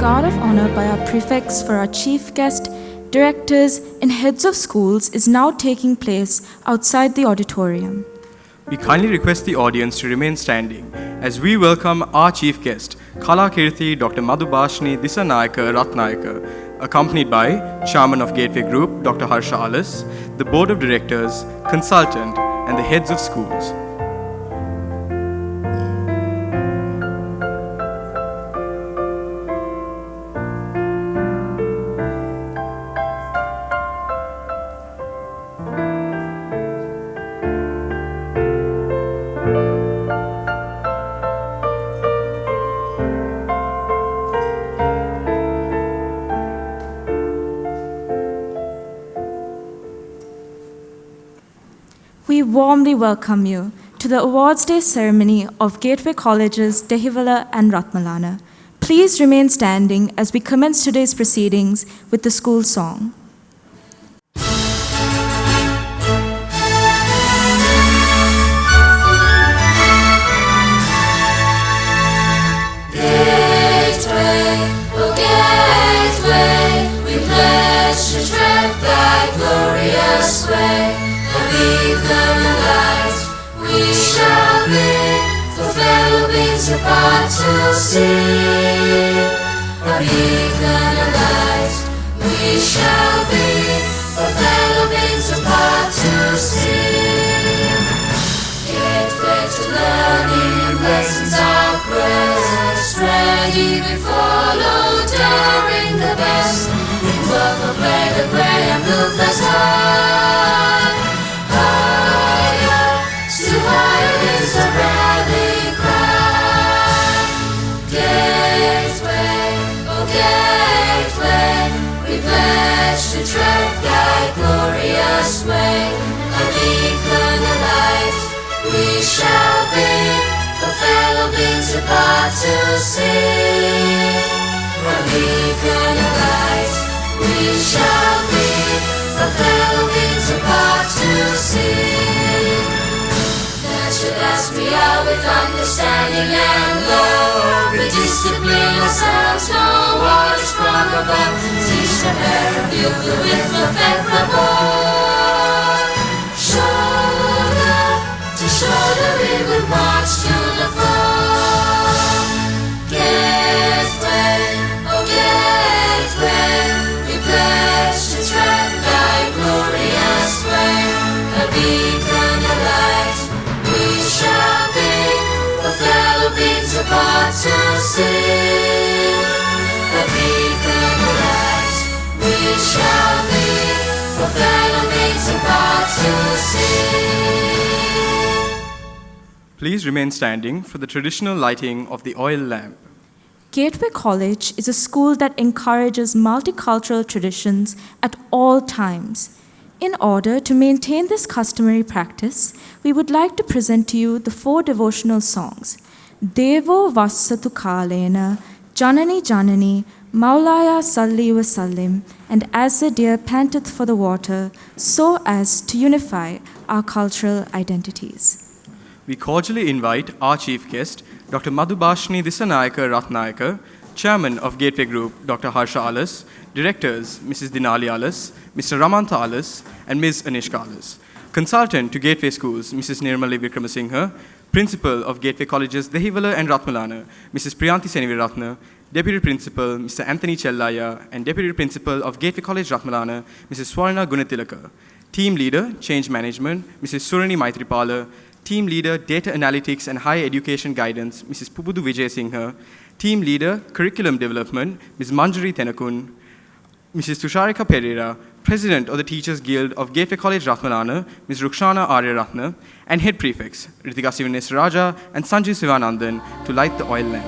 guard of honor by our prefects for our chief guest, directors, and heads of schools is now taking place outside the auditorium. We kindly request the audience to remain standing as we welcome our chief guest, Kalakirthi Dr. Madhubhashini Disanayaka Ratnayaka, accompanied by Chairman of Gateway Group, Dr. Harsha Alas, the Board of Directors, Consultant, and the heads of schools. warmly welcome you to the Awards Day ceremony of Gateway Colleges Dehiwala and Ratmalana. Please remain standing as we commence today's proceedings with the school song. Glorious way, a beacon of light, we shall be, for fellow beings apart to see. A beacon of light, we shall be, for fellow beings apart to see. Gateway to learning and blessings are pressed, ready we follow, daring the best. Welcome, pray the prayer and move us high, higher, still higher is the rallying cry. Gateway, oh gateway, we pledge to tread thy glorious way. A beacon of light, we shall be, for fellow beings apart to see. A beacon of light, we shall be, for fellow beings apart to see. Nurture as we are with understanding and love, we discipline ourselves, no words from above. Teach the parent pupil with perfect rapport. Shoulder to shoulder we will march to the fore. Gateway, oh gateway, pledge to tread thy glorious way. A beacon of light, we shall be, for fellow beings apart to see. A beacon of light, we shall be, for fellow beings apart to see. Please remain standing for the traditional lighting of the oil lamp. Gateway College is a school that encourages multicultural traditions at all times. In order to maintain this customary practice, we would like to present to you the 4 devotional songs, Devo Vassatu Kalena, Janani Janani, Maulaya Salli wa Sallim, and As the Deer Panteth for the Water, so as to unify our cultural identities. We cordially invite our chief guest, Dr. Madhubashni Disanayaka Ratnayaka, Chairman of Gateway Group, Dr. Harsha Alas, Directors, Mrs. Dinali Alas, Mr. Ramanta Alas, and Ms. Anishka Alas, Consultant to Gateway Schools, Mrs. Nirmali Vikramasinghe, Principal of Gateway Colleges Dehiwala and Ratmalana, Mrs. Priyanti Seniviratna, Deputy Principal, Mr. Anthony Chellaya, and Deputy Principal of Gateway College Ratmalana, Mrs. Swarna Gunatilaka, Team Leader, Change Management, Mrs. Surani Maitripala, Team Leader, Data Analytics and Higher Education Guidance, Mrs. Pubudu Vijay Singha, Team Leader, Curriculum Development, Ms. Manjari Tenakun, Mrs. Tusharika Pereira, President of the Teachers Guild of Gateway College Ratmalana, Ms. Rukshana Arya Ratna, and Head Prefects, Ritika Sivanes Raja and Sanjay Sivanandan, to light the oil lamp.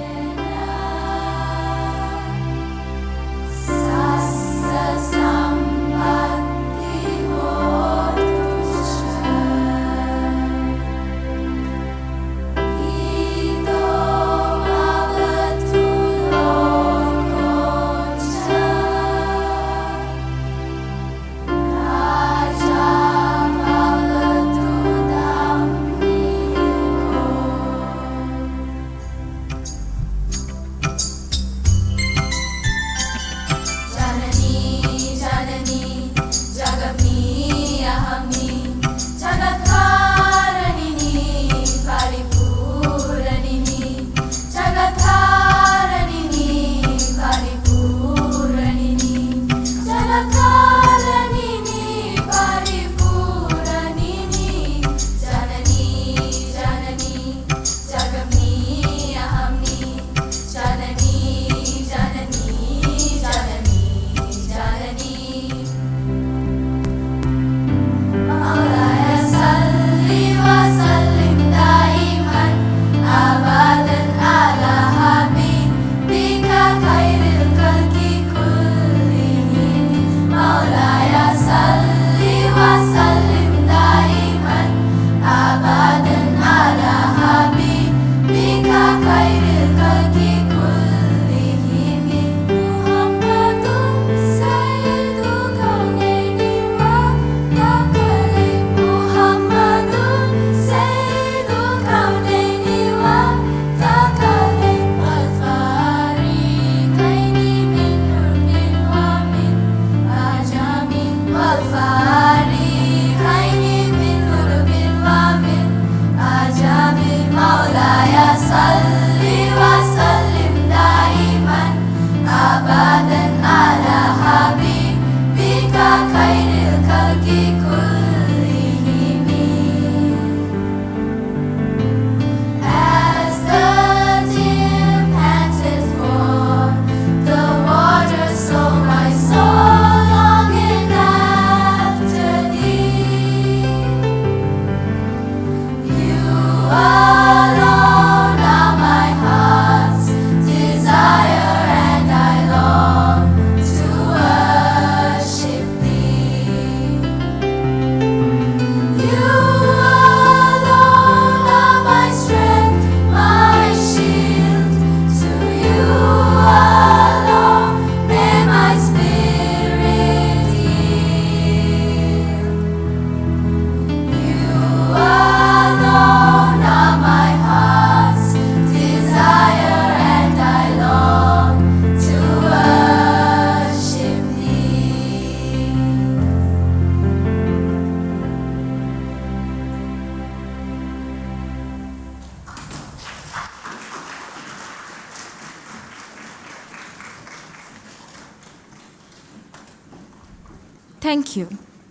Thank you.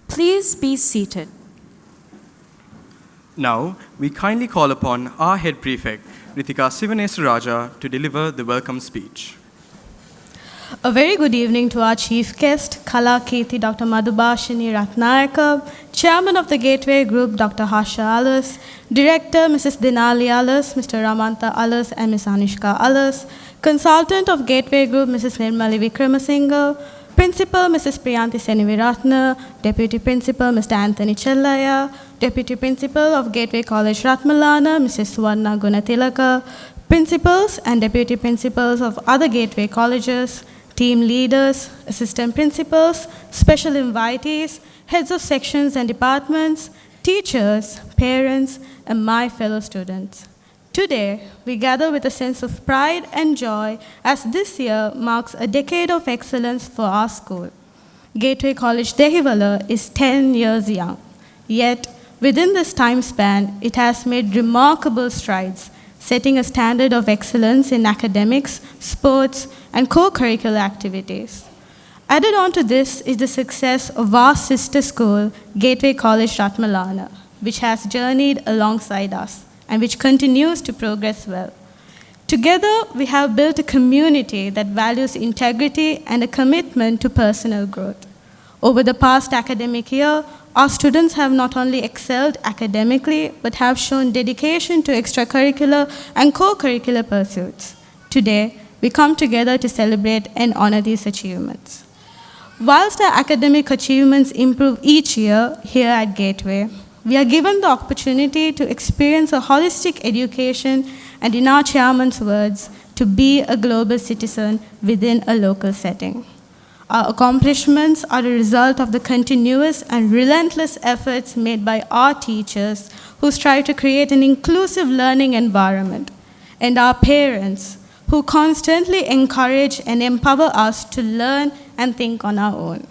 Please be seated. Now, we kindly call upon our head prefect, Ritika Sivaneswaraja, to deliver the welcome speech. A very good evening to our chief guest, Kala Kirti Dr. Madhubhashini Ratnayaka, Chairman of the Gateway Group, Dr. Harsha Alas, Director, Mrs. Dinali Alas, Mr. Ramanta Alas, and Ms. Anushka Alas, Consultant of Gateway Group, Mrs. Nirmali Vikramasinghe, Principal, Mrs. Priyanti Seniviratna, Deputy Principal, Mr. Anthony Chellaya, Deputy Principal of Gateway College Ratmalana, Mrs. Suvarna Gunatilaka, Principals and Deputy Principals of other Gateway colleges, team leaders, assistant principals, special invitees, heads of sections and departments, teachers, parents, and my fellow students. Today, we gather with a sense of pride and joy as this year marks a decade of excellence for our school. Gateway College Dehiwala is 10 years young, yet within this time span, it has made remarkable strides, setting a standard of excellence in academics, sports, and co-curricular activities. Added on to this is the success of our sister school, Gateway College Ratmalana, which has journeyed alongside us and which continues to progress well. Together, we have built a community that values integrity and a commitment to personal growth. Over the past academic year, our students have not only excelled academically, but have shown dedication to extracurricular and co-curricular pursuits. Today, we come together to celebrate and honor these achievements. Whilst our academic achievements improve each year here at Gateway, we are given the opportunity to experience a holistic education and, in our chairman's words, to be a global citizen within a local setting. Our accomplishments are a result of the continuous and relentless efforts made by our teachers who strive to create an inclusive learning environment, and our parents who constantly encourage and empower us to learn and think on our own.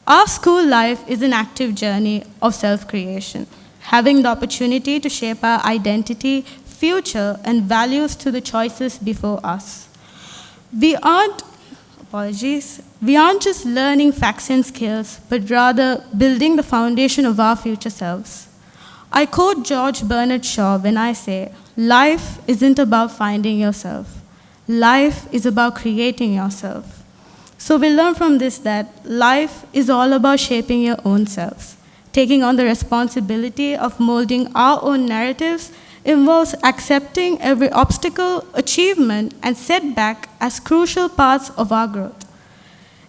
Our school life is an active journey of self-creation, having the opportunity to shape our identity, future, and values through the choices before us. We aren't just learning facts and skills, but rather building the foundation of our future selves. I quote George Bernard Shaw when I say, life isn't about finding yourself. Life is about creating yourself. So we learn from this that life is all about shaping your own selves. Taking on the responsibility of molding our own narratives involves accepting every obstacle, achievement, and setback as crucial parts of our growth.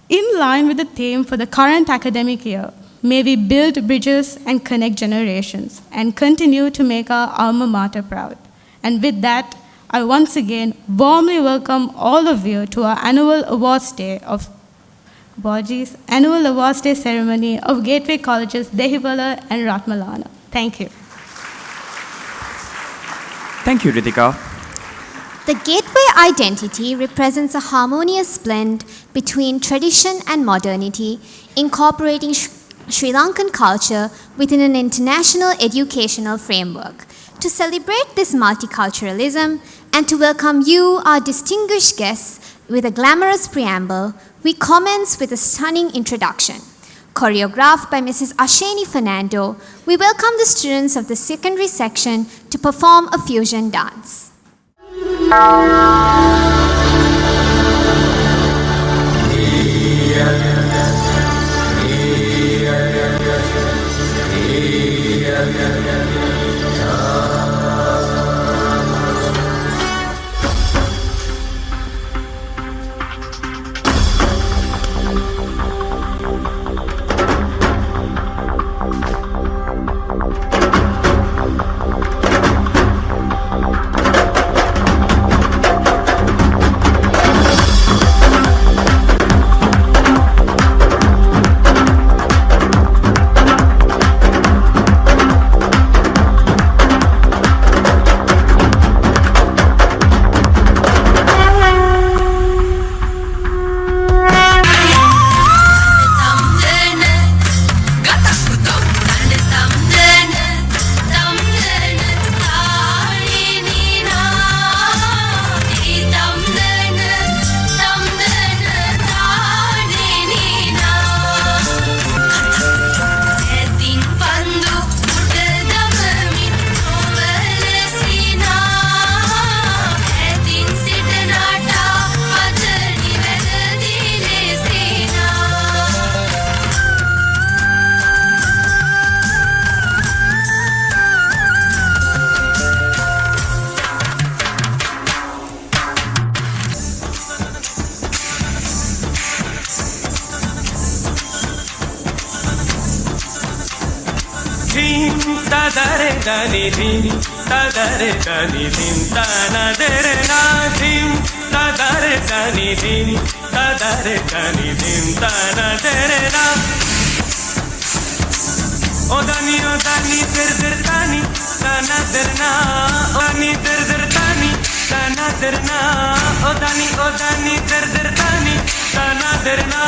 In line with the theme for the current academic year, may we build bridges and connect generations and continue to make our alma mater proud. And with that, I once again warmly welcome all of you to our annual awards day ceremony of Gateway Colleges Dehiwala and Ratmalana. Thank you. Thank you, Ritika. The Gateway identity represents a harmonious blend between tradition and modernity, incorporating Sri Lankan culture within an international educational framework. To celebrate this multiculturalism and to welcome you, our distinguished guests, with a glamorous preamble, we commence with a stunning introduction. Choreographed by Mrs. Asheni Fernando, we welcome the students of the secondary section to perform a fusion dance. dim da da re da ni dim da da re da ni dim da na de re na dim da da re da ni dim da da re da ni dim da na de re na o dani der der tani da na der na o dani der tani da na der na o dani der tani da na der na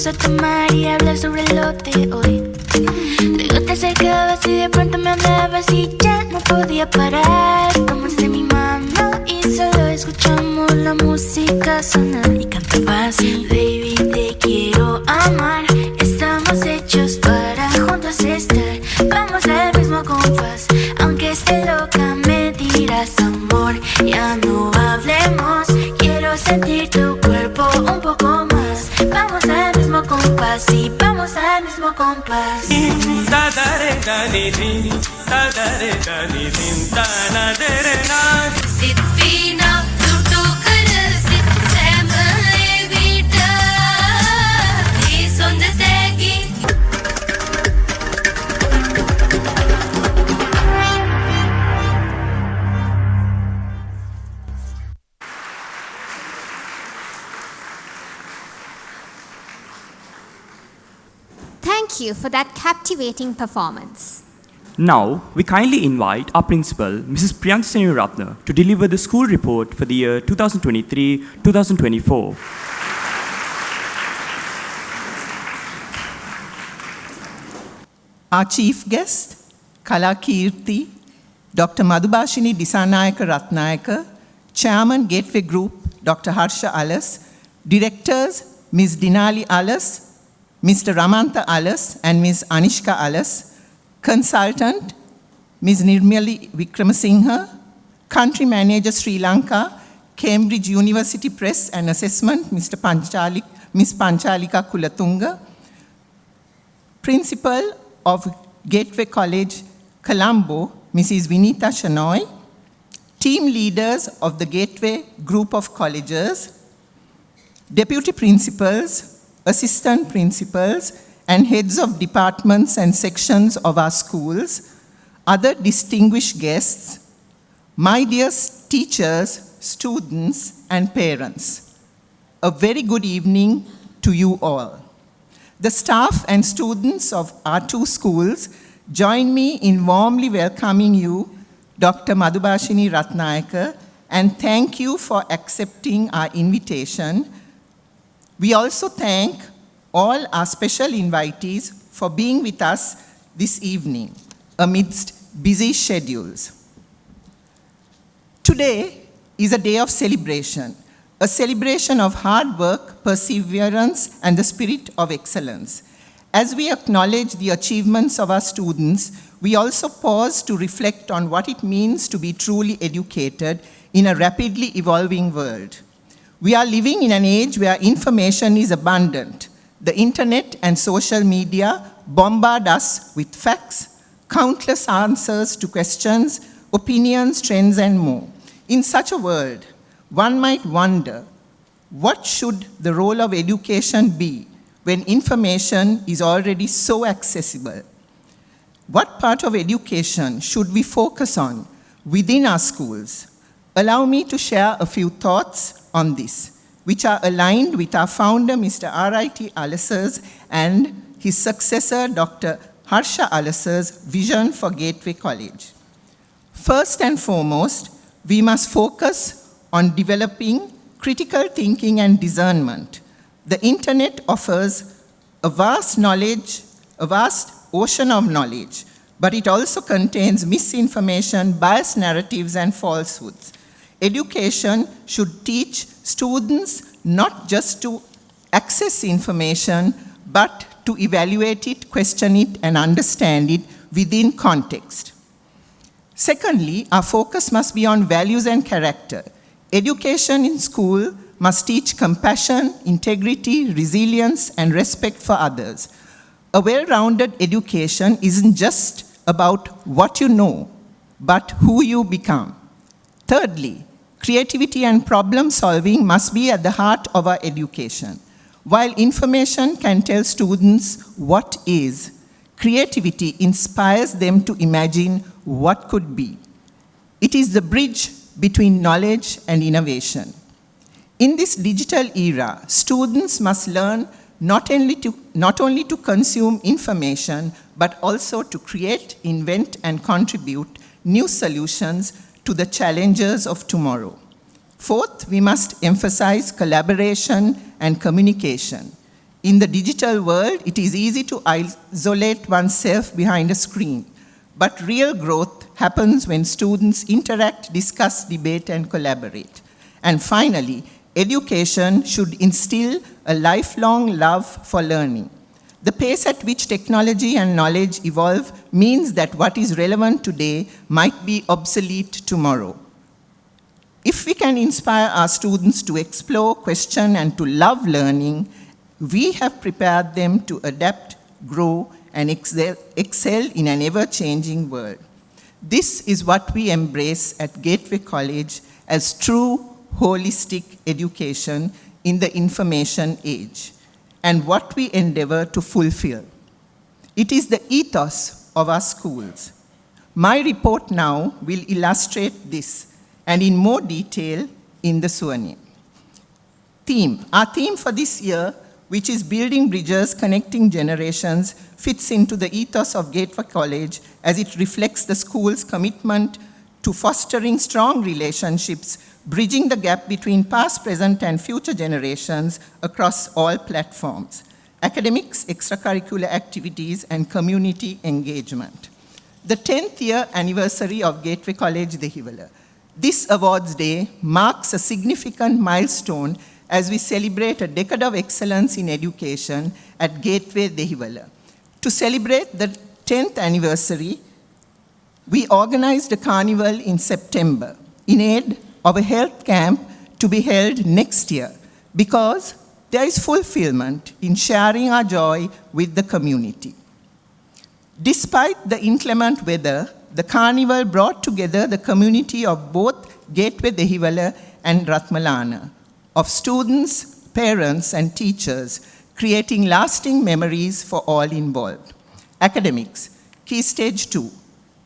A tomar y hablar sobre lo de hoy. Luego te acercabas y de pronto me hablabas y ya no podía parar. Tomaste mi mano y solo escuchamos la música sonar. Y cantaba así: baby, te quiero amar. Estamos hechos para juntos estar. Vamos al mismo compás. Aunque esté loca me dirás amor. Ya no hablemos. Quiero sentir tu cuerpo un poco más. Vamos al mismo compás y vamos al mismo compás. Da da re da ni dim da da re da ni dim da na de re na Sitfina tutu karasi samay bita is on the tagi. Thank you for that captivating performance. Now, we kindly invite our principal, Mrs. Priyanthaseni Ratna, to deliver the school report for the year 2023-2024. Our chief guest, Kala Kirti, Dr. Madhubhashini Disanayaka Ratnayaka, Chairman Gateway Group, Dr. Harsha Alas, Directors, Ms. Dinali Alas, Mr. Ramanta Alas and Ms. Anishka Alas, Consultant, Ms. Nirmali Vikramasinghe, Country Manager Sri Lanka, Cambridge University Press and Assessment, Ms. Panchalika Kulatunga, Principal of Gateway College, Colombo, Mrs. Vinita Shanoy, team leaders of the Gateway Group of Colleges, deputy principals, assistant principals, and heads of departments and sections of our schools, other distinguished guests, my dear teachers, students, and parents, a very good evening to you all. The staff and students of our two schools join me in warmly welcoming you, Dr. Madhubhashini Ratnayaka, and thank you for accepting our invitation. We also thank all our special invitees for being with us this evening amidst busy schedules. Today is a day of celebration, a celebration of hard work, perseverance, and the spirit of excellence. As we acknowledge the achievements of our students, we also pause to reflect on what it means to be truly educated in a rapidly evolving world. We are living in an age where information is abundant. The internet and social media bombard us with facts, countless answers to questions, opinions, trends, and more. In such a world, one might wonder, what should the role of education be when information is already so accessible? What part of education should we focus on within our schools? Allow me to share a few thoughts on this, which are aligned with our founder, Mr. R.I.T. Alas's, and his successor, Dr. Harsha Alas's vision for Gateway College. First and foremost, we must focus on developing critical thinking and discernment. The internet offers a vast ocean of knowledge, but it also contains misinformation, biased narratives, and falsehoods. Education should teach students not just to access information, but to evaluate it, question it, and understand it within context. Secondly, our focus must be on values and character. Education in school must teach compassion, integrity, resilience, and respect for others. A well-rounded education isn't just about what you know, but who you become. Thirdly, creativity and problem solving must be at the heart of our education. While information can tell students what is, creativity inspires them to imagine what could be. It is the bridge between knowledge and innovation. In this digital era, students must learn not only to consume information, but also to create, invent, and contribute new solutions to the challenges of tomorrow. Fourth, we must emphasize collaboration and communication. In the digital world, it is easy to isolate oneself behind a screen, but real growth happens when students interact, discuss, debate, and collaborate. And finally, education should instill a lifelong love for learning. The pace at which technology and knowledge evolve means that what is relevant today might be obsolete tomorrow. If we can inspire our students to explore, question, and to love learning, we have prepared them to adapt, grow, and excel in an ever-changing world. This is what we embrace at Gateway College as true holistic education in the information age, and what we endeavor to fulfill. It is the ethos of our schools. My report now will illustrate this, and in more detail in the Suwani. Our theme for this year, which is Building Bridges, Connecting Generations, fits into the ethos of Gateway College as it reflects the school's commitment to fostering strong relationships, bridging the gap between past, present, and future generations across all platforms: academics, extracurricular activities, and community engagement. The 10th year anniversary of Gateway College Dehiwala. This Awards Day marks a significant milestone as we celebrate a decade of excellence in education at Gateway Dehiwala. To celebrate the 10th anniversary, we organized a carnival in September in aid of a health camp to be held next year, because there is fulfillment in sharing our joy with the community. Despite the inclement weather, the carnival brought together the community of both Gateway Dehiwala and Ratmalana, of students, parents, and teachers, creating lasting memories for all involved. Academics, Key Stage 2,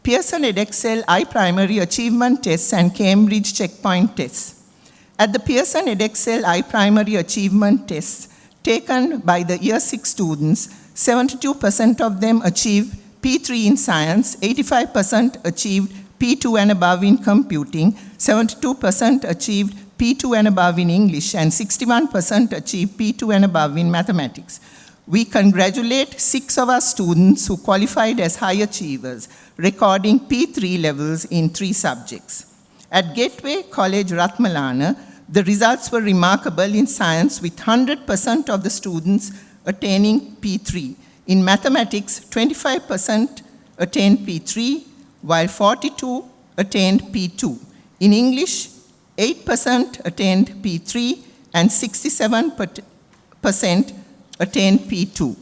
Pearson Edexcel I-Primary Achievement Tests and Cambridge Checkpoint Tests. At the Pearson Edexcel I-Primary Achievement Tests taken by the Year 6 students, 72% of them achieved P3 in science, 85% achieved P2 and above in computing, 72% achieved P2 and above in English, and 61% achieved P2 and above in mathematics. We congratulate 6 of our students who qualified as high achievers, recording P3 levels in 3 subjects. At Gateway College Ratmalana, the results were remarkable in science, with 100% of the students attaining P3. In mathematics, 25% attained P3, while 42% attained P2. In English, 8% attained P3, and 67% attained P2.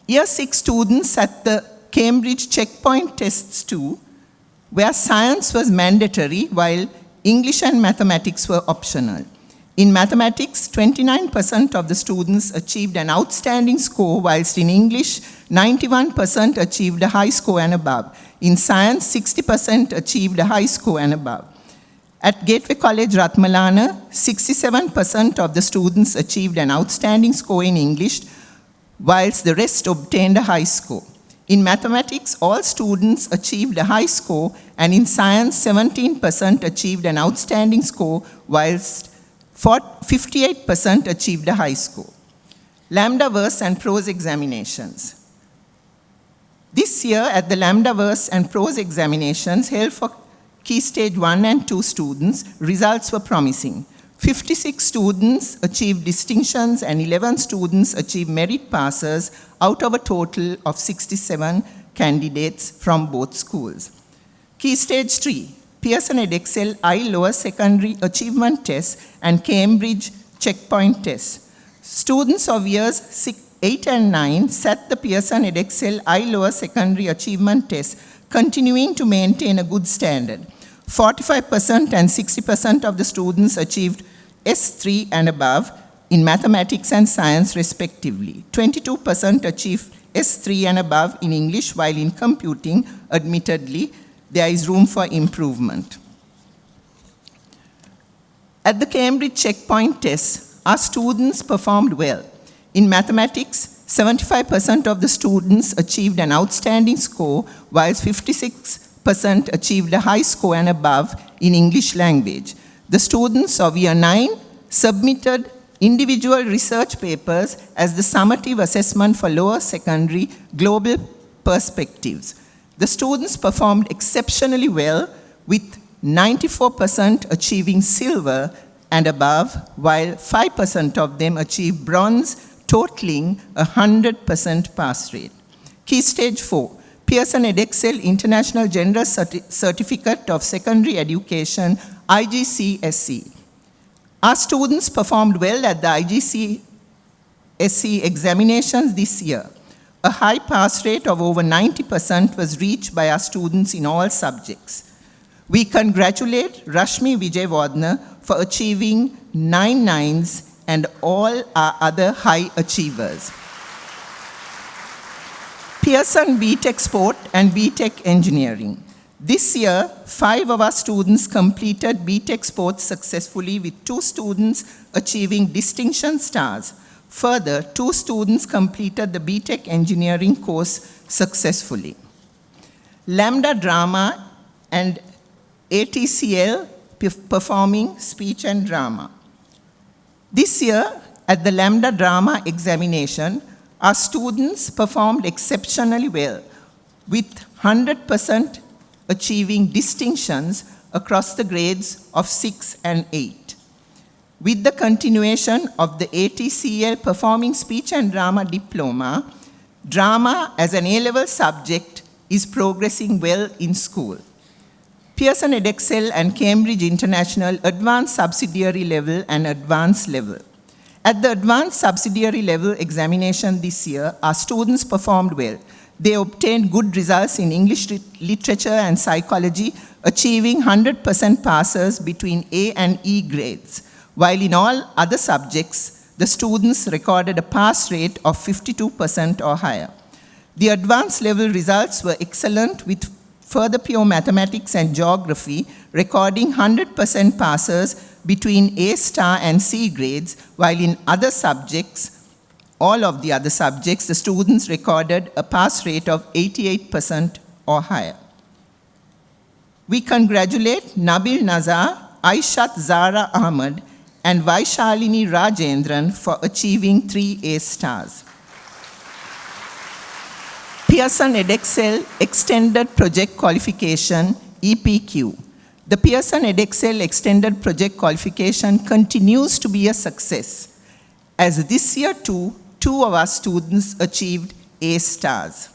Year 6 students at the Cambridge Checkpoint Tests 2, where science was mandatory while English and mathematics were optional. In mathematics, 29% of the students achieved an outstanding score, whilst in English, 91% achieved a high score and above. In science, 60% achieved a high score and above. At Gateway College Ratmalana, 67% of the students achieved an outstanding score in English, whilst the rest obtained a high score. In mathematics, all students achieved a high score, and in science, 17% achieved an outstanding score, whilst 58% achieved a high score. Lambda verse and prose examinations. This year at the Lambda verse and prose examinations held for Key Stage 1 and 2 students, results were promising. 56 students achieved distinctions and 11 students achieved merit passes out of a total of 67 candidates from both schools. Key Stage 3, Pearson Edexcel I Lower Secondary Achievement Test, and Cambridge Checkpoint Test. Students of years 8 and 9 sat the Pearson Edexcel I Lower Secondary Achievement Test, continuing to maintain a good standard. 45% and 60% of the students achieved S3 and above in mathematics and science respectively. 22% achieved S3 and above in English, while in computing, admittedly, there is room for improvement. At the Cambridge Checkpoint Test, our students performed well. In mathematics, 75% of the students achieved an outstanding score, while 56% achieved a high score and above in English language. The students of year 9 submitted individual research papers as the summative assessment for lower secondary global perspectives. The students performed exceptionally well, with 94% achieving silver and above, while 5% of them achieved bronze, totaling 100% pass rate. Key Stage 4, Pearson Edexcel International General Certificate of Secondary Education, IGCSE. Our students performed well at the IGCSE examinations this year. A high pass rate of over 90% was reached by our students in all subjects. We congratulate Rashmi Vijayawardena for achieving 9 nines and all our other high achievers. Pearson BTech Sport and BTech Engineering. This year, 5 of our students completed BTech Sports successfully, with 2 students achieving distinction stars. Further, 2 students completed the BTech Engineering course successfully. Lambda Drama and ATCL performing speech and drama. This year, at the Lambda Drama examination, our students performed exceptionally well, with 100% achieving distinctions across the grades of 6 and 8. With the continuation of the ATCL Performing Speech and Drama Diploma, drama as an A-level subject is progressing well in school. Pearson Edexcel and Cambridge International Advanced Subsidiary Level and Advanced Level. At the Advanced Subsidiary Level examination this year, our students performed well. They obtained good results in English literature and psychology, achieving 100% passes between A and E grades, while in all other subjects, the students recorded a pass rate of 52% or higher. The advanced level results were excellent, with further pure mathematics and geography recording 100% passes between A star and C grades, while in other subjects, all of the other subjects, the students recorded a pass rate of 88% or higher. We congratulate Nabil Nazar, Aishat Zara Ahmad, and Vaishalini Rajendran for achieving 3 A stars. Pearson Edexcel Extended Project Qualification, EPQ. The Pearson Edexcel Extended Project Qualification continues to be a success, as this year too, 2 of our students achieved A stars.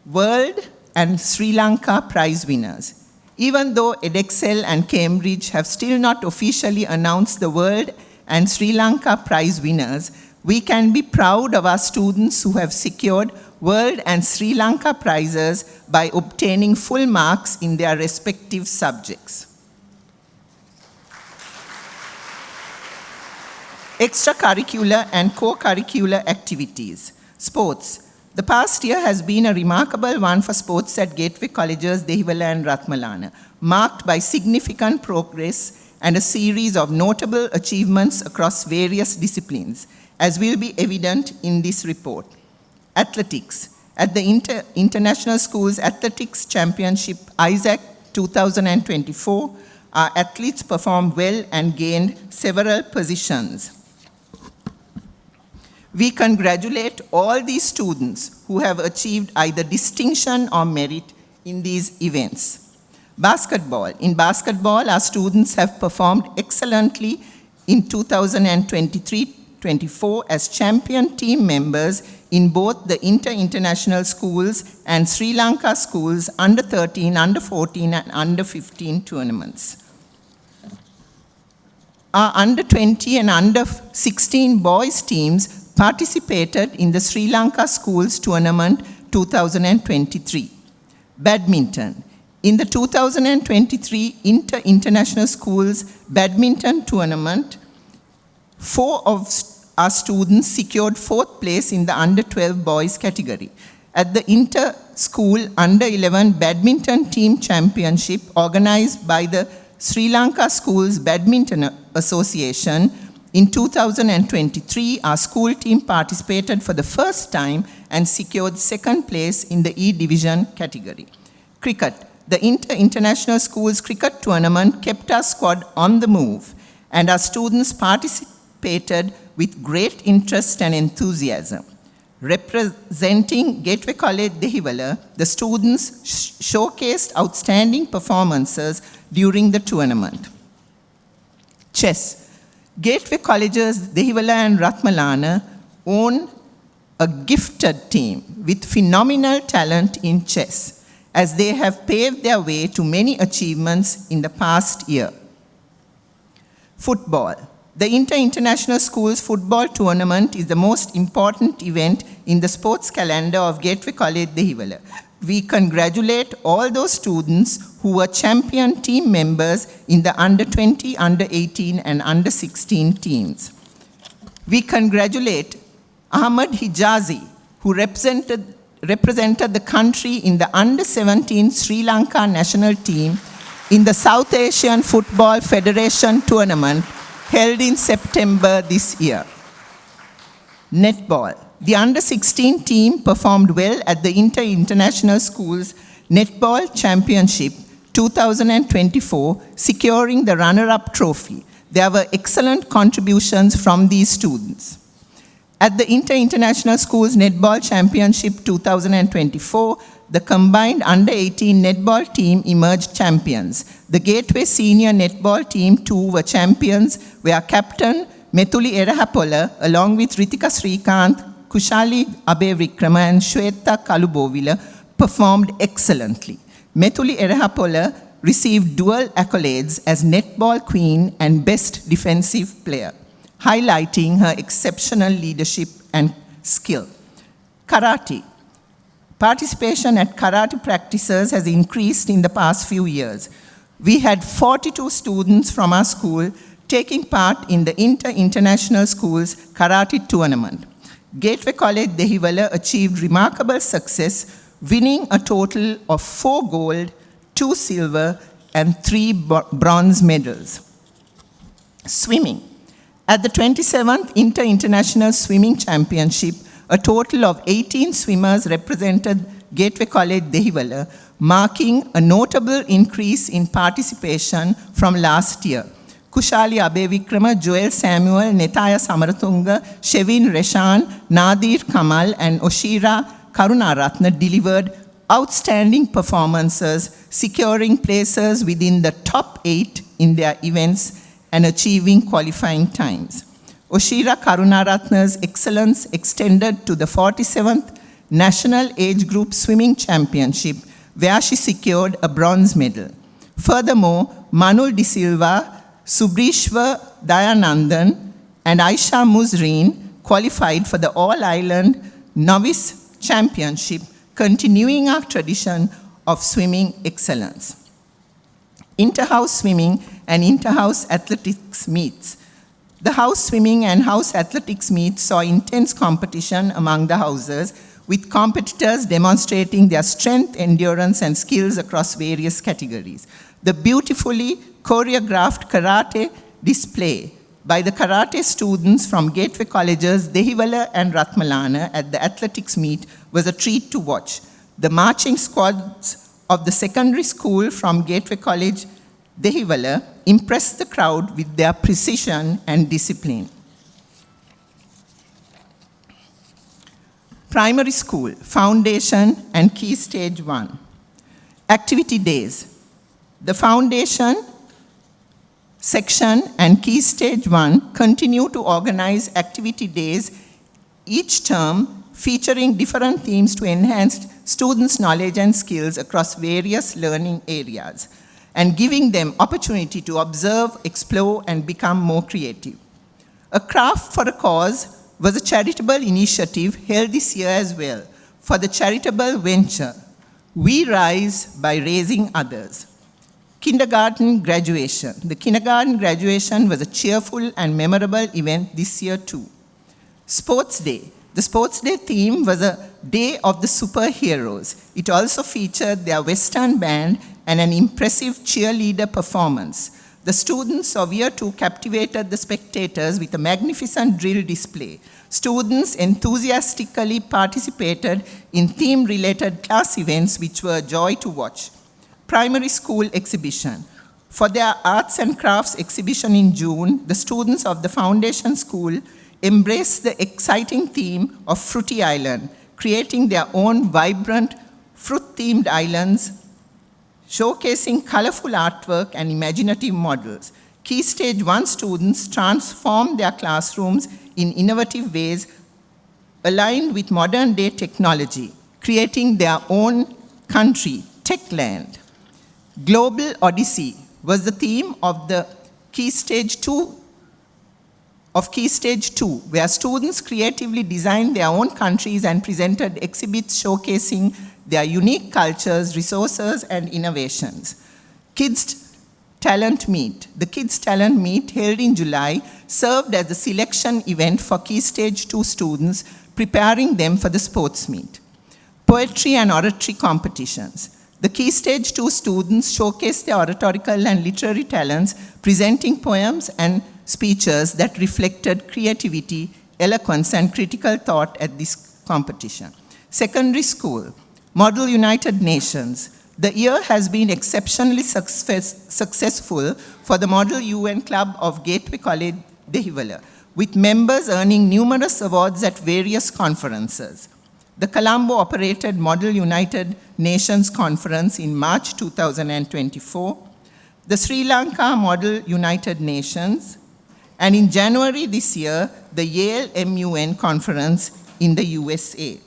World and Sri Lanka prize winners. Even though Edexcel and Cambridge have still not officially announced the World and Sri Lanka prize winners, we can be proud of our students who have secured World and Sri Lanka prizes by obtaining full marks in their respective subjects. Extracurricular and co-curricular activities. Sports. The past year has been a remarkable one for sports at Gateway Colleges, Dehiwala and Ratmalana, marked by significant progress and a series of notable achievements across various disciplines, as will be evident in this report. Athletics. At the International Schools Athletics Championship, ISAC 2024, our athletes performed well and gained several positions. We congratulate all these students who have achieved either distinction or merit in these events. Basketball. In basketball, our students have performed excellently in 2023-24 as champion team members in both the inter-international schools and Sri Lanka schools under 13, under 14, and under 15 tournaments. Our under 20 and under 16 boys teams participated in the Sri Lanka Schools Tournament 2023. Badminton. In the 2023 Inter-International Schools Badminton Tournament, 4 of our students secured 4th place in the under 12 boys category. At the Inter-School Under 11 Badminton Team Championship organized by the Sri Lanka Schools Badminton Association, in 2023, our school team participated for the first time and secured 2nd place in the E Division category. Cricket. The Inter-International Schools Cricket Tournament kept our squad on the move, and our students participated with great interest and enthusiasm. Representing Gateway College Dehiwala, the students showcased outstanding performances during the tournament. Chess. Gateway Colleges Dehiwala and Ratmalana own a gifted team with phenomenal talent in chess, as they have paved their way to many achievements in the past year. Football. The Inter-International Schools Football Tournament is the most important event in the sports calendar of Gateway College Dehiwala. We congratulate all those students who were champion team members in the under 20, under 18, and under 16 teams. We congratulate Ahmad Hijazi, who represented the country in the under 17 Sri Lanka national team in the South Asian Football Federation tournament held in September this year. Netball. The under 16 team performed well at the Inter-International Schools Netball Championship 2024, securing the runner-up trophy. There were excellent contributions from these students. At the Inter-International Schools Netball Championship 2024, the combined under-18 netball team emerged champions. The Gateway Senior Netball Team too were champions, where Captain Methuli Erahapola, along with Ritika Srikanth, Kushali Abevikrama, and Shweta Kalubovila, performed excellently. Methuli Erahapola received dual accolades as Netball Queen and Best Defensive Player, highlighting her exceptional leadership and skill. Karate. Participation at karate practices has increased in the past few years. We had 42 students from our school taking part in the Inter-International Schools Karate Tournament. Gateway College Dehiwala achieved remarkable success, winning a total of 4 gold, 2 silver, and 3 bronze medals. Swimming. At the 27th Inter-International Swimming Championship, a total of 18 swimmers represented Gateway College Dehiwala, marking a notable increase in participation from last year. Kushali Abevikrama, Joel Samuel, Netaya Samaratunga, Shevin Reshan, Nadir Kamal, and Oshira Karunaratna delivered outstanding performances, securing places within the top 8 in their events and achieving qualifying times. Oshira Karunaratna's excellence extended to the 47th National Age Group Swimming Championship, where she secured a bronze medal. Furthermore, Manul De Silva, Subrishwa Dayanandan, and Aisha Muzreen qualified for the All-Island Novice Championship, continuing our tradition of swimming excellence. Inter-house swimming and inter-house athletics meets. The house swimming and house athletics meets saw intense competition among the houses, with competitors demonstrating their strength, endurance, and skills across various categories. The beautifully choreographed karate display by the karate students from Gateway Colleges Dehiwala and Ratmalana at the athletics meet was a treat to watch. The marching squads of the secondary school from Gateway College Dehiwala impressed the crowd with their precision and discipline. Primary school, foundation, and key stage 1. Activity days. The foundation section and key stage 1 continue to organize activity days each term featuring different themes to enhance students' knowledge and skills across various learning areas, and giving them opportunity to observe, explore, and become more creative. A Craft for a Cause was a charitable initiative held this year as well for the charitable venture, We Rise by Raising Others. Kindergarten graduation. The kindergarten graduation was a cheerful and memorable event this year too. Sports Day. The Sports Day theme was a day of the superheroes. It also featured their Western band and an impressive cheerleader performance. The students of Year 2 captivated the spectators with a magnificent drill display. Students enthusiastically participated in theme-related class events which were a joy to watch. Primary school exhibition. For their arts and crafts exhibition in June, the students of the foundation school embraced the exciting theme of Fruity Island, creating their own vibrant fruit-themed islands, showcasing colorful artwork and imaginative models. Key Stage 1 students transformed their classrooms in innovative ways aligned with modern-day technology, creating their own country, Techland. Global Odyssey was the theme of the Key Stage 2, where students creatively designed their own countries and presented exhibits showcasing their unique cultures, resources, and innovations. Kids Talent Meet. The Kids Talent Meet, held in July, served as a selection event for Key Stage 2 students, preparing them for the sports meet. Poetry and oratory competitions. The Key Stage 2 students showcased their oratorical and literary talents, presenting poems and speeches that reflected creativity, eloquence, and critical thought at this competition. Secondary school. Model United Nations. The year has been exceptionally successful for the Model UN Club of Gateway College, Dehiwala, with members earning numerous awards at various conferences. The Colombo-operated Model United Nations Conference in March 2024, the Sri Lanka Model United Nations, and in January this year, the Yale MUN Conference in the USA.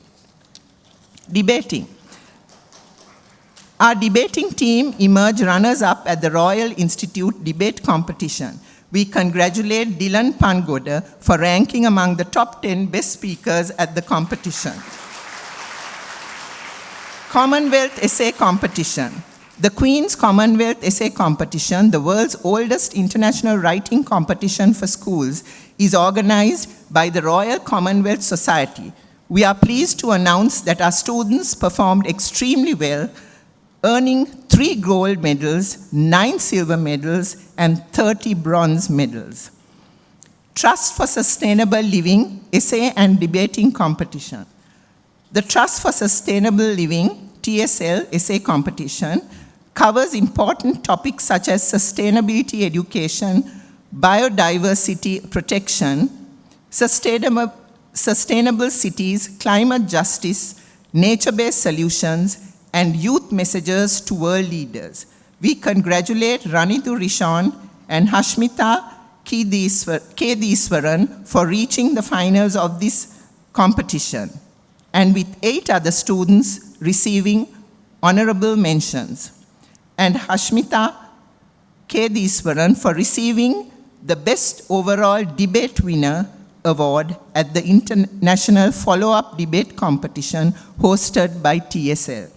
Debating. Our debating team emerged runners-up at the Royal Institute debate competition. We congratulate Dylan Pangoda for ranking among the top 10 best speakers at the competition. Commonwealth Essay Competition. The Queen's Commonwealth Essay Competition, the world's oldest international writing competition for schools, is organized by the Royal Commonwealth Society. We are pleased to announce that our students performed extremely well, earning 3 gold medals, 9 silver medals, and 30 bronze medals. Trust for Sustainable Living Essay and Debating Competition. The Trust for Sustainable Living, TSL, Essay Competition covers important topics such as sustainability education, biodiversity protection, sustainable cities, climate justice, nature-based solutions, and youth messages to world leaders. We congratulate Ranitu Rishon and Hashmita Kediswaran for reaching the finals of this competition, and with 8 other students receiving honorable mentions, and Hashmita Kediswaran for receiving the Best Overall Debate Winner Award at the International Follow-Up Debate Competition hosted by TSL.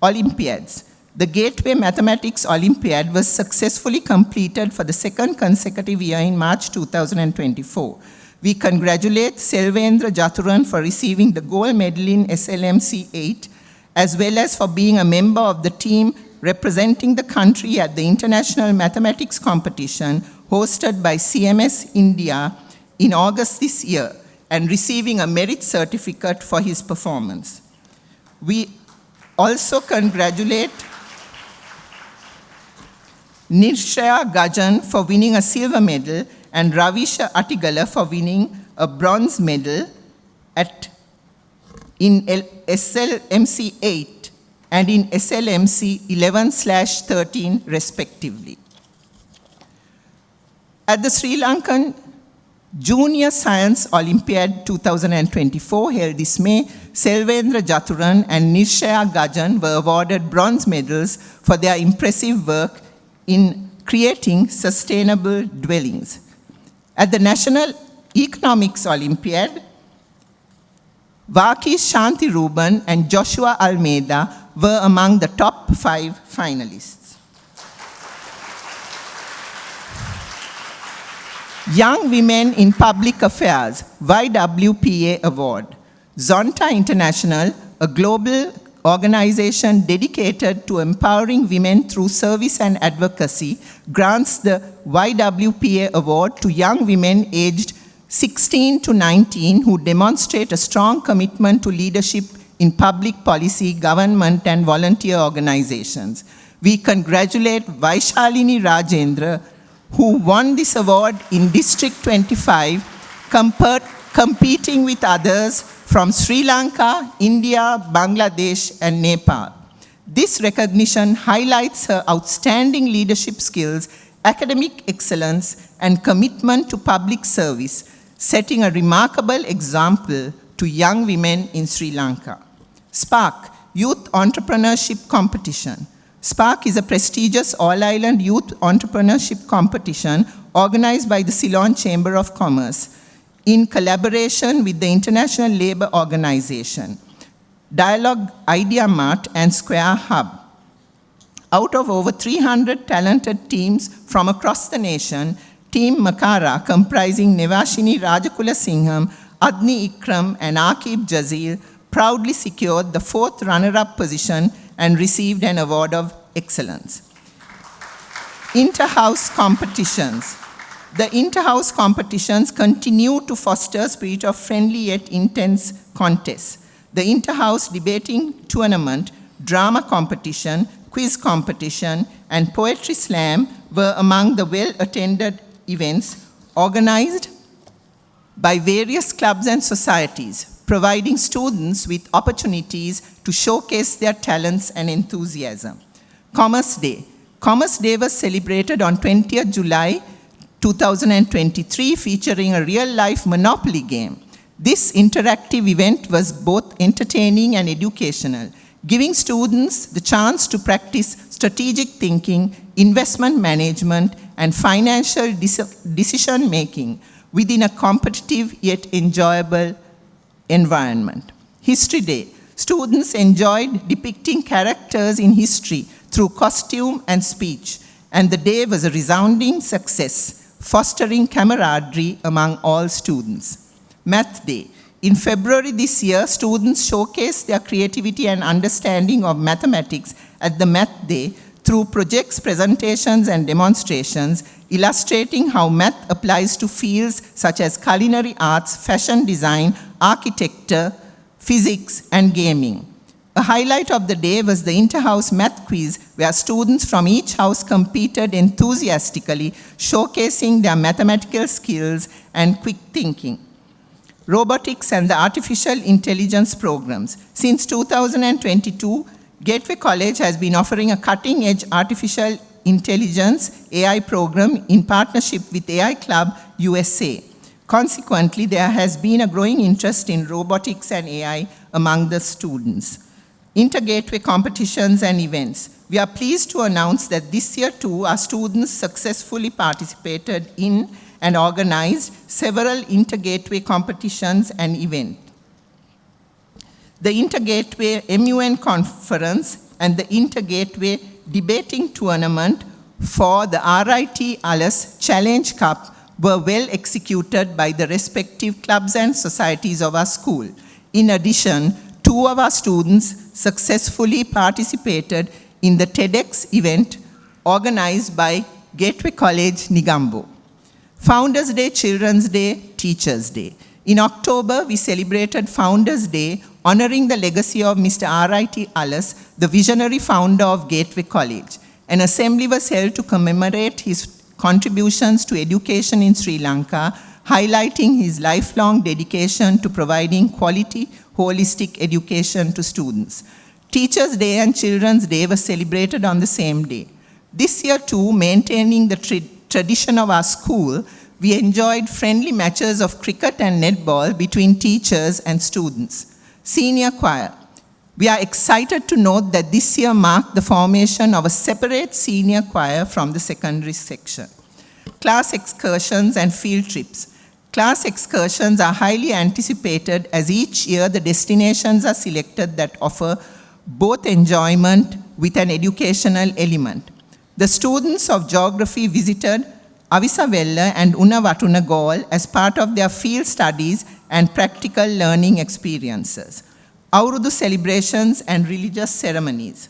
Olympiads. The Gateway Mathematics Olympiad was successfully completed for the 2nd consecutive year in March 2024. We congratulate Selvendra Jathuran for receiving the gold medal in SLMC 8, as well as for being a member of the team representing the country at the International Mathematics Competition hosted by CMS India in August this year, and receiving a merit certificate for his performance. We also congratulate Nirshaya Gajan for winning a silver medal and Ravisha Atigala for winning a bronze medal in SLMC 8 and in SLMC 11/13 respectively. At the Sri Lankan Junior Science Olympiad 2024 held this May, Selvendra Jathuran and Nirshaya Gajan were awarded bronze medals for their impressive work in creating sustainable dwellings. At the National Economics Olympiad, Vaki Shanti Ruben and Joshua Almeida were among the top 5 finalists. Young Women in Public Affairs, YWPA Award. Zonta International, a global organization dedicated to empowering women through service and advocacy, grants the YWPA Award to young women aged 16 to 19 who demonstrate a strong commitment to leadership in public policy, government, and volunteer organizations. We congratulate Vaishalini Rajendra, who won this award in District 25, competing with others from Sri Lanka, India, Bangladesh, and Nepal. This recognition highlights her outstanding leadership skills, academic excellence, and commitment to public service, setting a remarkable example to young women in Sri Lanka. Spark, Youth Entrepreneurship Competition. Spark is a prestigious all-island youth entrepreneurship competition organized by the Ceylon Chamber of Commerce in collaboration with the International Labour Organization, Dialogue Idea Mart, and Square Hub. Out of over 300 talented teams from across the nation, Team Makara, comprising Nevashini Rajakula Singham, Adni Ikram, and Akib Jazil, proudly secured the 4th runner-up position and received an award of excellence. Inter-house competitions. The inter-house competitions continue to foster a spirit of friendly yet intense contests. The inter-house debating tournament, drama competition, quiz competition, and poetry slam were among the well-attended events organized by various clubs and societies, providing students with opportunities to showcase their talents and enthusiasm. Commerce Day. Commerce Day was celebrated on 20th July 2023, featuring a real-life Monopoly game. This interactive event was both entertaining and educational, giving students the chance to practice strategic thinking, investment management, and financial decision-making within a competitive yet enjoyable environment. History Day. Students enjoyed depicting characters in history through costume and speech, and the day was a resounding success, fostering camaraderie among all students. Math Day. In February this year, students showcased their creativity and understanding of mathematics at the Math Day through projects, presentations, and demonstrations, illustrating how math applies to fields such as culinary arts, fashion design, architecture, physics, and gaming. A highlight of the day was the inter-house math quiz, where students from each house competed enthusiastically, showcasing their mathematical skills and quick thinking. Robotics and the artificial intelligence programs. Since 2022, Gateway College has been offering a cutting-edge artificial intelligence AI program in partnership with AI Club USA. Consequently, there has been a growing interest in robotics and AI among the students. Inter-Gateway competitions and events. We are pleased to announce that this year too, our students successfully participated in and organized several Inter-Gateway competitions and events. The Inter-Gateway MUN Conference and the Inter-Gateway Debating Tournament for the RIT ALAS Challenge Cup were well executed by the respective clubs and societies of our school. In addition, 2 of our students successfully participated in the TEDx event organized by Gateway College, Nigambo. Founders Day, Children's Day, Teachers Day. In October, we celebrated Founders Day, honoring the legacy of Mr. R.I.T. Alas, the visionary founder of Gateway College. An assembly was held to commemorate his contributions to education in Sri Lanka, highlighting his lifelong dedication to providing quality, holistic education to students. Teachers' Day and Children's Day were celebrated on the same day. This year too, maintaining the tradition of our school, we enjoyed friendly matches of cricket and netball between teachers and students. Senior choir. We are excited to note that this year marked the formation of a separate senior choir from the secondary section. Class excursions and field trips. Class excursions are highly anticipated as each year the destinations are selected that offer both enjoyment with an educational element. The students of geography visited Avisavella and Unnavatuna Gaol as part of their field studies and practical learning experiences. Aurudu celebrations and religious ceremonies.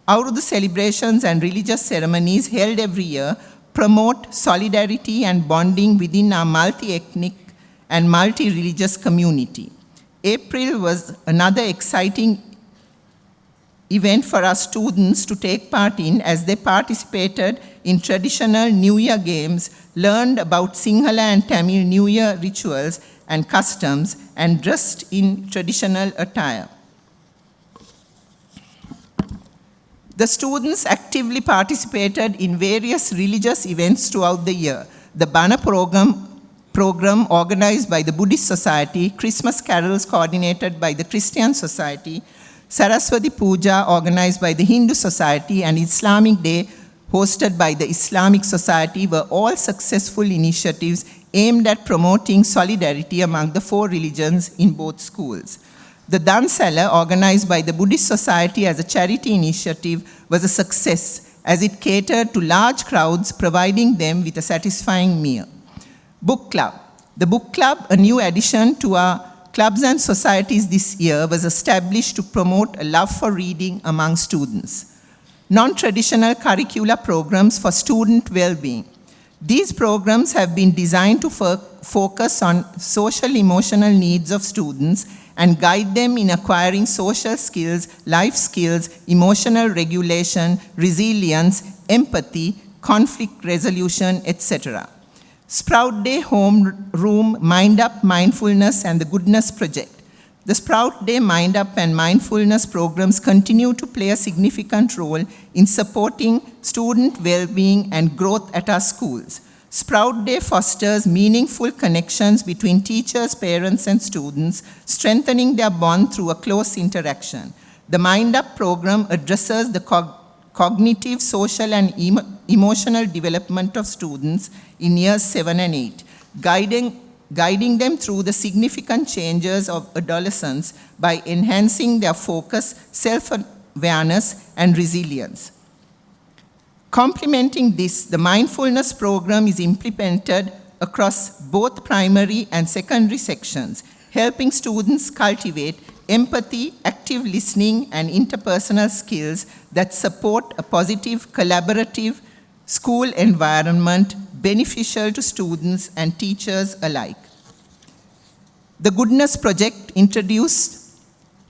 Aurudu celebrations and religious ceremonies held every year promote solidarity and bonding within our multi-ethnic and multi-religious community. April was another exciting event for our students to take part in as they participated in traditional New Year games, learned about Sinhala and Tamil New Year rituals and customs, and dressed in traditional attire. The students actively participated in various religious events throughout the year. The Bana program organized by the Buddhist Society, Christmas carols coordinated by the Christian Society, Saraswati Puja organized by the Hindu Society, and Islamic Day hosted by the Islamic Society were all successful initiatives aimed at promoting solidarity among the four religions in both schools. The Dansala, organized by the Buddhist Society as a charity initiative, was a success as it catered to large crowds, providing them with a satisfying meal. Book Club. The Book Club, a new addition to our clubs and societies this year, was established to promote a love for reading among students. Non-traditional curricular programs for student well-being. These programs have been designed to focus on social emotional needs of students and guide them in acquiring social skills, life skills, emotional regulation, resilience, empathy, conflict resolution, etc. Sprout Day Home Room, Mind Up, Mindfulness, and the Goodness Project. The Sprout Day Mind Up and Mindfulness programs continue to play a significant role in supporting student well-being and growth at our schools. Sprout Day fosters meaningful connections between teachers, parents, and students, strengthening their bond through a close interaction. The Mind Up program addresses the cognitive, social, and emotional development of students in years 7 and 8, guiding them through the significant changes of adolescence by enhancing their focus, self-awareness, and resilience. Complementing this, the mindfulness program is implemented across both primary and secondary sections, helping students cultivate empathy, active listening, and interpersonal skills that support a positive, collaborative school environment beneficial to students and teachers alike. The Goodness Project, introduced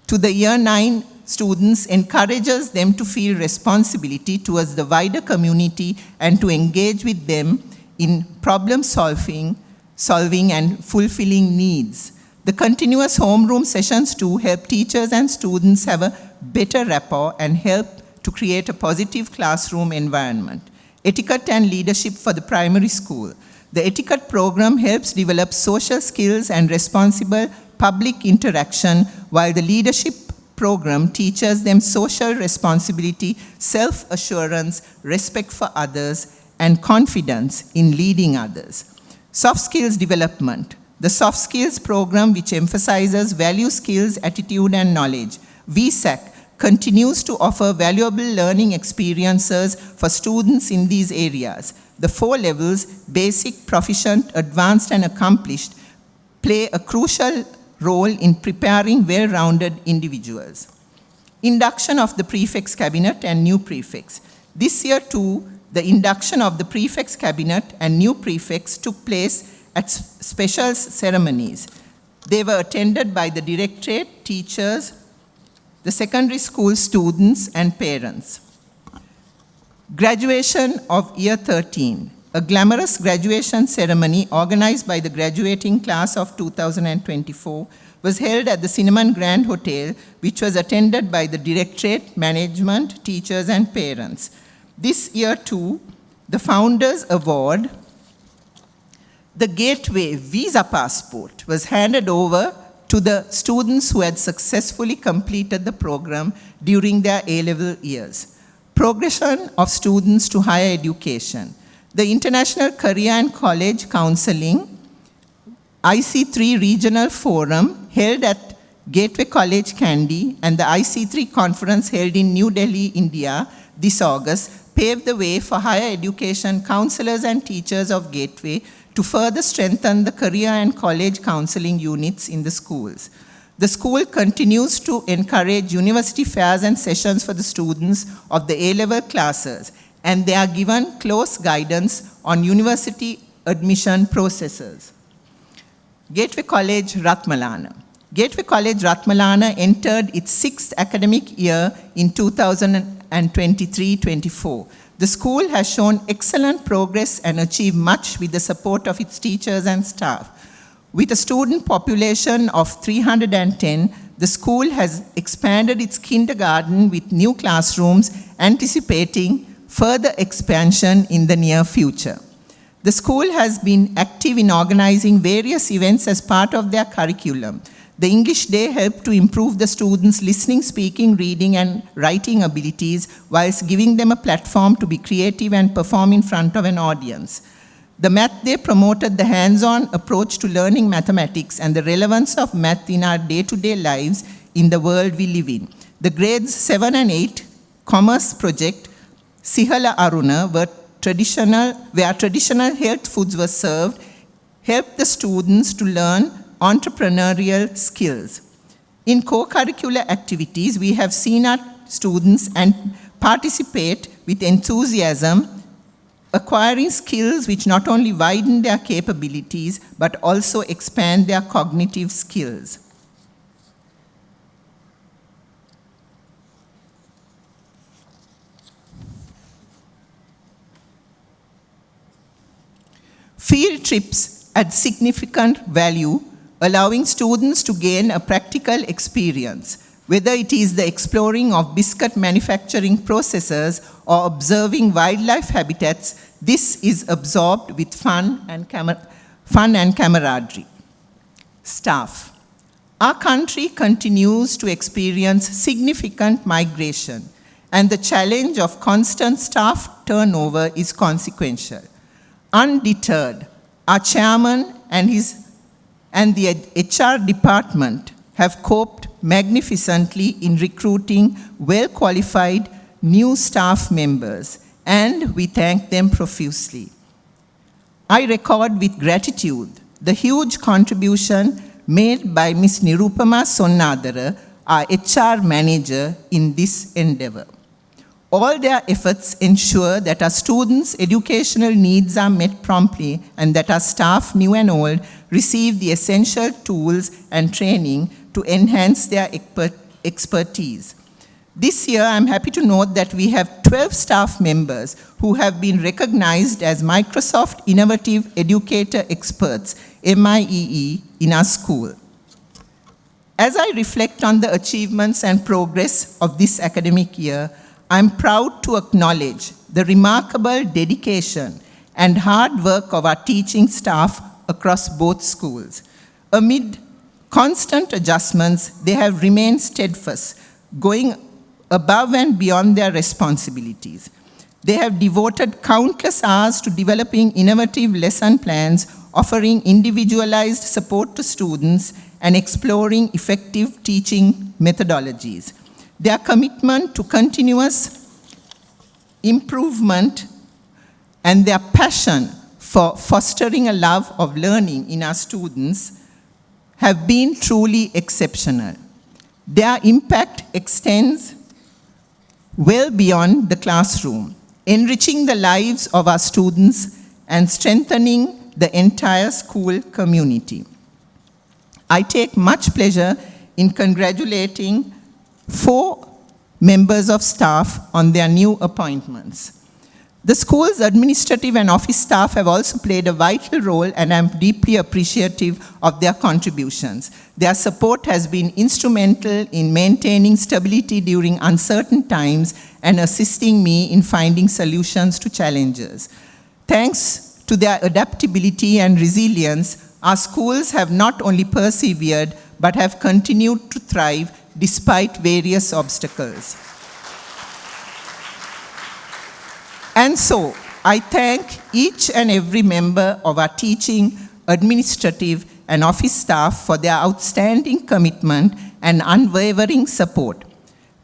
to the Year 9 students, encourages them to feel responsibility towards the wider community and to engage with them in problem solving and fulfilling needs. The continuous homeroom sessions too help teachers and students have a better rapport and help to create a positive classroom environment. Etiquette and leadership for the primary school. The etiquette program helps develop social skills and responsible public interaction, while the leadership program teaches them social responsibility, self-assurance, respect for others, and confidence in leading others. Soft skills development. The soft skills program, which emphasizes value skills, attitude, and knowledge, VSAC, continues to offer valuable learning experiences for students in these areas. The 4 levels, basic, proficient, advanced, and accomplished, play a crucial role in preparing well-rounded individuals. Induction of the prefects cabinet and new prefects. This year too, the induction of the prefects cabinet and new prefects took place at special ceremonies. They were attended by the Directorate, teachers, the secondary school students, and parents. Graduation of Year 13. A glamorous graduation ceremony organized by the graduating class of 2024 was held at the Cinnamon Grand Hotel, which was attended by the Directorate, management, teachers, and parents. This year too, the Founders Award The Gateway Visa Passport was handed over to the students who had successfully completed the program during their A-level years. Progression of students to higher education. The International Career and College Counseling IC3 Regional Forum held at Gateway College, Kandy, and the IC3 conference held in New Delhi, India this August paved the way for higher education counselors and teachers of Gateway to further strengthen the career and college counseling units in the schools. The school continues to encourage university fairs and sessions for the students of the A-level classes, and they are given close guidance on university admission processes. Gateway College, Ratmalana. Gateway College, Ratmalana entered its 6th academic year in 2023-24. The school has shown excellent progress and achieved much with the support of its teachers and staff. With a student population of 310, the school has expanded its kindergarten with new classrooms, anticipating further expansion in the near future. The school has been active in organizing various events as part of their curriculum. The English Day helped to improve the students' listening, speaking, reading, and writing abilities, whilst giving them a platform to be creative and perform in front of an audience. The Math Day promoted the hands-on approach to learning mathematics and the relevance of math in our day-to-day lives in the world we live in. The grades 7 and 8 commerce project, Sihala Aruna, where traditional health foods were served, helped the students to learn entrepreneurial skills. In co-curricular activities, we have seen our students and participate with enthusiasm, acquiring skills which not only widen their capabilities, but also expand their cognitive skills. Field trips add significant value, allowing students to gain a practical experience, whether it is the exploring of biscuit manufacturing processes or observing wildlife habitats. This is absorbed with fun and camaraderie. Staff. Our country continues to experience significant migration, and the challenge of constant staff turnover is consequential. Undeterred, our chairman and the HR department have coped magnificently in recruiting well-qualified new staff members, and we thank them profusely. I record with gratitude the huge contribution made by Ms. Nirupama Sonnadara, our HR manager, in this endeavor. All their efforts ensure that our students' educational needs are met promptly and that our staff, new and old, receive the essential tools and training to enhance their expertise. This year, I'm happy to note that we have 12 staff members who have been recognized as Microsoft Innovative Educator Experts, MIEE, in our school. As I reflect on the achievements and progress of this academic year, I'm proud to acknowledge the remarkable dedication and hard work of our teaching staff across both schools. Amid constant adjustments, they have remained steadfast, going above and beyond their responsibilities. They have devoted countless hours to developing innovative lesson plans, offering individualized support to students, and exploring effective teaching methodologies. Their commitment to continuous improvement and their passion for fostering a love of learning in our students have been truly exceptional. Their impact extends well beyond the classroom, enriching the lives of our students and strengthening the entire school community. I take much pleasure in congratulating 4 members of staff on their new appointments. The school's administrative and office staff have also played a vital role, and I'm deeply appreciative of their contributions. Their support has been instrumental in maintaining stability during uncertain times and assisting me in finding solutions to challenges. Thanks to their adaptability and resilience, our schools have not only persevered, but have continued to thrive despite various obstacles. And so, I thank each and every member of our teaching, administrative, and office staff for their outstanding commitment and unwavering support.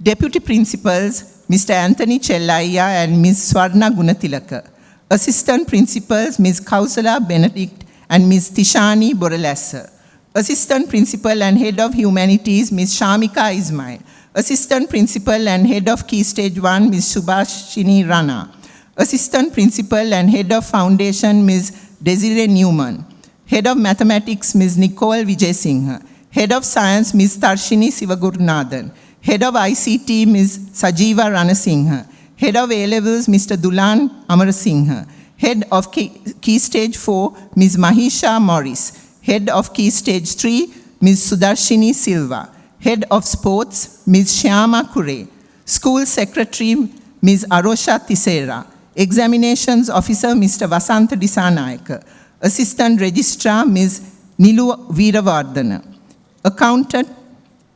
Deputy Principals, Mr. Anthony Chellaiya and Ms. Swarna Gunatilaka. Assistant Principals, Ms. Kausala Benedict and Ms. Tishani Boralassa. Assistant Principal and Head of Humanities, Ms. Shamika Ismail. Assistant Principal and Head of Key Stage 1, Ms. Subhashini Rana. Assistant Principal and Head of Foundation, Ms. Desiree Newman. Head of Mathematics, Ms. Nicole Vijay-Singha. Head of Science, Ms. Tarshini Sivagurunathan. Head of ICT, Ms. Sajiva Ranasingha. Head of A-Levels, Mr. Dulan Amarasingha. Head of Key Stage 4, Ms. Mahisha Morris. Head of Key Stage 3, Ms. Sudarshini Silva. Head of Sports, Ms. Shyama Kure. School Secretary, Ms. Arosha Tisera. Examinations Officer, Mr. Vasanta Disanayaka. Assistant Registrar, Ms. Nilu Veeravardhana. Accountant,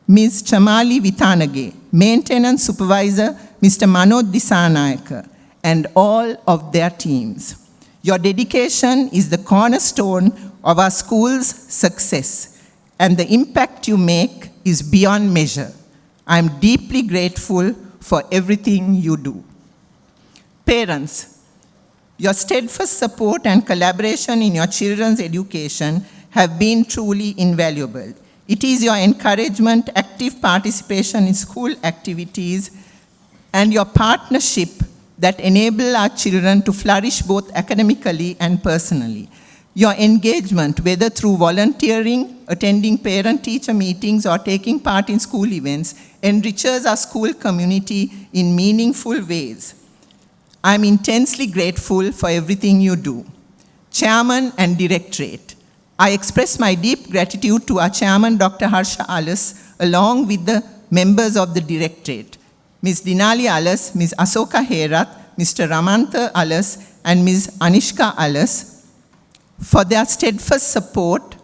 Ms. Chamali Vitanage. Maintenance Supervisor, Mr. Manoj Disanayaka, and all of their teams. Your dedication is the cornerstone of our school's success, and the impact you make is beyond measure. I am deeply grateful for everything you do. Parents, your steadfast support and collaboration in your children's education have been truly invaluable. It is your encouragement, active participation in school activities, and your partnership that enable our children to flourish both academically and personally. Your engagement, whether through volunteering, attending parent-teacher meetings, or taking part in school events, enriches our school community in meaningful ways. I'm intensely grateful for everything you do. Chairman and Directorate, I express my deep gratitude to our Chairman, Dr. Harsha Alas, along with the members of the Directorate, Ms. Dinali Alas, Ms. Asoka Herath, Mr. Ramantha Alas, and Ms. Anishka Alas, for their steadfast support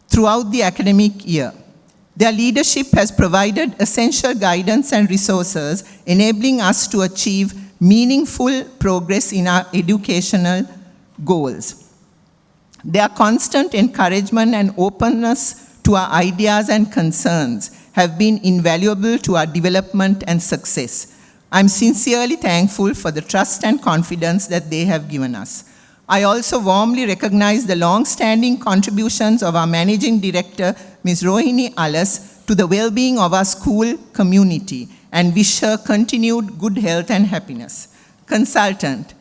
throughout the academic year. Their leadership has provided essential guidance and resources, enabling us to achieve meaningful progress in our educational goals. Their constant encouragement and openness to our ideas and concerns have been invaluable to our development and success. I'm sincerely thankful for the trust and confidence that they have given us. I also warmly recognize the long-standing contributions of our Managing Director, Ms. Rohini Alas, to the well-being of our school community and wish her continued good health and happiness. Consultant,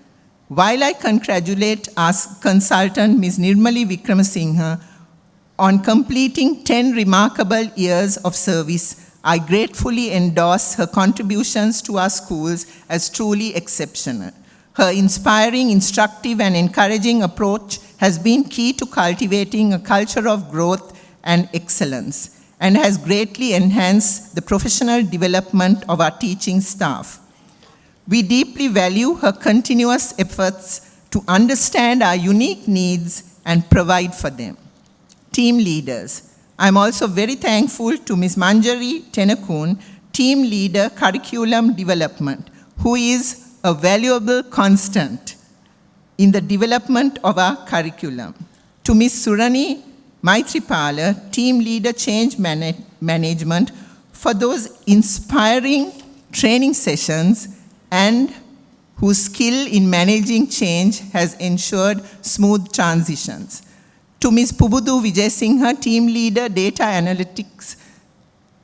while I congratulate our consultant, Ms. Nirmali Vikramasinghe, on completing 10 remarkable years of service, I gratefully endorse her contributions to our schools as truly exceptional. Her inspiring, instructive, and encouraging approach has been key to cultivating a culture of growth and excellence, and has greatly enhanced the professional development of our teaching staff. We deeply value her continuous efforts to understand our unique needs and provide for them. Team leaders, I'm also very thankful to Ms. Manjari Tenakun, Team Leader Curriculum Development, who is a valuable constant in the development of our curriculum. To Ms. Surani Maitripala, Team Leader Change Management, for those inspiring training sessions and whose skill in managing change has ensured smooth transitions. To Ms. Pubudu Vijay-Singha, Team Leader Data Analytics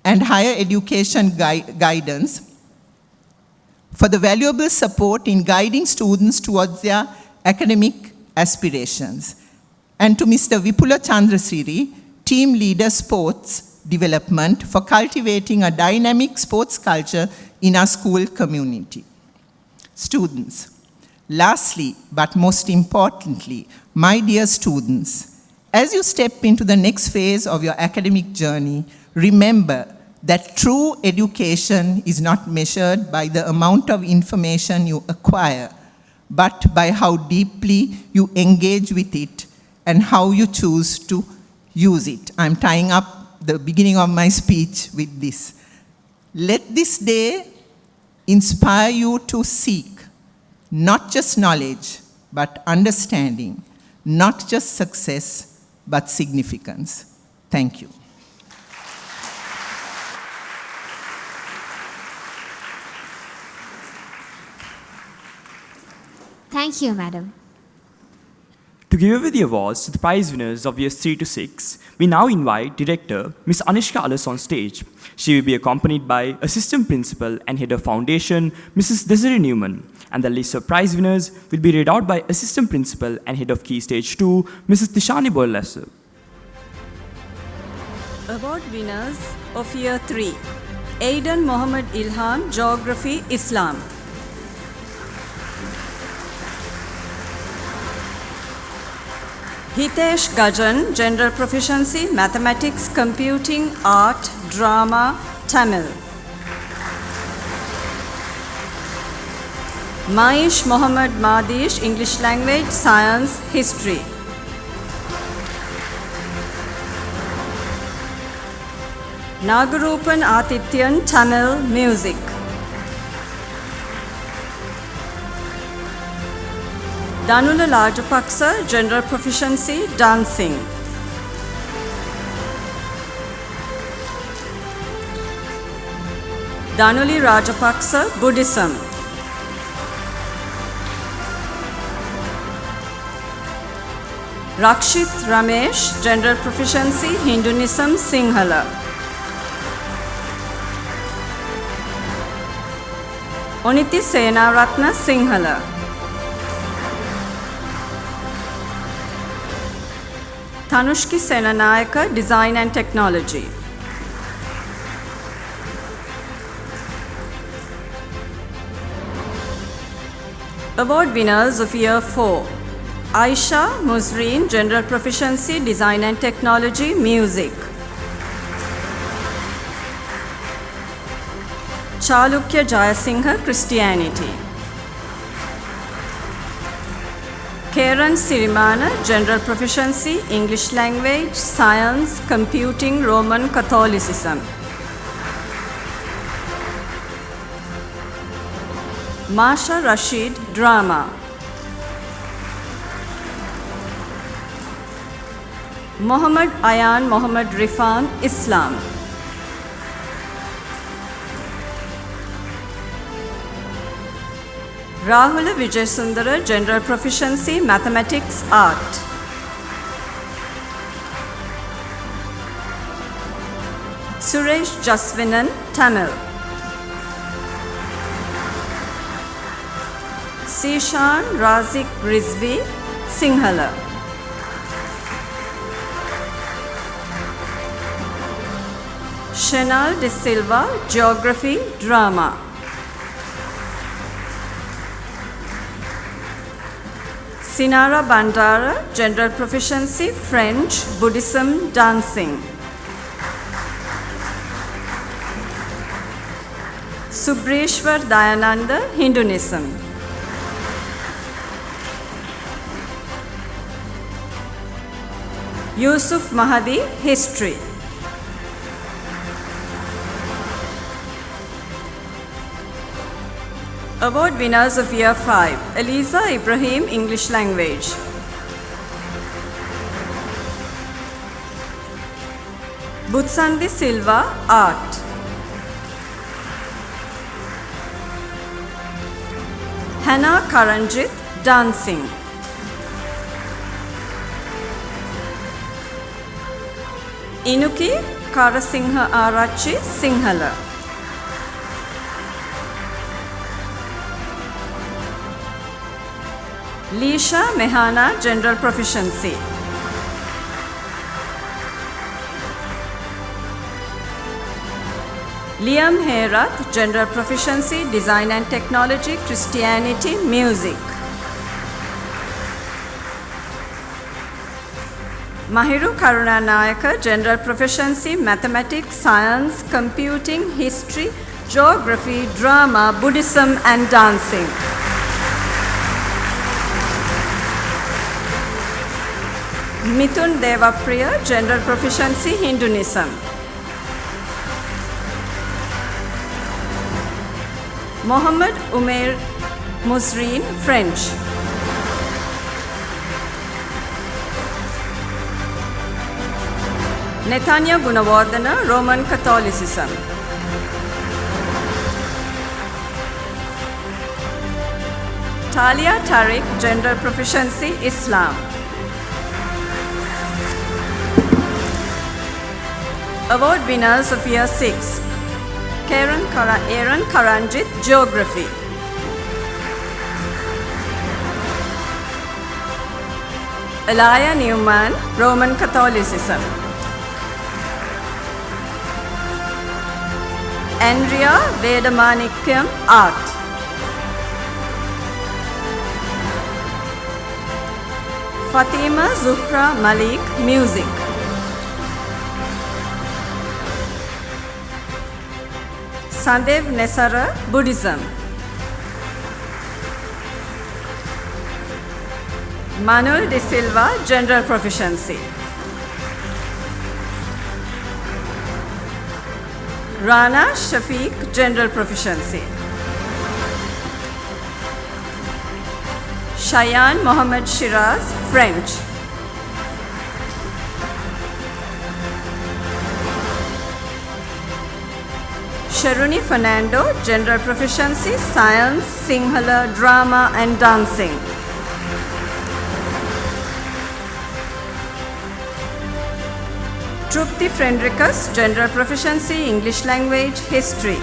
and Higher Education Guidance, for the valuable support in guiding students towards their academic aspirations. And to Mr. Vipula Chandrasiri, Team Leader Sports Development, for cultivating a dynamic sports culture in our school community. Students, lastly, but most importantly, my dear students, as you step into the next phase of your academic journey, remember that true education is not measured by the amount of information you acquire, but by how deeply you engage with it and how you choose to use it. I'm tying up the beginning of my speech with this. Let this day inspire you to seek not just knowledge, but understanding, not just success, but significance. Thank you. Thank you, madam. To give away the awards to the prize winners of years 3 to 6, we now invite Director Ms. Anushka Alus on stage. She will be accompanied by Assistant Principal and Head of Foundation, Mrs. Desiree Newman. And the list of prize winners will be read out by Assistant Principal and Head of Key Stage 2, Mrs. Tishani Boylasser. Award winners of Year 3. Aidan Mohammed Ilham, Geography, Islam. Hitesh Gajan, General Proficiency, Mathematics, Computing, Art, Drama, Tamil. Maish Mohammed Madish, English Language, Science, History. Nagarupan Atityan, Tamil, Music. Danula Rajapaksa, General Proficiency, Dancing. Danuli Rajapaksa, Buddhism. Rakshit Ramesh, General Proficiency, Hinduism, Sinhala. Oniti Senaratna, Sinhala. Tanushki Senanayaka, Design and Technology. Award winners of Year 4. Aisha Musreen, General Proficiency, Design and Technology, Music. Chalukya Jayasinghe, Christianity. Karan Sirimana, General Proficiency, English Language, Science, Computing, Roman Catholicism. Masha Rashid, Drama. Muhammad Ayan Muhammad Rifan, Islam. Rahul Vijayasundara, General Proficiency, Mathematics, Art. Suresh Jaswinan, Tamil. Sishan Razik Rizvi, Sinhala. Shenal De Silva, Geography, Drama. Sinara Bandara, General Proficiency, French, Buddhism, Dancing. Subreshwar Dayananda, Hinduism. Yusuf Mahadi, History. Award winners of Year 5. Eliza Ibrahim, English Language. Butsandi Silva, Art. Hannah Karanjit, Dancing. Inuki Karasingha Arachi, Sinhala. Lisha Mehana, General Proficiency. Liam Herath, General Proficiency, Design and Technology, Christianity, Music. Mahiru Karuna Nayaka, General Proficiency, Mathematics, Science, Computing, History, Geography, Drama, Buddhism and Dancing. Mithun Devapriya, General Proficiency, Hinduism. Mohammad Umair Musreen, French. Netanya Gunawardana, Roman Catholicism. Talia Tariq, General Proficiency, Islam. Award winners of Year 6. Aaron Karanjit, Geography. Alaya Newman, Roman Catholicism. Andrea Vedamanikyam, Art. Fatima Zufra Malik, Music. Sandev Nesara, Buddhism. Manuel de Silva, General Proficiency. Rana Shafiq, General Proficiency. Shayan Mohammed Shiraz, French. Sharuni Fernando, General Proficiency, Science, Sinhala, Drama and Dancing. Trupti Frendricus, General Proficiency, English Language, History.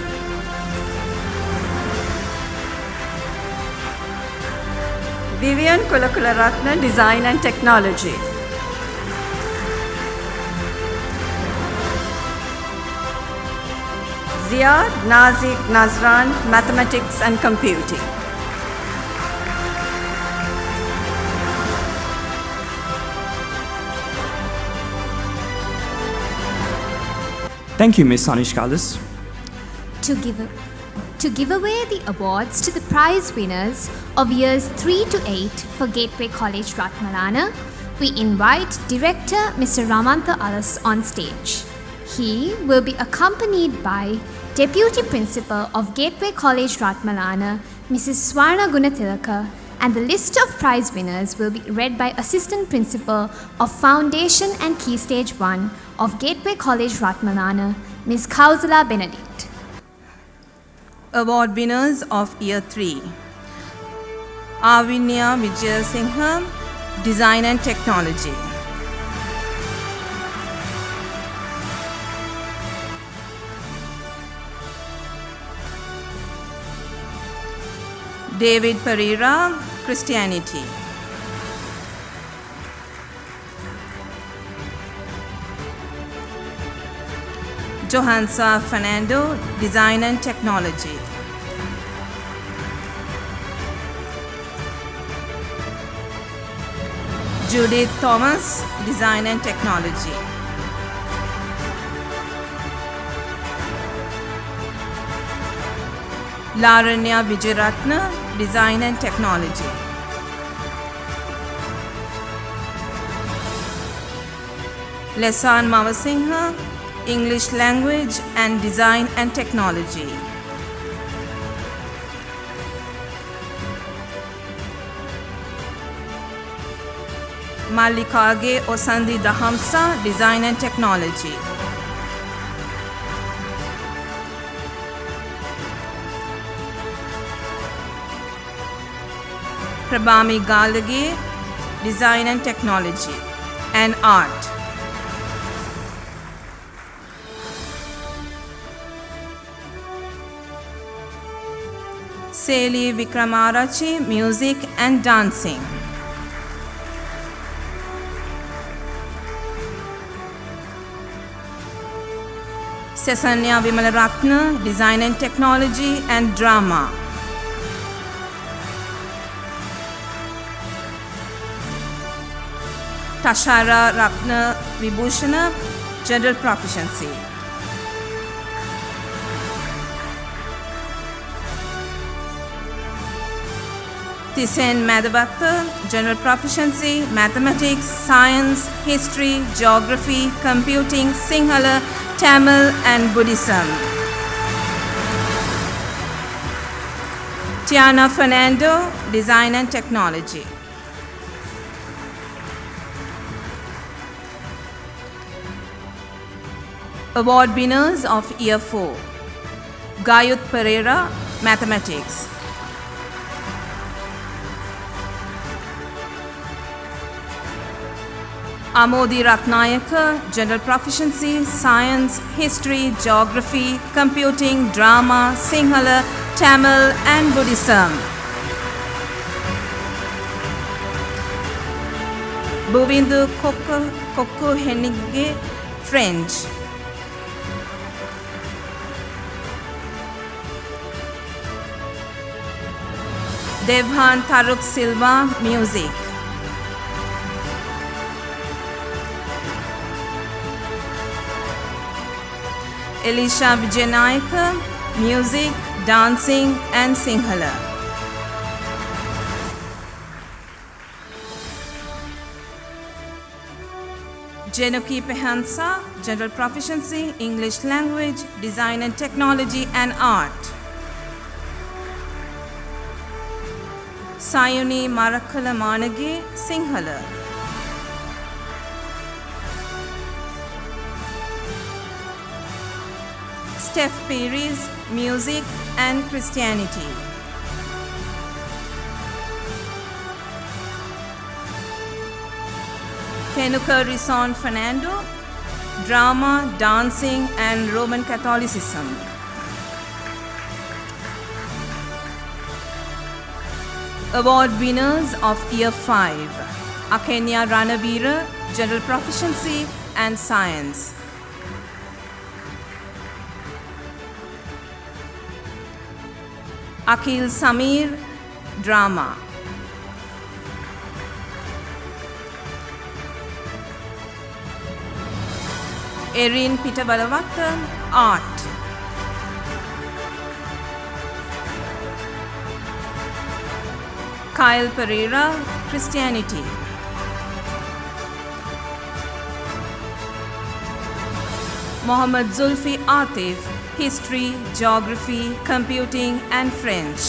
Vivian Kulakularatna, Design and Technology. Ziad Nazik Nazran, Mathematics and Computing. Thank you, Ms. Anishkalis. To give away the awards to the prize winners of years 3 to 8 for Gateway College Ratmalana, we invite Director Mr. Ramantha Alas on stage. He will be accompanied by Deputy Principal of Gateway College Ratmalana, Mrs. Swarna Gunathilaka, and the list of prize winners will be read by Assistant Principal of Foundation and Key Stage 1 of Gateway College Ratmalana, Ms. Kausala Benedict. Award winners of Year 3. Avinya Vijay Singha, Design and Technology. David Pereira, Christianity. Johansa Fernando, Design and Technology. Judith Thomas, Design and Technology. Laranya Vijayaratna, Design and Technology. Lesan Mavasingha, English Language and Design and Technology. Malikage Osandi Dahamsa, Design and Technology. Prabami Galage, Design and Technology and Art. Seli Vikramarachi, Music and Dancing. Sesanya Vimalaratna, Design and Technology and Drama. Tashara Ratna Vibhushana, General Proficiency. Tisen Madhavatta, General Proficiency, Mathematics, Science, History, Geography, Computing, Sinhala, Tamil and Buddhism. Tiana Fernando, Design and Technology. Award winners of Year 4. Gayut Pereira, Mathematics. Amodi Ratnayaka, General Proficiency, Science, History, Geography, Computing, Drama, Sinhala, Tamil and Buddhism. Buvindu Kokko Henige, French. Devhan Taruk Silva, Music. Elisha Vijayanayaka, Music, Dancing and Sinhala. Jenoki Pehansa, General Proficiency, English Language, Design and Technology and Art. Sayuni Marakala Manage, Sinhala. Steph Perry's Music and Christianity. Tenuka Rison Fernando, Drama, Dancing and Roman Catholicism. Award winners of Year 5. Akenya Ranavira, General Proficiency and Science. Akil Samir, Drama. Erin Pitabalavatta, Art. Kyle Pereira, Christianity. Mohammad Zulfi Atif, History, Geography, Computing and French.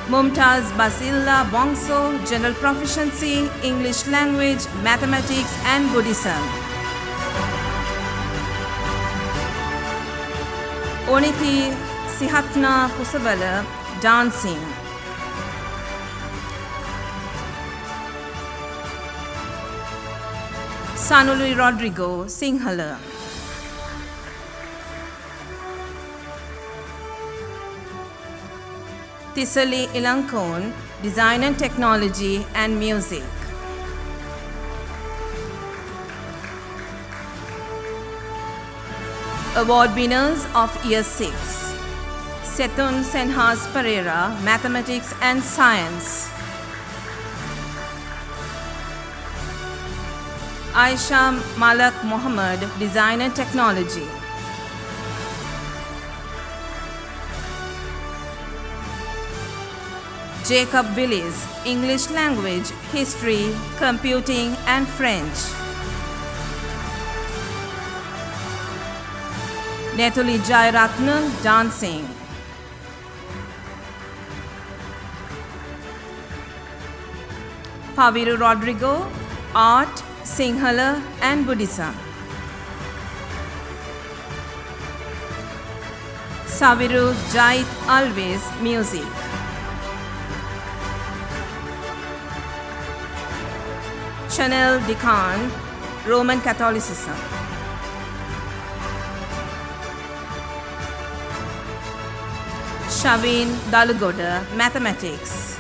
Mumtaz Basilla Bongso, General Proficiency, English Language, Mathematics and Buddhism. Oniti Sihatna Pusabala, Dancing. Sanului Rodrigo, Sinhala. Tisali Ilankon, Design and Technology and Music. Award winners of Year 6. Setun Senhas Pereira, Mathematics and Science. Aisha Malak Mohammed, Design and Technology. Jacob Willis, English Language, History, Computing and French. Netuli Jairatnan, Dancing. Paviru Rodrigo, Art, Sinhala and Buddhism. Saviru Jait Always, Music. Chanel Dikan, Roman Catholicism. Shavin Dalugoda, Mathematics.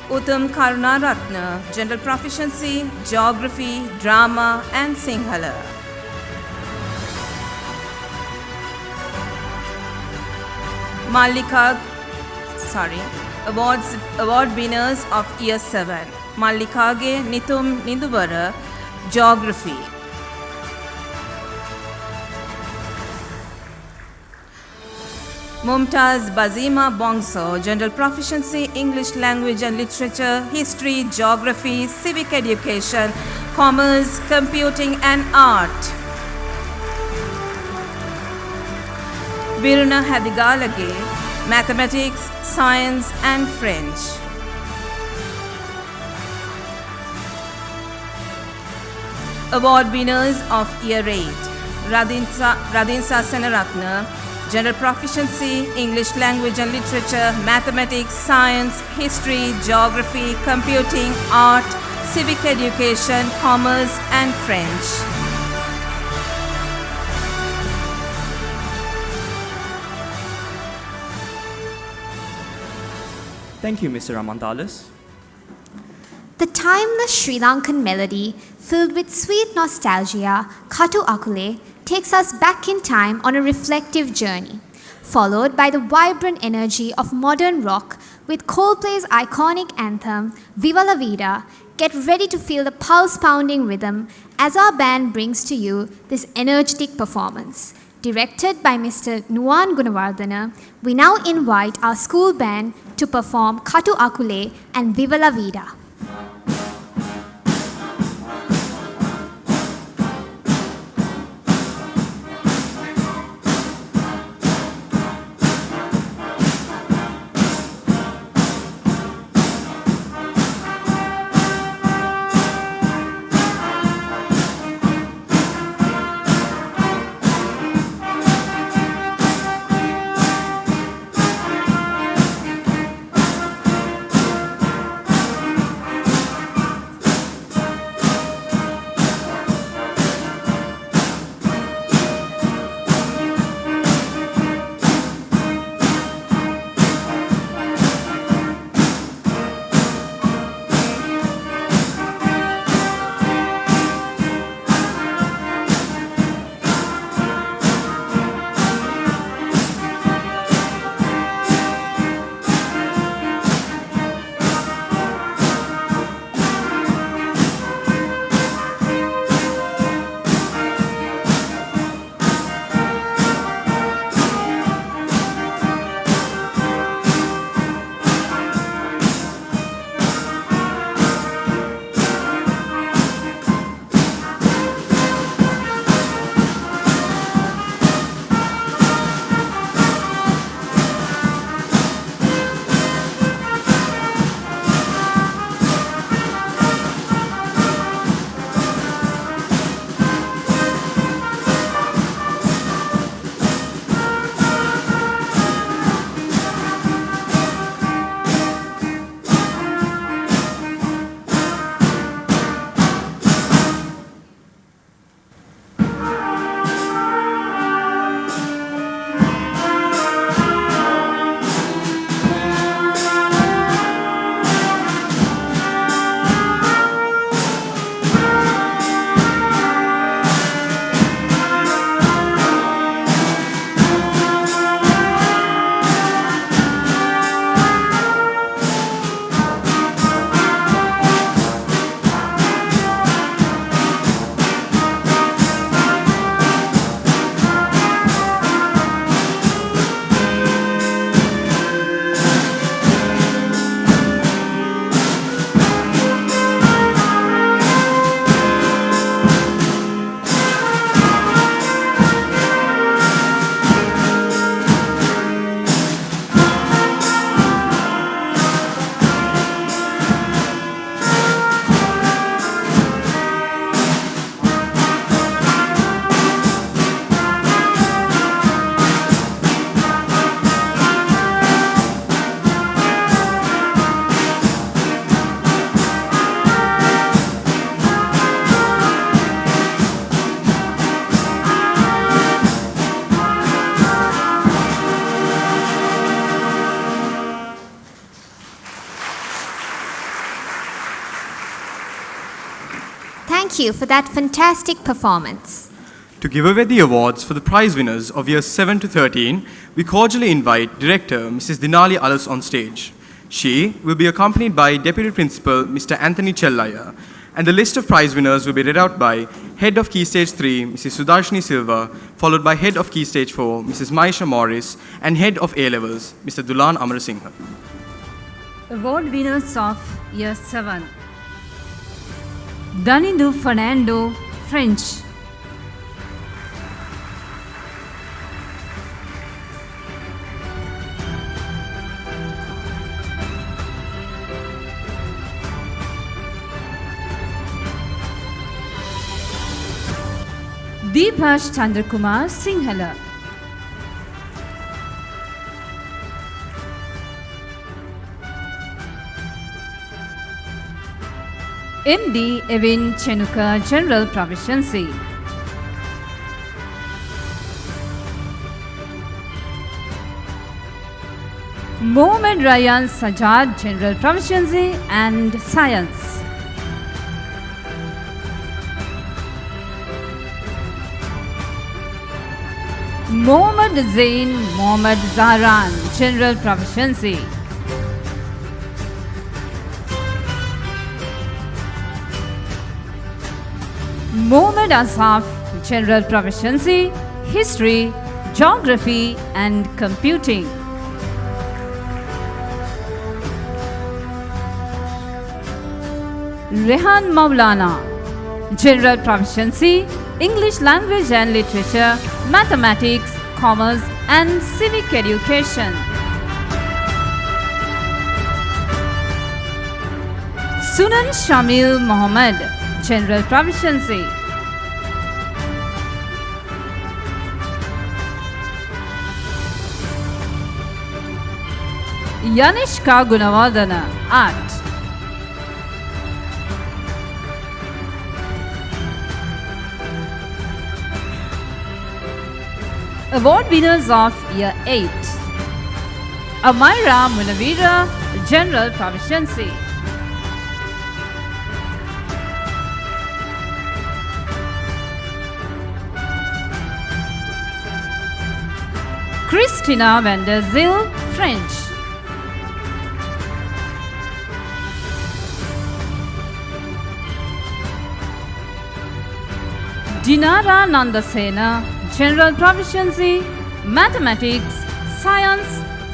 Uttam Karunaratna, General Proficiency, Geography, Drama and Sinhala. Award winners of Year 7. Mallikage Nithum Ninduvara, Geography. Mumtaz Bazima Bongso, General Proficiency, English Language and Literature, History, Geography, Civic Education, Commerce, Computing and Art. Viruna Hadigalage, Mathematics, Science and French. Award winners of Year 8, Radinsa Senaratna, General Proficiency, English Language and Literature, Mathematics, Science, History, Geography, Computing, Art, Civic Education, Commerce and French. Thank you, Mr. Ramandalas. The timeless Sri Lankan melody, filled with sweet nostalgia, Katu Akule, takes us back in time on a reflective journey, followed by the vibrant energy of modern rock with Coldplay's iconic anthem, Viva la Vida. Get ready to feel the pulse-pounding rhythm as our band brings to you this energetic performance. Directed by Mr. Nuwan Gunawardana, we now invite our school band to perform Katu Akule and Viva la Vida. Thank you for that fantastic performance. To give away the awards for the prize winners of years 7 to 13, we cordially invite Director Mrs. Dinali Alus on stage. She will be accompanied by Deputy Principal Mr. Anthony Chellaya And the list of prize winners will be read out by Head of Key Stage 3, Mrs. Sudarshini Silva, followed by Head of Key Stage 4, Mrs. Maisha Morris, and Head of A-Levels, Mr. Dulan Amarasinghe. Award winners of Year 7. Danidu Fernando, French. Deepash Chandrakumar, Sinhala. MD Evin Chenuka, General Proficiency. Mohammad Ryan Sajad, General Proficiency and Science. Mohammad Zain Mohammad Zahran, General Proficiency. Mohammad Asaf, General Proficiency, History, Geography and Computing. Rehan Maulana, General Proficiency, English Language and Literature, Mathematics, Commerce and Civic Education. Sunan Shamil Mohammed, General Proficiency. Yanishka Gunavardhana, Art. Award winners of Year 8. Amira Munavira, General Proficiency. Christina van der Zil, French. Dinara Nandasena, General Proficiency, Mathematics, Science,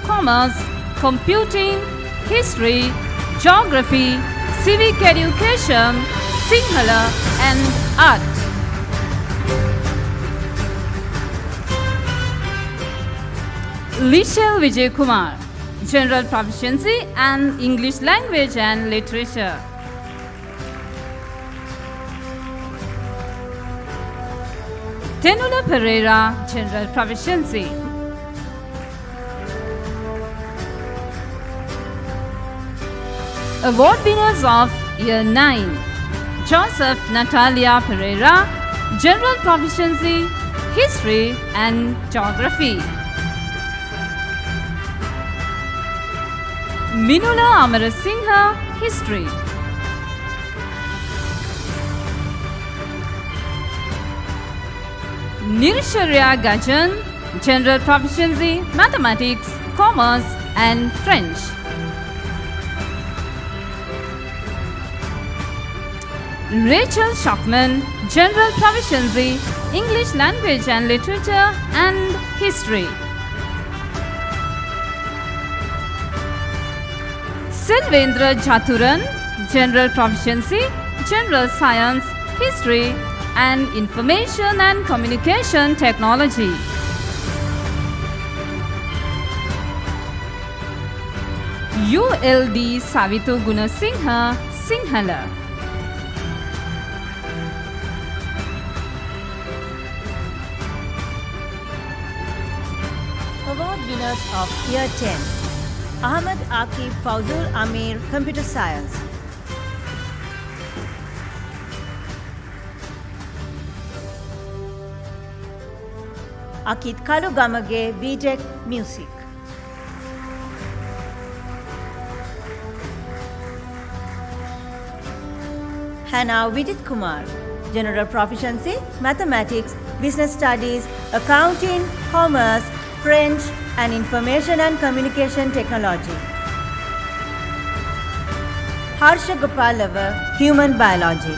Commerce, Computing, History, Geography, Civic Education, Sinhala and Art. Lishel Vijay Kumar, General Proficiency and English Language and Literature. Tenula Pereira, General Proficiency. Award winners of Year 9. Joseph Natalia Pereira, General Proficiency, History and Geography. Minula Amarasinghe, History. Nirshariya Gajan, General Proficiency, Mathematics, Commerce and French. Rachel Shockman, General Proficiency, English Language and Literature and History. Silvendra Jaturan, General Proficiency, General Science, History and Information and Communication Technology. ULD Savitu Gunasinghe, Sinhala. Award winners of Year 10. Ahmed Akib Fawzul Amir, Computer Science. Akit Kalu Gamage, BTech Music. Hannah Vidit Kumar, General Proficiency, Mathematics, Business Studies, Accounting, Commerce, French and Information and Communication Technology. Harsha Gopalava, Human Biology.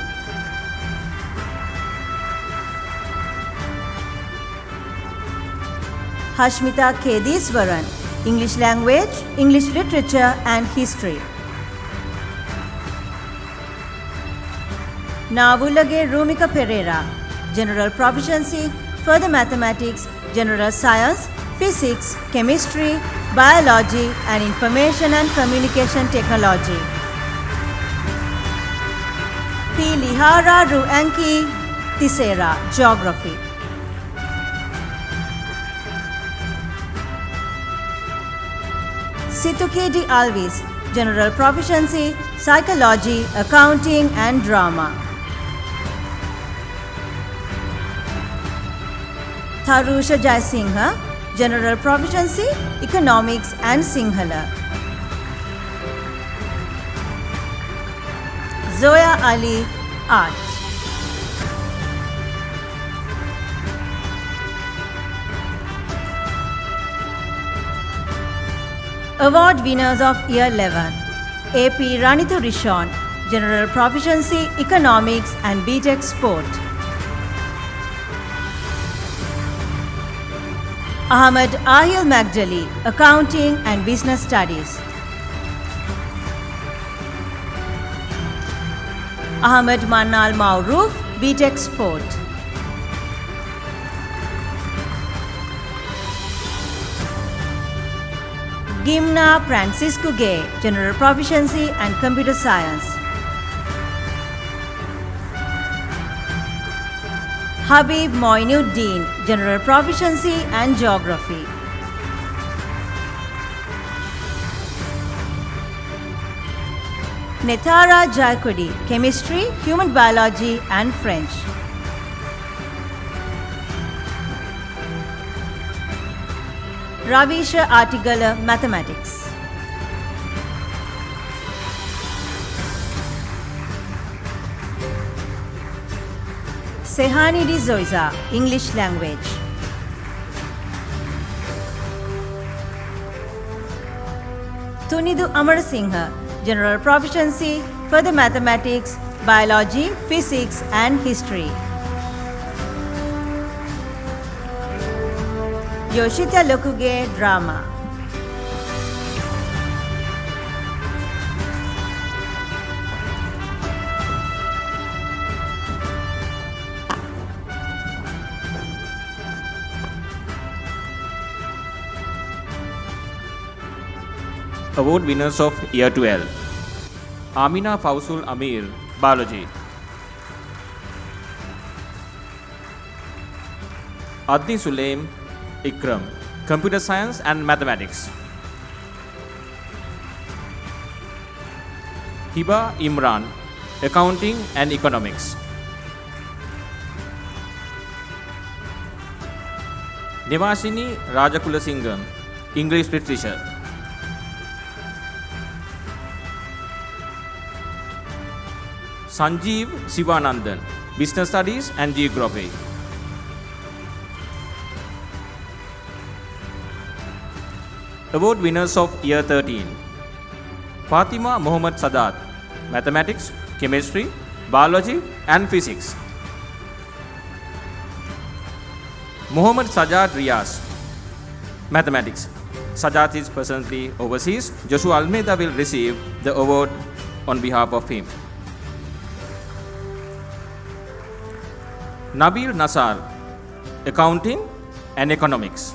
Hashmita Kediswaran, English Language, English Literature and History. Navulage Rumika Pereira, General Proficiency, Further Mathematics, General Science, Physics, Chemistry, Biology and Information and Communication Technology. P. Lihara Ruanki Tisera, Geography. Situke D. Alvis, General Proficiency, Psychology, Accounting and Drama. Tharusha Jaisingha, General Proficiency, Economics and Sinhala. Zoya Ali, Art. Award winners of Year 11. AP Ranitu Rishon, General Proficiency, Economics and BTech Sport. Ahmed Ahil Magdali, Accounting and Business Studies. Ahmed Manal Mauroof, BTech Sport. Gimna Francisco Gay, General Proficiency and Computer Science. Habib Moinuddin, General Proficiency and Geography. Netara Jaikodi, Chemistry, Human Biology and French. Ravisha Artigala, Mathematics. Sehani Di Zoiza, English Language. Tunidu Amar Singha, General Proficiency, Further Mathematics, Biology, Physics and History. Yoshita Lokuge, Drama. Award winners of Year 12. Amina Fausul Amir, Biology. Adni Sulaim Ikram, Computer Science and Mathematics. Hiba Imran, Accounting and Economics. Nivashini Rajakulasingham, English Literature. Sanjeev Sivanandan, Business Studies and Geography. Award winners of Year 13. Fatima Mohammad Sadat, Mathematics, Chemistry, Biology and Physics. Mohammad Sajad Riaz, Mathematics. Sajad is presently overseas. Joshua Almeida will receive the award on behalf of him. Nabil Nassar, Accounting and Economics.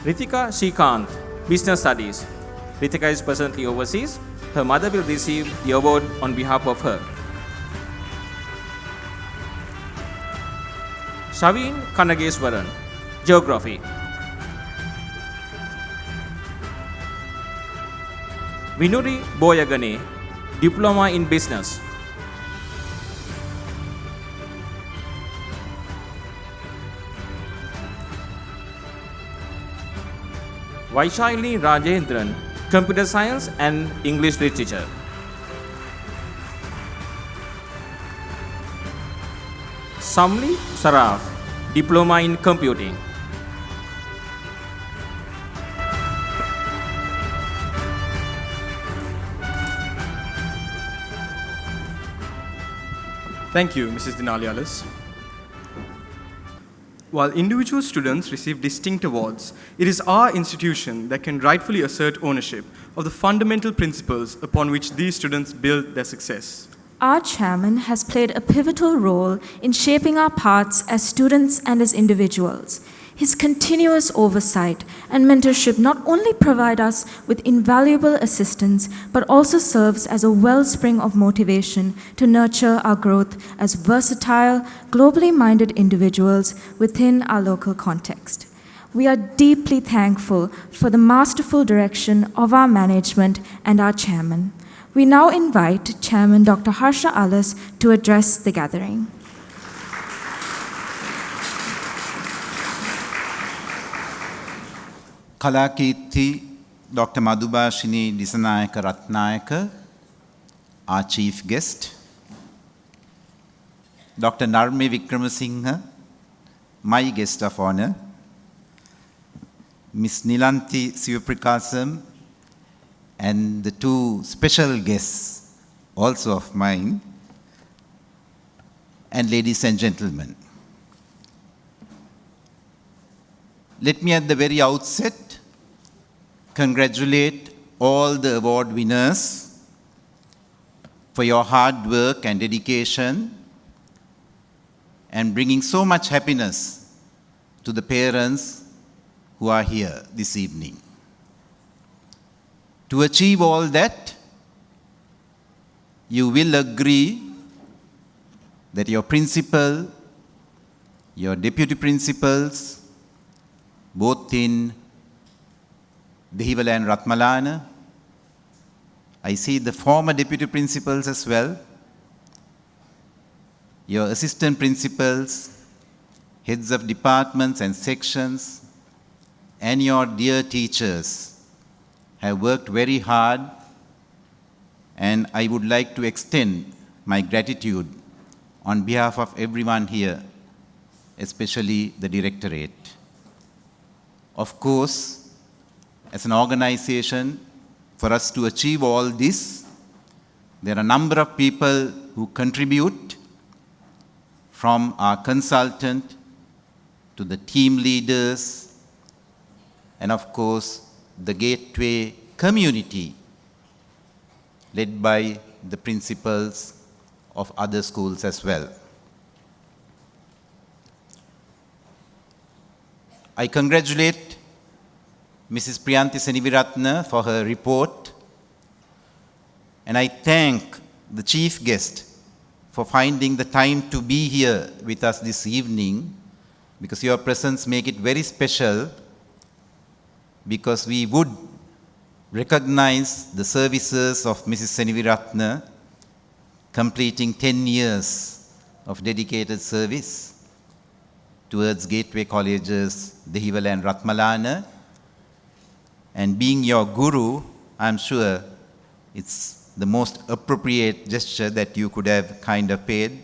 Ritika Srikanth, Business Studies. Ritika is presently overseas. Her mother will receive the award on behalf of her. Shaveen Kanageswaran, Geography. Vinuri Boyagane, Diploma in Business. Vaishali Rajendran, Computer Science and English Literature. Samli Saraf, Diploma in Computing. Thank you, Mrs. Dinalialis. While individual students receive distinct awards, it is our institution that can rightfully assert ownership of the fundamental principles upon which these students build their success. Our chairman has played a pivotal role in shaping our paths as students and as individuals. His continuous oversight and mentorship not only provide us with invaluable assistance, but also serves as a wellspring of motivation to nurture our growth as versatile, globally minded individuals within our local context. We are deeply thankful for the masterful direction of our management and our chairman. We now invite Chairman Dr. Harsha Alas to address the gathering. Kalakirti Dr. Madhubashini Disanayaka Ratnayaka, our chief guest, Dr. Narme Vikramasinghe, my guest of honor, Ms. Nilanthi Sivaprikasam, and the two special guests, also of mine, and ladies and gentlemen. Let me at the very outset congratulate all the award winners for your hard work and dedication and bringing so much happiness to the parents who are here this evening. To achieve all that, you will agree that your principal, your deputy principals, both in Dehiwala and Ratmalana, I see the former deputy principals as well, your assistant principals, heads of departments and sections, and your dear teachers have worked very hard, and I would like to extend my gratitude on behalf of everyone here, especially the Directorate. Of course, as an organization, for us to achieve all this, there are a number of people who contribute, from our consultant to the team leaders, and of course, the Gateway community, led by the principals of other schools as well. I congratulate Mrs. Priyanti Seniviratna for her report, and I thank the chief guest for finding the time to be here with us this evening, because your presence makes it very special, because we would recognize the services of Mrs. Seniviratna completing 10 years of dedicated service towards Gateway Colleges, Dehiwala and Ratmalana. And being your guru, I'm sure it's the most appropriate gesture that you could have kind of paid.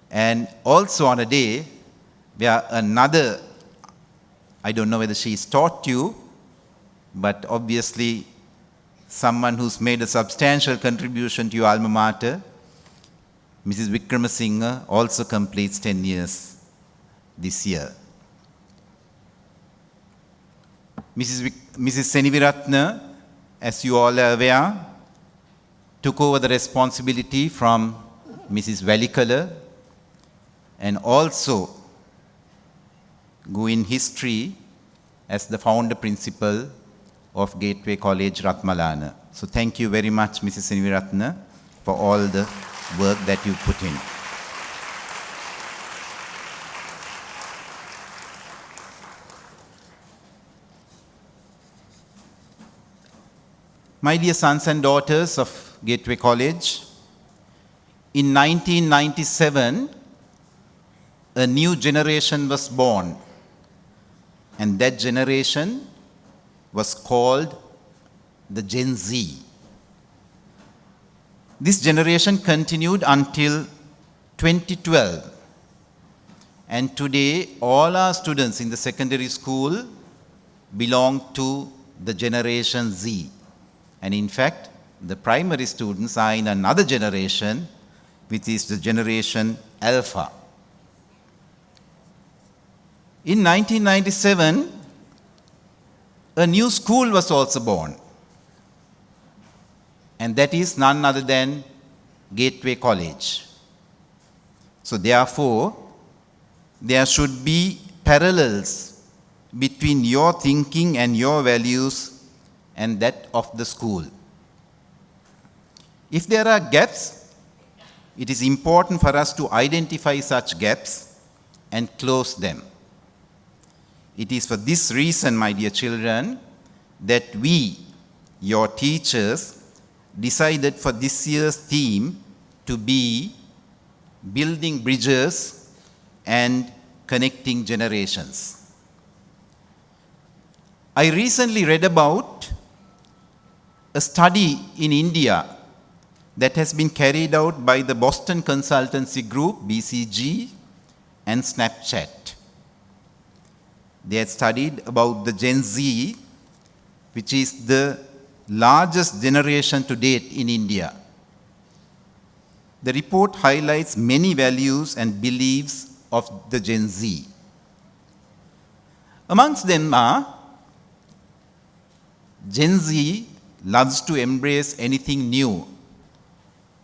And also on a day where another, I don't know whether she's taught you, but obviously someone who's made a substantial contribution to your alma mater, Mrs. Vikramasinghe, also completes 10 years this year. Mrs. Seniviratna, as you all are aware, took over the responsibility from Mrs. Valikala, and also go in history as the founder principal of Gateway College, Ratmalana. So thank you very much, Mrs. Seniviratna, for all the work that you put in. My dear sons and daughters of Gateway College, in 1997, a new generation was born, and that generation was called the Gen Z. This generation continued until 2012, and today all our students in the secondary school belong to the Generation Z. And in fact, the primary students are in another generation, which is the generation Alpha. In 1997, a new school was also born, and that is none other than Gateway College. So therefore, there should be parallels between your thinking and your values and that of the school. If there are gaps, it is important for us to identify such gaps and close them. It is for this reason, my dear children, that we, your teachers, decided for this year's theme to be building bridges and connecting generations. I recently read about a study in India that has been carried out by the Boston Consultancy Group, BCG, and Snapchat. They had studied about the Gen Z, which is the largest generation to date in India. The report highlights many values and beliefs of the Gen Z. Amongst them are, Gen Z loves to embrace anything new,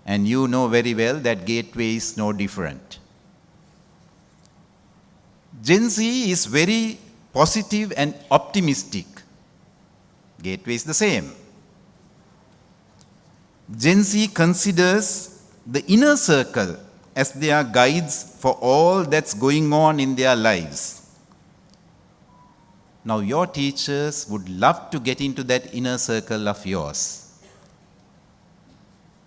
and you know very well that Gateway is no different. Gen Z is very positive and optimistic. Gateway is the same. Gen Z considers the inner circle as their guides for all that's going on in their lives. Now, your teachers would love to get into that inner circle of yours.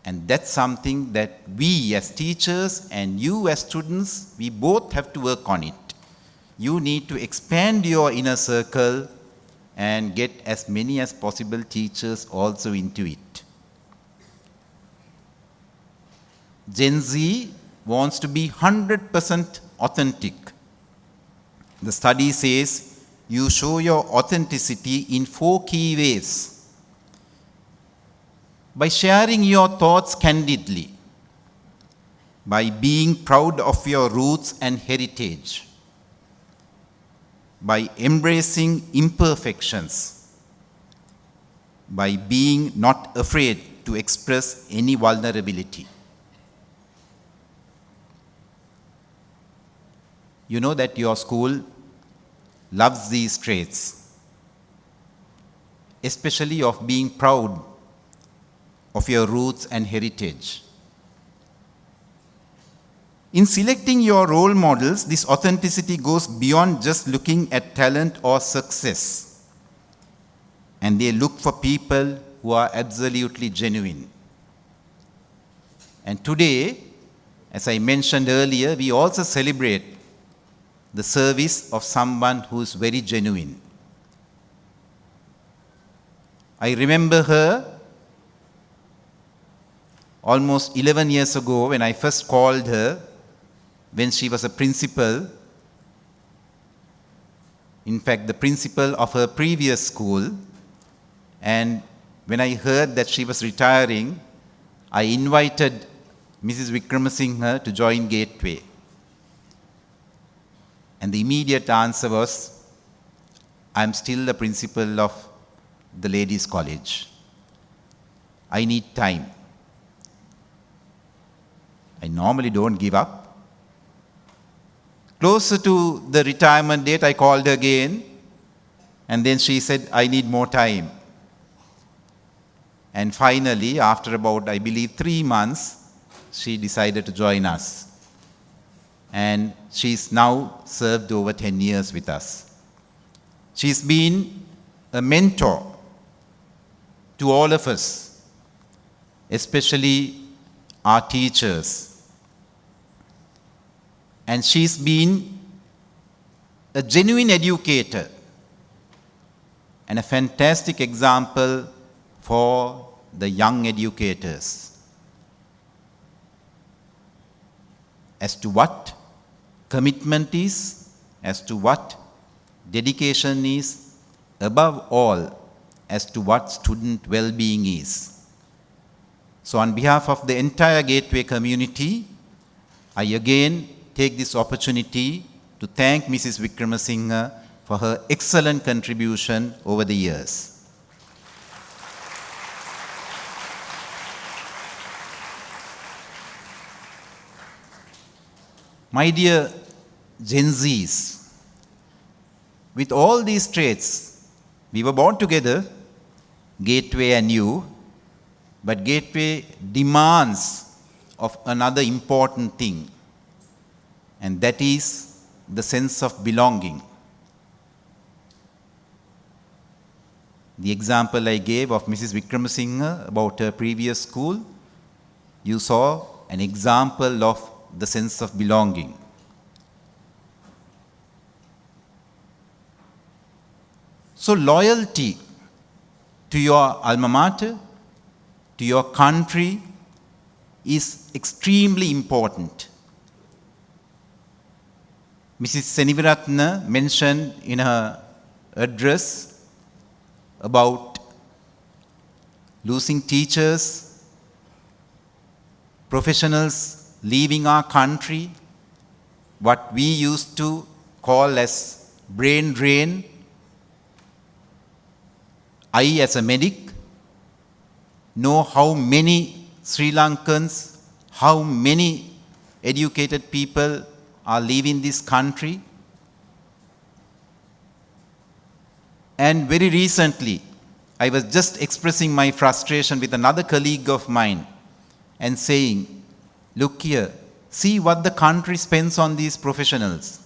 And that's something that we as teachers and you as students, we both have to work on it. You need to expand your inner circle and get as many as possible teachers also into it. Gen Z wants to be 100% authentic. The study says you show your authenticity in 4 key ways. By sharing your thoughts candidly, by being proud of your roots and heritage, by embracing imperfections, by being not afraid to express any vulnerability. You know that your school loves these traits, especially of being proud of your roots and heritage. In selecting your role models, this authenticity goes beyond just looking at talent or success. And they look for people who are absolutely genuine. And today, as I mentioned earlier, we also celebrate the service of someone who is very genuine. I remember her almost 11 years ago when I first called her when she was a principal, in fact the principal of her previous school, and when I heard that she was retiring, I invited Mrs. Wickramasinghe to join Gateway. And the immediate answer was, I'm still the principal of the ladies' college. I need time. I normally don't give up. Closer to the retirement date, I called her again, and then she said, I need more time. And finally, after about, I believe, 3 months, she decided to join us. And she's now served over 10 years with us. She's been a mentor to all of us, especially our teachers. And she's been a genuine educator and a fantastic example for the young educators as to what commitment is, as to what dedication is, above all, as to what student well-being is. So on behalf of the entire Gateway community, I again take this opportunity to thank Mrs. Wickramasinghe for her excellent contribution over the years. My dear Gen Zs, with all these traits, we were born together, Gateway and you, but Gateway demands of another important thing, and that is the sense of belonging. The example I gave of Mrs. Wickramasinghe about her previous school, you saw an example of the sense of belonging. So loyalty to your alma mater, to your country, is extremely important. Mrs. Seniviratna mentioned in her address about losing teachers, professionals leaving our country, what we used to call as brain drain. I, as a medic, know how many Sri Lankans, how many educated people are leaving this country. And very recently, I was just expressing my frustration with another colleague of mine and saying, look here, see what the country spends on these professionals.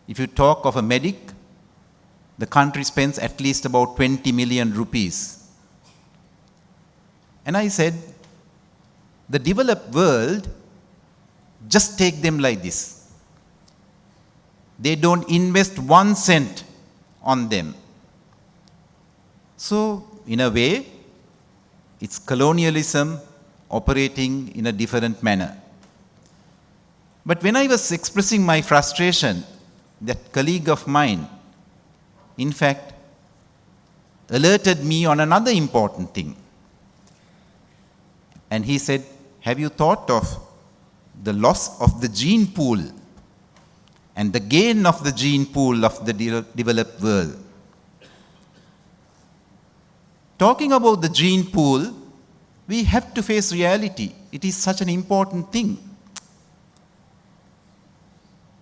If you talk of a medic, the country spends at least about 20 million rupees. And I said, the developed world, just take them like this. They don't invest 1 cent on them. So, in a way, it's colonialism operating in a different manner. But when I was expressing my frustration, that colleague of mine, in fact, alerted me on another important thing. And he said, have you thought of the loss of the gene pool and the gain of the gene pool of the developed world? Talking about the gene pool, we have to face reality. It is such an important thing.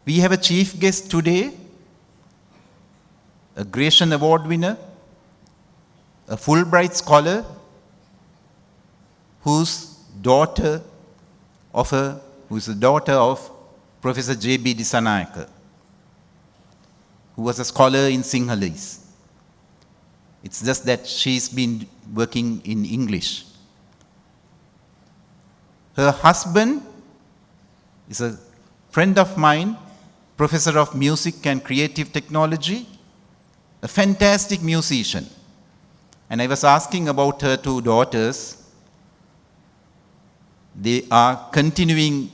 We have a chief guest today, a Gratian Award winner, a Fulbright scholar, who's the daughter of Professor J.B. Disanayake, who was a scholar in Sinhalese. It's just that she's been working in English. Her husband is a friend of mine, professor of music and creative technology, a fantastic musician. And I was asking about her 2 daughters. They are continuing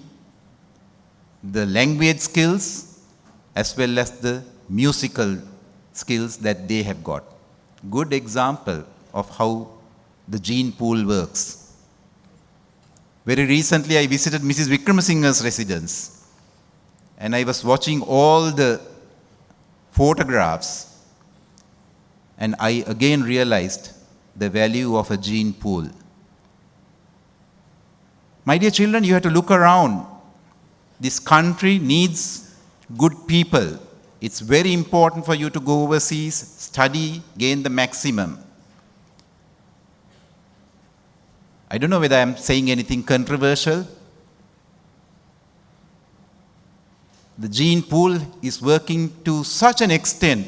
the language skills as well as the musical skills that they have got. Good example of how the gene pool works. Very recently, I visited Mrs. Wickramasinghe's residence, and I was watching all the photographs, and I again realized the value of a gene pool. My dear children, you have to look around. This country needs good people. It's very important for you to go overseas, study, gain the maximum. I don't know whether I'm saying anything controversial. The gene pool is working to such an extent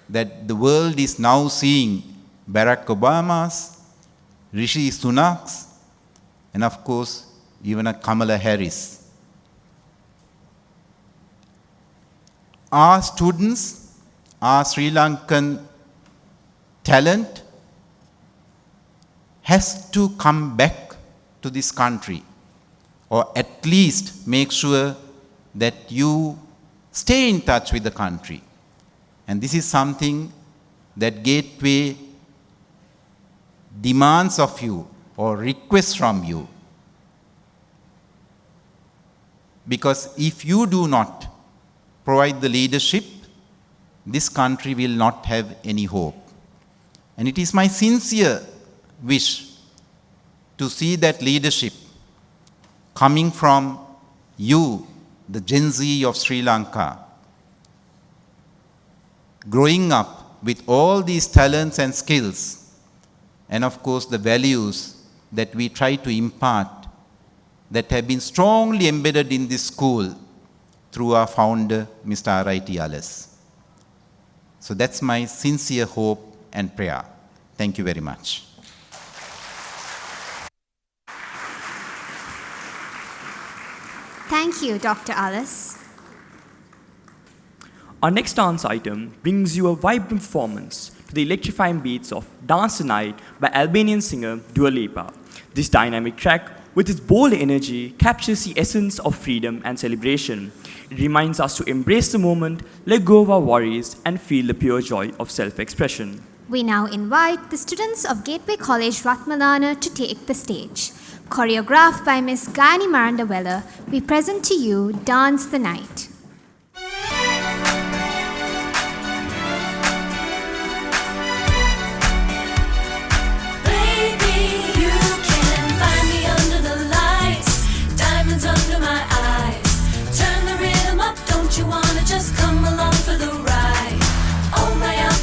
that the world is now seeing Barack Obama's, Rishi Sunak's, and of course, even a Kamala Harris. Our students, our Sri Lankan talent has to come back to this country, or at least make sure that you stay in touch with the country. And this is something that Gateway demands of you or request from you. Because if you do not provide the leadership, this country will not have any hope. And it is my sincere wish to see that leadership coming from you, the Gen Z of Sri Lanka, growing up with all these talents and skills, and of course the values that we try to impart that have been strongly embedded in this school through our founder, Mr. R.I.T. Alice. So that's my sincere hope and prayer. Thank you very much. Thank you, Dr. Alice. Our next dance item brings you a vibrant performance to the electrifying beats of Dance the Night by Albanian singer Dua Lipa. This dynamic track, with its bold energy, captures the essence of freedom and celebration. It reminds us to embrace the moment, let go of our worries, and feel the pure joy of self-expression. We now invite the students of Gateway College Ratmalana to take the stage. Choreographed by Ms. Gani Marandawella, we present to you Dance the Night.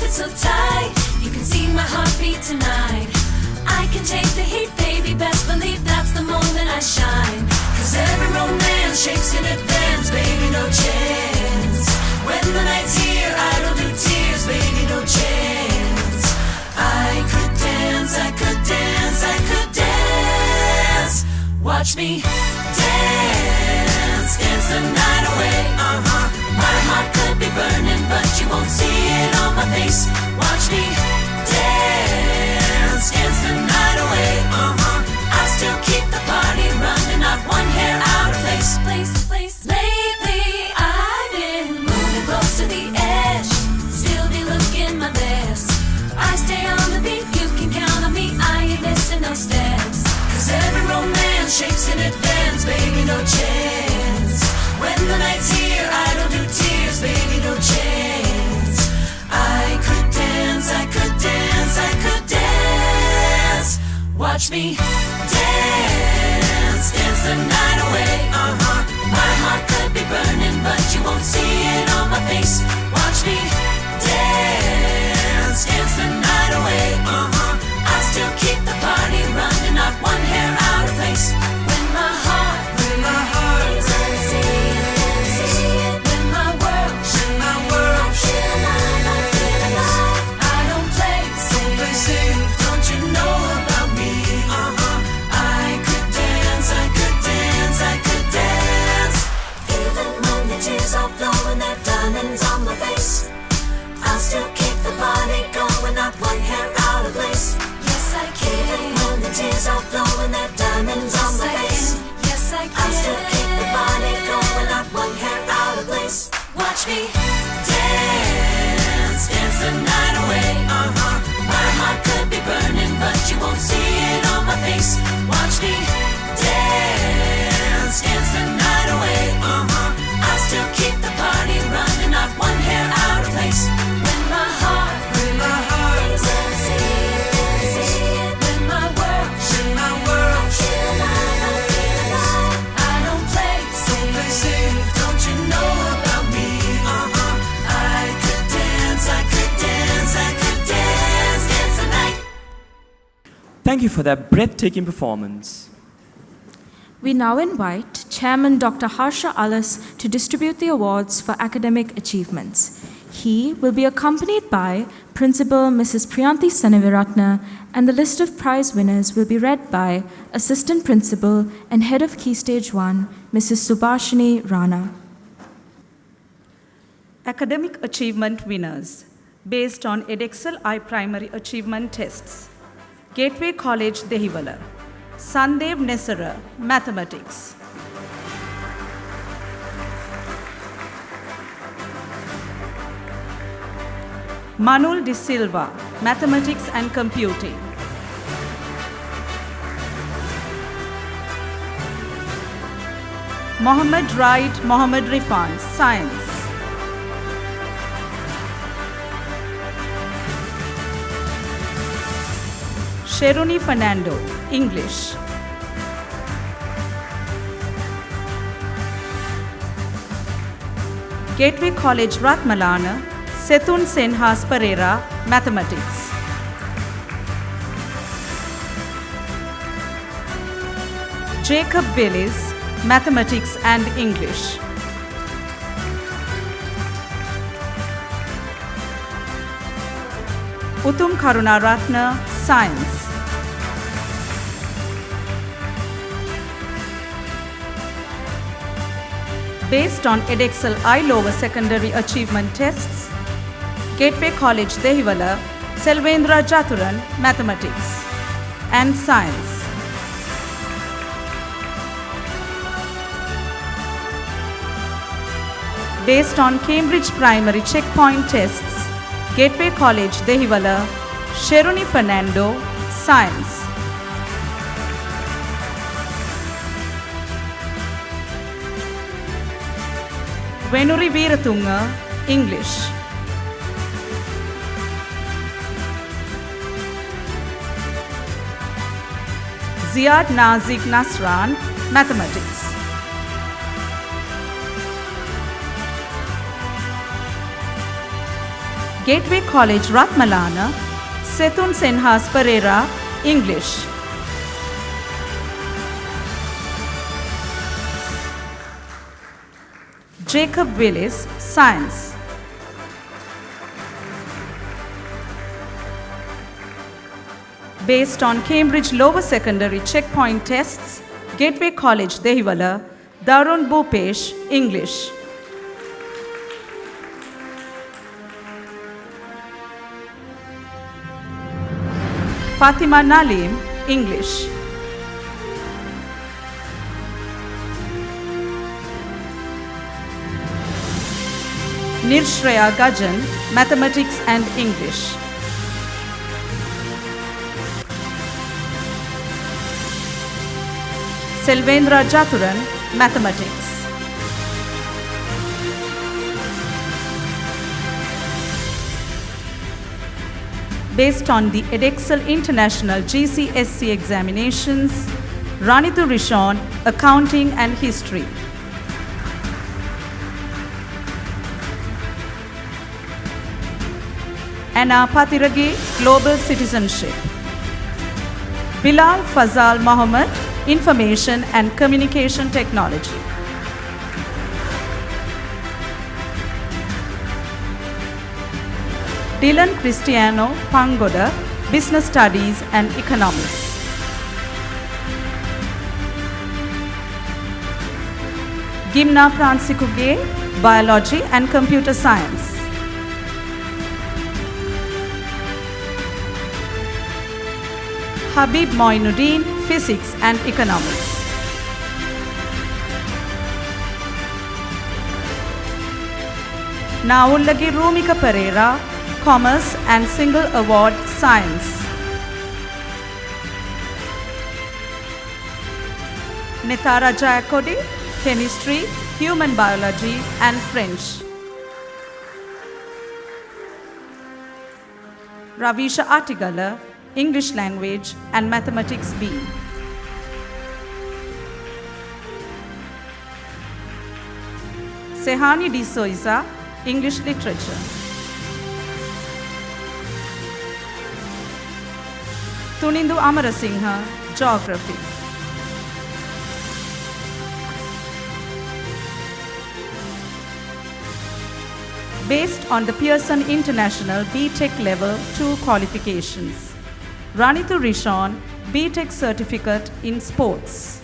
So tight, you can see my heartbeat tonight. I can take the heat, baby, best believe that's the moment I shine. Cause every romance shakes in advance, baby, no chance. When the night's here, I don't do tears, baby, no chance. I could dance, I could dance, I could dance. Watch me dance, dance the night away, My heart could be burning, but you won't see it on my face. Watch me dance, dance the night away, I'll still keep the party running, not one hair out of place. Lately, I've been moving close to the edge, still be looking my best. I stay on the beat, you can count on me, I ain't missing no steps. Cause every romance shakes in advance, baby, no chance. When the night's here, I don't do tears, baby, no chance. I could dance, I could dance, I could dance. Watch me dance, dance the night away, My heart could be burning, but you won't see it on my face. Watch me dance, dance the night away, I'll still keep the party running, not one hair out of place. When my heart breaks, when my world shakes, I feel alive, I don't play safe, don't you know about me? I could dance, I could dance, I could dance. Even when the tears are flowing, there are diamonds on my face, I'll still keep the party going, not one hair out of place. Yes, I can. Even when the tears are flowing, there are diamonds on my face. Yes, I can. I'll still keep the party going, not one hair out of place. Watch me dance, dance the night away, My heart could be burning, but you won't see it on my face. Watch me dance, dance the night away, I'll still keep the party running, not one hair out of place. When my heart breaks, when my world shakes, I feel alive, I don't play safe, don't you know about me? I could dance, I could dance, I could dance, dance the night. Thank you for that breathtaking performance. We now invite Chairman Dr. Harsha Alice to distribute the awards for academic achievements. He will be accompanied by Principal Mrs. Priyanti Seneviratna, and the list of prize winners will be read by Assistant Principal and Head of Key Stage 1, Mrs. Subhashini Rana. Academic achievement winners based on Edexcel I-Primary Achievement Tests. Gateway College, Dehiwala. Sandev Nesara, Mathematics. Manul De Silva, Mathematics and Computing. Mohammad Raid Mohammad Rifan, Science. Sheruni Fernando, English. Gateway College Ratmalana, Setun Senhas Pereira, Mathematics. Jacob Willis, Mathematics and English. Uttum Karunaratna, Science. Based on Edexcel I Lower Secondary Achievement Tests, Gateway College Dehiwala, Selvendra Jathuran, Mathematics and Science. Based on Cambridge Primary Checkpoint Tests, Gateway College Dehiwala, Sheruni Fernando, Science. Venuri Veeratunga, English. Ziad Nazik Nasran, Mathematics. Gateway College Ratmalana, Setun Senhas Pereira, English. Jacob Willis, Science. Based on Cambridge Lower Secondary Checkpoint Tests, Gateway College Dehiwala, Darun Bhupesh, English. Fatima Nalim, English. Nirshreya Gajan, Mathematics and English. Selvendra Jathuran, Mathematics. Based on the Edexcel International GCSE examinations, Ranitu Rishon, Accounting and History. Anna Patirage, Global Citizenship. Bilal Fazal Mohammed, Information and Communication Technology. Dylan Cristiano Pangoda, Business Studies and Economics. Gimna Pransikuge, Biology and Computer Science. Habib Moinuddin, Physics and Economics. Naullagi Rumika Pereira, Commerce and Single Award, Science. Nitara Jayakodi, Chemistry, Human Biology and French. Ravisha Artigala, English Language and Mathematics B. Sehani De Souza, English Literature. Tunindu Amarasinghe, Geography. Based on the Pearson International BTech Level 2 qualifications. Ranitu Rishon, BTech Certificate in Sports.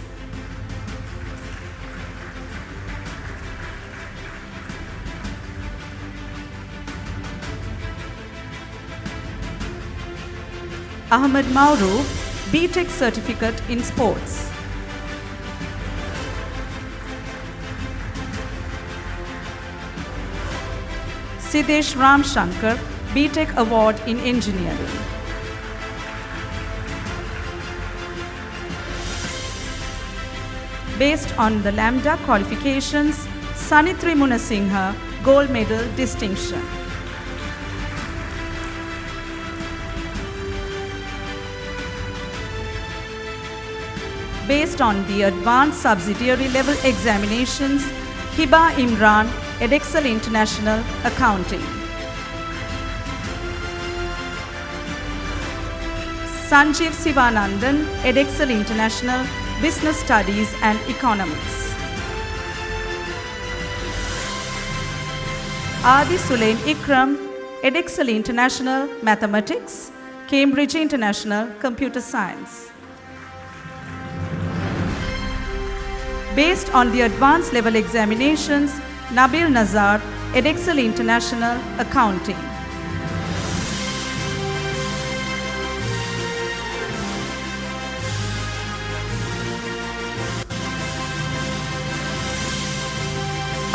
Ahmed Mauru, BTech Certificate in Sports. Siddesh Ramshankar, BTech Award in Engineering. Based on the Lambda qualifications, Sanitri Munasinghe, Gold Medal Distinction. Based on the Advanced Subsidiary Level Examinations, Hiba Imran, Edexcel International, Accounting. Sanjeev Sivanandan, Edexcel International, Business Studies and Economics. Adi Sulaim Ikram, Edexcel International, Mathematics, Cambridge International, Computer Science. Based on the advanced level examinations, Nabil Nazar, Edexcel International, Accounting.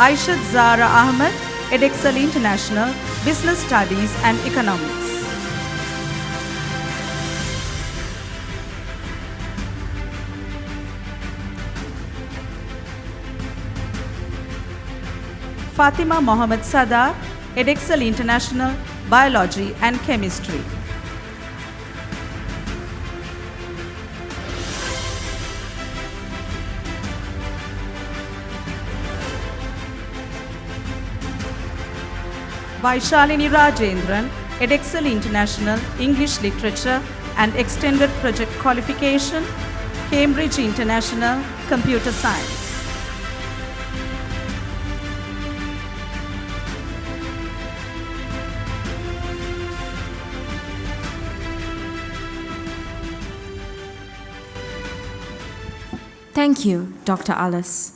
Aishat Zara Ahmed, Edexcel International, Business Studies and Economics. Fatima Mohammed Sadar, Edexcel International, Biology and Chemistry. Vaishalini Rajendran, Edexcel International, English Literature and Extended Project Qualification, Cambridge International, Computer Science. Thank you, Dr. Alice.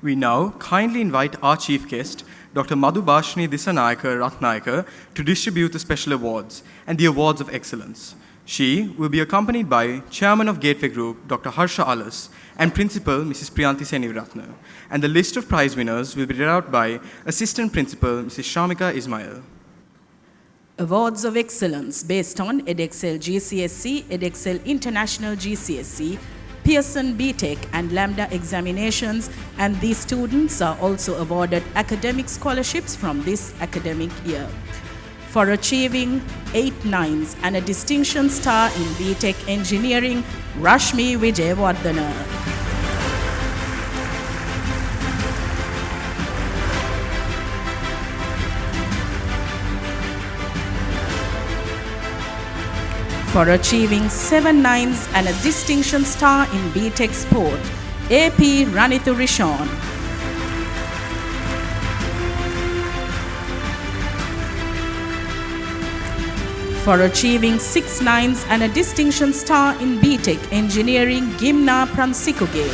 We now kindly invite our chief guest, Dr. Madhubhashini Disanayake Ratnayake, to distribute the special awards and the awards of excellence. She will be accompanied by Chairman of Gateway Group, Dr. Harsha Alice, and Principal, Mrs. Priyanti Seniviratne. And the list of prize winners will be read out by Assistant Principal, Mrs. Shamika Ismail. Awards of Excellence based on Edexcel GCSE, Edexcel International GCSE, Pearson BTech and Lambda examinations, and these students are also awarded academic scholarships from this academic year. For achieving 8 9s and a distinction star in BTech Engineering, Rashmi Vijayawardena. For achieving 7 9s and a distinction star in BTech Sport, AP Ranithu Rishon. For achieving 6 9s and a distinction star in BTech Engineering, Gimna Pransikuge.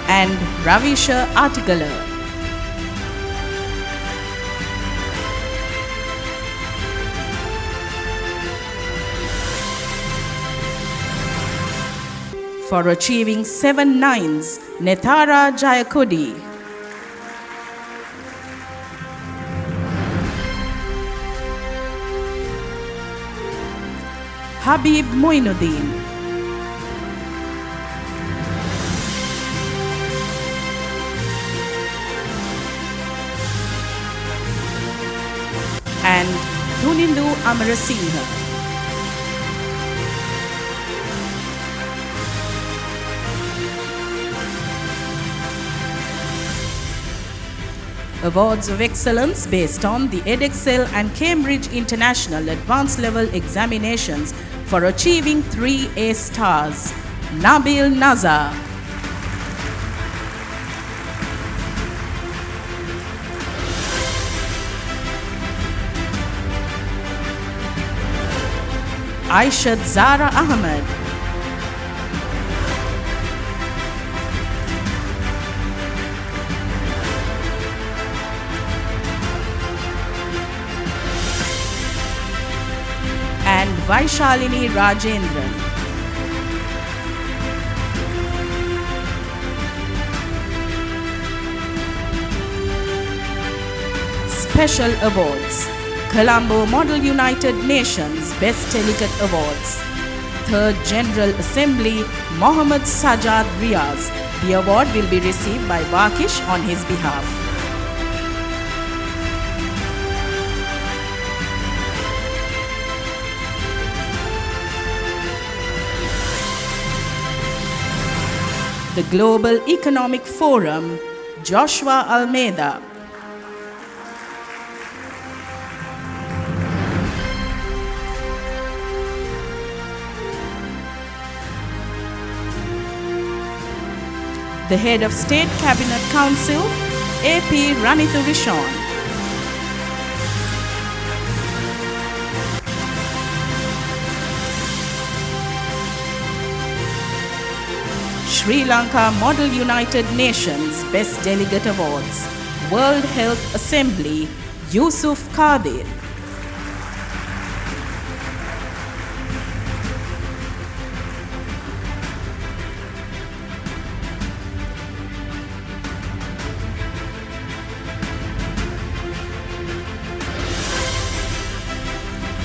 And Ravisha Artigala. For achieving 7 9s, Nethara Jayakodi. Habib Moinuddin. And Thunindu Amarasinghe. Awards of Excellence based on the Edexcel and Cambridge International Advanced Level Examinations for achieving 3 A stars. Nabil Nazar. Aishat Zara Ahmed. And Vaishalini Rajendran. Special Awards. Colombo Model United Nations Best Delegate Awards. Third General Assembly, Mohammad Sajad Riaz. The award will be received by Wakish on his behalf. The Global Economic Forum, Joshua Almeida. The Head of State Cabinet Council, AP Ranithu Rishon. Sri Lanka Model United Nations Best Delegate Awards. World Health Assembly, Yusuf Qadir.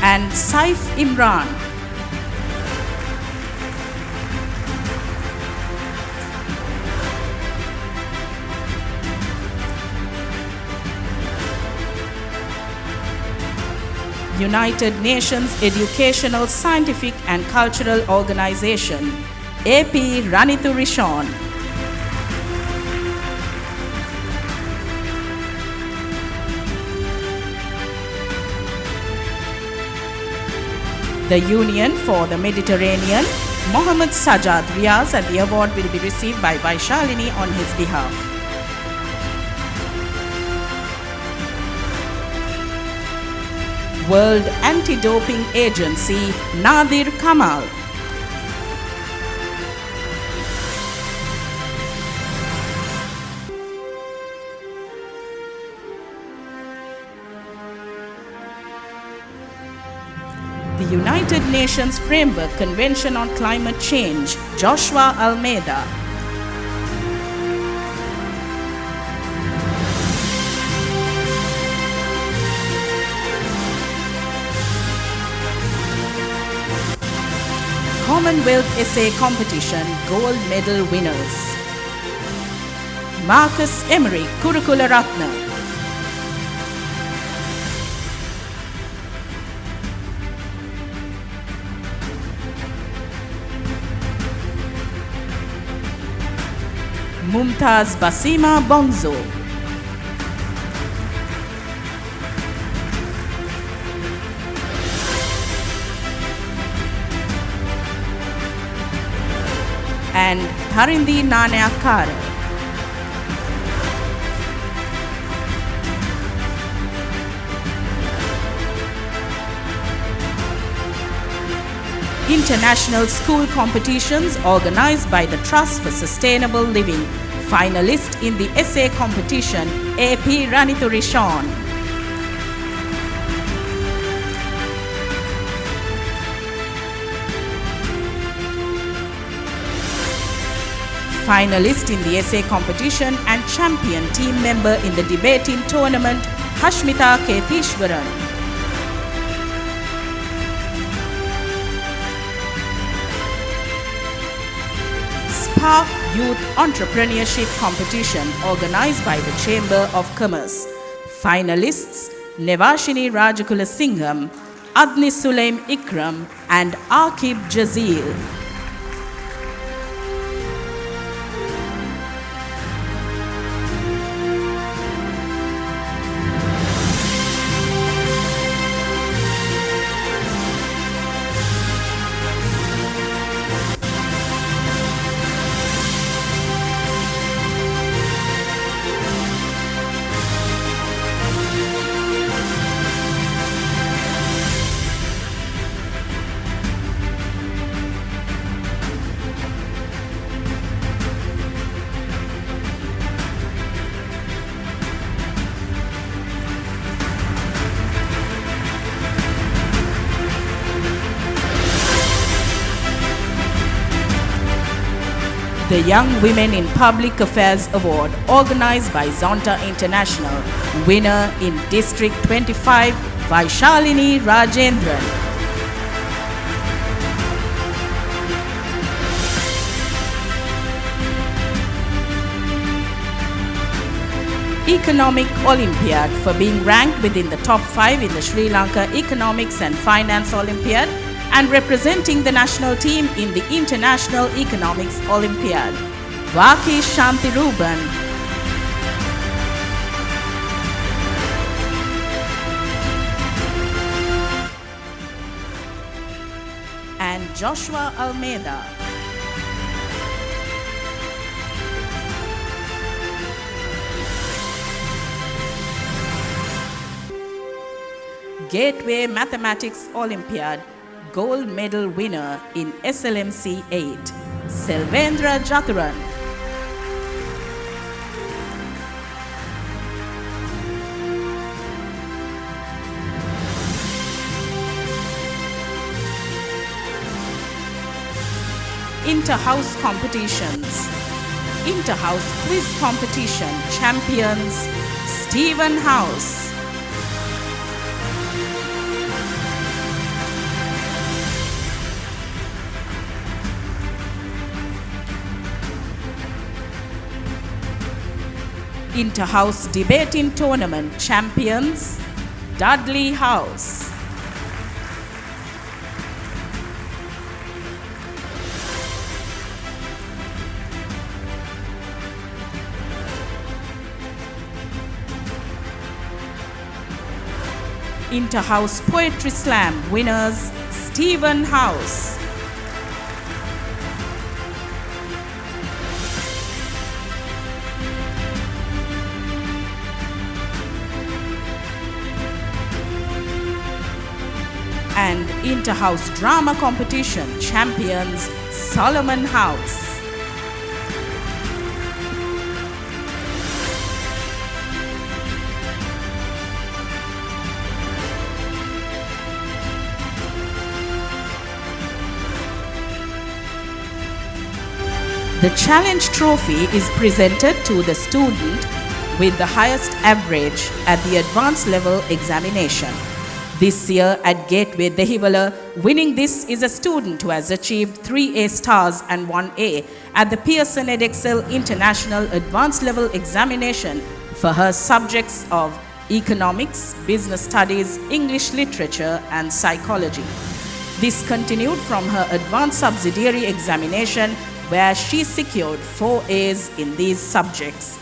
And Saif Imran. United Nations Educational, Scientific and Cultural Organization, AP Ranithu Rishon. The Union for the Mediterranean, Mohammad Sajad Riaz, and the award will be received by Vaishalini on his behalf. World Anti-Doping Agency, Nadir Kamal. The United Nations Framework Convention on Climate Change, Joshua Almeida. Commonwealth Essay Competition Gold Medal winners. Marcus Emery, Kurukula Ratna. Mumtaz Basima Bonzo. And Harindi Nanayakara. International school competitions organized by the Trust for Sustainable Living. Finalist in the essay competition, AP Ranithu Rishon. Finalist in the essay competition and champion team member in the debating tournament, Hashmita Ketishwaran. Spark Youth Entrepreneurship Competition organized by the Chamber of Commerce. Finalists, Nevashini Rajakula Singham, Adni Sulaim Ikram and Akib Jazeel. the Young Women in Public Affairs Award organized by Zonta International. Winner in District 25, Vaishalini Rajendran. Economic Olympiad for being ranked within the top 5 in the Sri Lanka Economics and Finance Olympiad and representing the national team in the International Economics Olympiad. Vaki Shanti Ruban. And Joshua Almeida. Gateway Mathematics Olympiad gold medal winner in SLMC 8, Selvendra Jathuran. Inter-house competitions. Inter-house quiz competition champions Stephen House. Inter-house debating tournament champions Dudley House. Inter-house poetry slam winners Stephen House. And Inter-house drama competition champions Solomon House. The Challenge Trophy is presented to the student with the highest average at the advanced level examination. This year at Gateway Dehiwala, winning this is a student who has achieved 3 A stars and 1 A at the Pearson Edexcel International Advanced Level Examination for her subjects of Economics, Business Studies, English Literature and Psychology. This continued from her advanced subsidiary examination where she secured 4 A's in these subjects.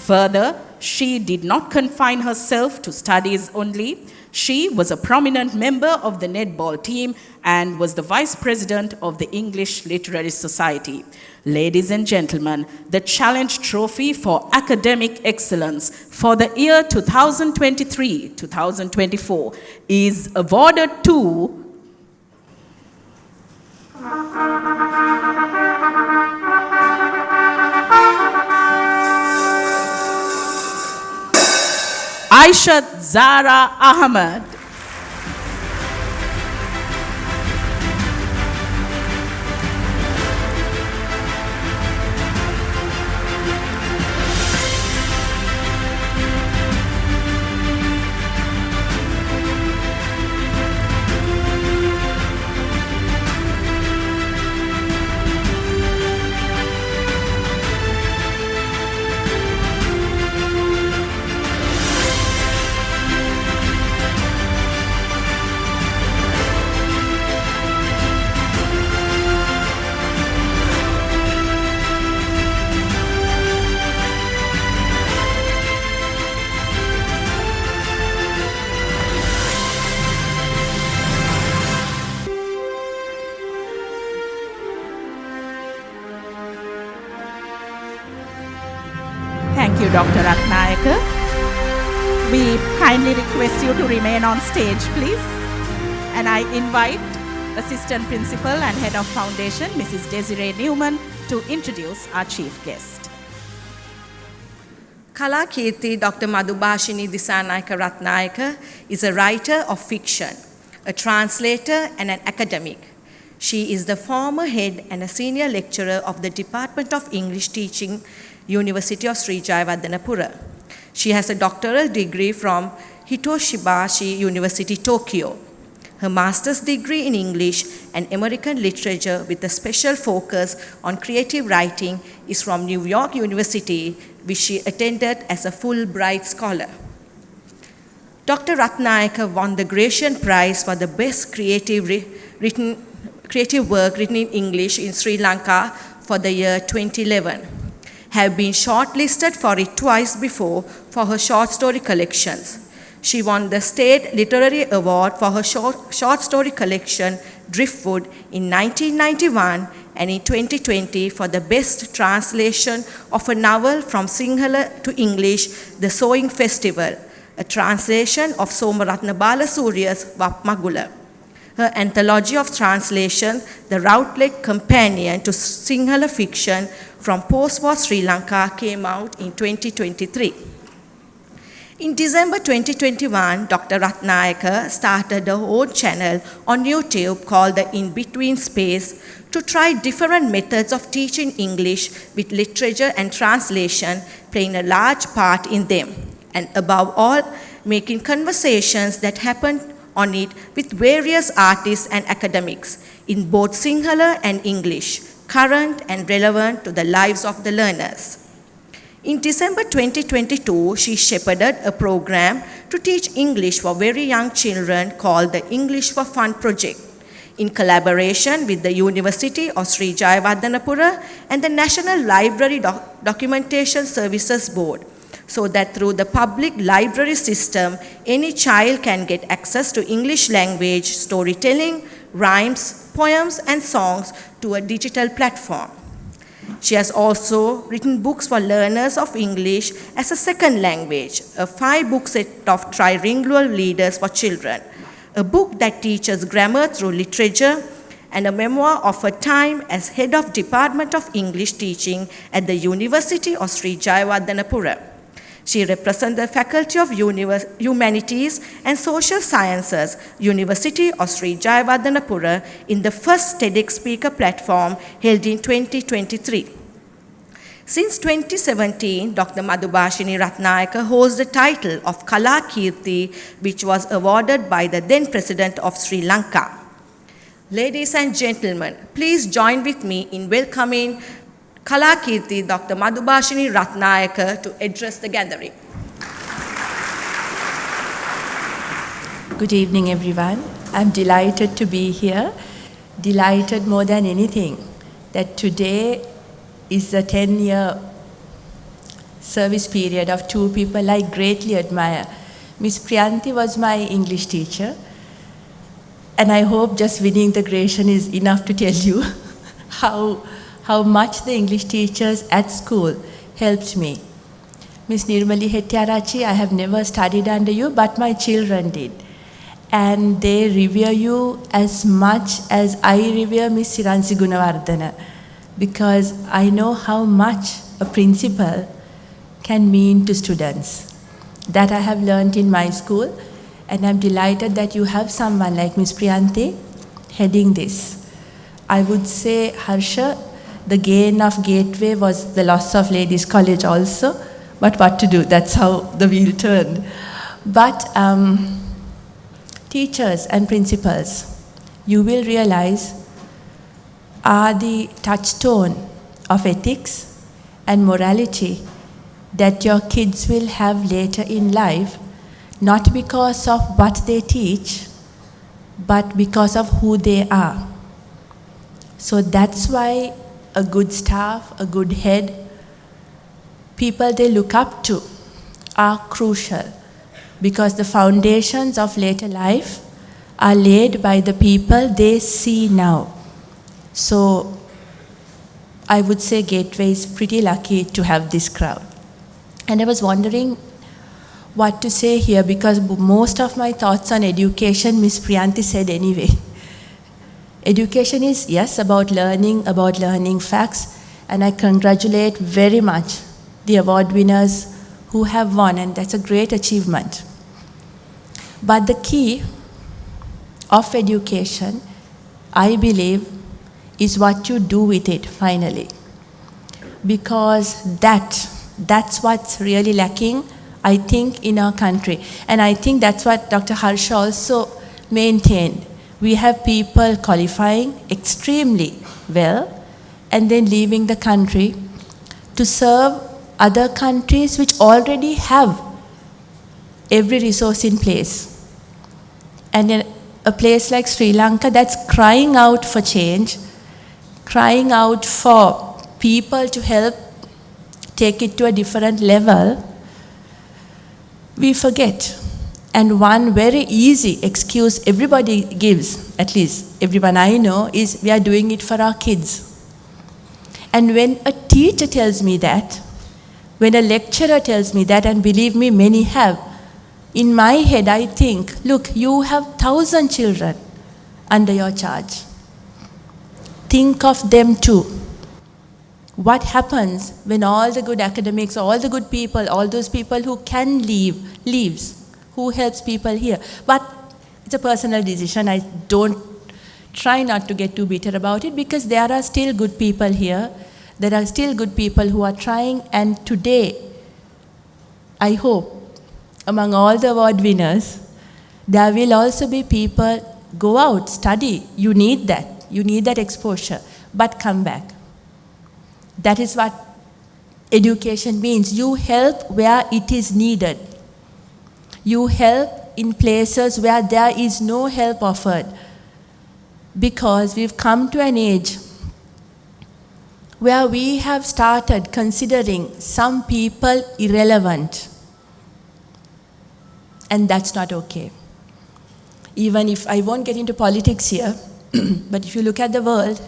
Further, she did not confine herself to studies only. She was a prominent member of the netball team and was the vice president of the English Literary Society. Ladies and gentlemen, the Challenge Trophy for Academic Excellence for the year 2023-2024 is awarded to Aishat Zara Ahmed. Thank you, Dr. Ratnayaka. We kindly request you to remain on stage, please. And I invite Assistant Principal and Head of Foundation, Mrs. Desiree Newman, to introduce our chief guest. Kalakirti Dr. Madhubhashini Disanayaka Ratnayaka is a writer of fiction, a translator and an academic. She is the former head and a senior lecturer of the Department of English Teaching, University of Sri Jayawardenepura. She has a doctoral degree from Hitoshibashi University, Tokyo. Her master's degree in English and American literature with a special focus on creative writing is from New York University, which she attended as a Fulbright scholar. Dr. Ratnayaka won the Gratian Prize for the best creative work written in English in Sri Lanka for the year 2011. Have been shortlisted for it twice before for her short story collections. She won the State Literary Award for her short story collection, Driftwood, in 1991 and in 2020 for the best translation of a novel from Sinhala to English, The Sewing Festival, a translation of Somaratna Balasuriya's Vapmagula. Her anthology of translation, The Routledge Companion to Sinhala Fiction from Post-War Sri Lanka, came out in 2023. In December 2021, Dr. Ratnayaka started her own channel on YouTube called The In-Between Space to try different methods of teaching English with literature and translation playing a large part in them, and above all, making conversations that happen on it with various artists and academics in both Sinhala and English, current and relevant to the lives of the learners. In December 2022, she shepherded a program to teach English for very young children called the English for Fun Project, in collaboration with the University of Sri Jayawardenepura and the National Library Documentation Services Board, so that through the public library system, any child can get access to English language, storytelling, rhymes, poems, and songs to a digital platform. She has also written books for learners of English as a second language, a 5-book set of trilingual leaders for children, a book that teaches grammar through literature, and a memoir of her time as head of Department of English Teaching at the University of Sri Jayawardenepura. She represents the Faculty of Humanities and Social Sciences, University of Sri Jayawardenepura, in the first TEDx speaker platform held in 2023. Since 2017, Dr. Madhubhashini Ratnayaka holds the title of Kala Kirti, which was awarded by the then President of Sri Lanka. Ladies and gentlemen, please join with me in welcoming Kala Kirti Dr. Madhubhashini Ratnayaka to address the gathering. Good evening, everyone. I'm delighted to be here. Delighted more than anything that today is the 10-year service period of 2 people I greatly admire. Miss Priyanti was my English teacher, and I hope just winning the Gratian is enough to tell you how much the English teachers at school helped me. Miss Nirmali Hettiarachi, I have never studied under you, but my children did. And they revere you as much as I revere Miss Siransi Gunawardena, because I know how much a principal can mean to students. That I have learned in my school, and I'm delighted that you have someone like Miss Priyanti heading this. I would say, Harsha, the gain of Gateway was the loss of Ladies College also, but what to do, that's how the wheel turned. But teachers and principals, you will realize, are the touchstone of ethics and morality that your kids will have later in life, not because of what they teach, but because of who they are. So that's why a good staff, a good head, people they look up to are crucial, because the foundations of later life are laid by the people they see now. So I would say Gateway is pretty lucky to have this crowd. And I was wondering what to say here, because most of my thoughts on education, Miss Priyanti said anyway. Education is, yes, about learning facts, and I congratulate very much the award winners who have won, and that's a great achievement. But the key of education I believe, is what you do with it finally. Because that's what's really lacking, I think, in our country. And I think that's what Dr. Harsha also maintained. We have people qualifying extremely well and then leaving the country to serve other countries which already have every resource in place. And in a place like Sri Lanka that's crying out for change, crying out for people to help take it to a different level, we forget. And one very easy excuse everybody gives, at least everyone I know, is we are doing it for our kids. And when a teacher tells me that, when a lecturer tells me that, and believe me, many have, in my head I think, look, you have 1,000 children under your charge. Think of them too. What happens when all the good academics, all the good people, all those people who can leaves? Who helps people here? But it's a personal decision. I don't try not to get too bitter about it, because there are still good people here. There are still good people who are trying, and today, I hope, among all the award winners, there will also be people go out, study. You need that. You need that exposure, but come back. That is what education means. You help where it is needed. You help in places where there is no help offered. Because we've come to an age where we have started considering some people irrelevant. And that's not okay. Even if I won't get into politics here, but if you look at the world,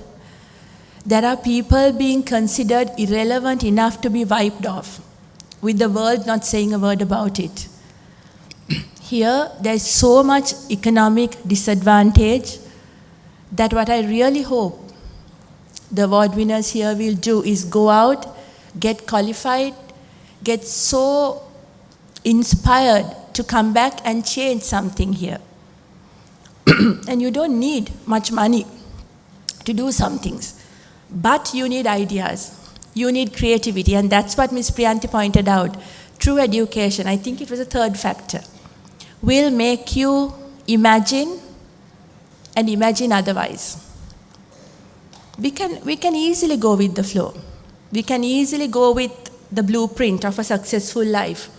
there are people being considered irrelevant enough to be wiped off, with the world not saying a word about it. Here, there's so much economic disadvantage that what I really hope the award winners here will do is go out, get qualified, get so inspired to come back and change something here. And you don't need much money to do some things, but you need ideas, you need creativity, and that's what Ms. Priyanti pointed out. True education, I think it was a third factor, will make you imagine and imagine otherwise. We can easily go with the flow. We can easily go with the blueprint of a successful life.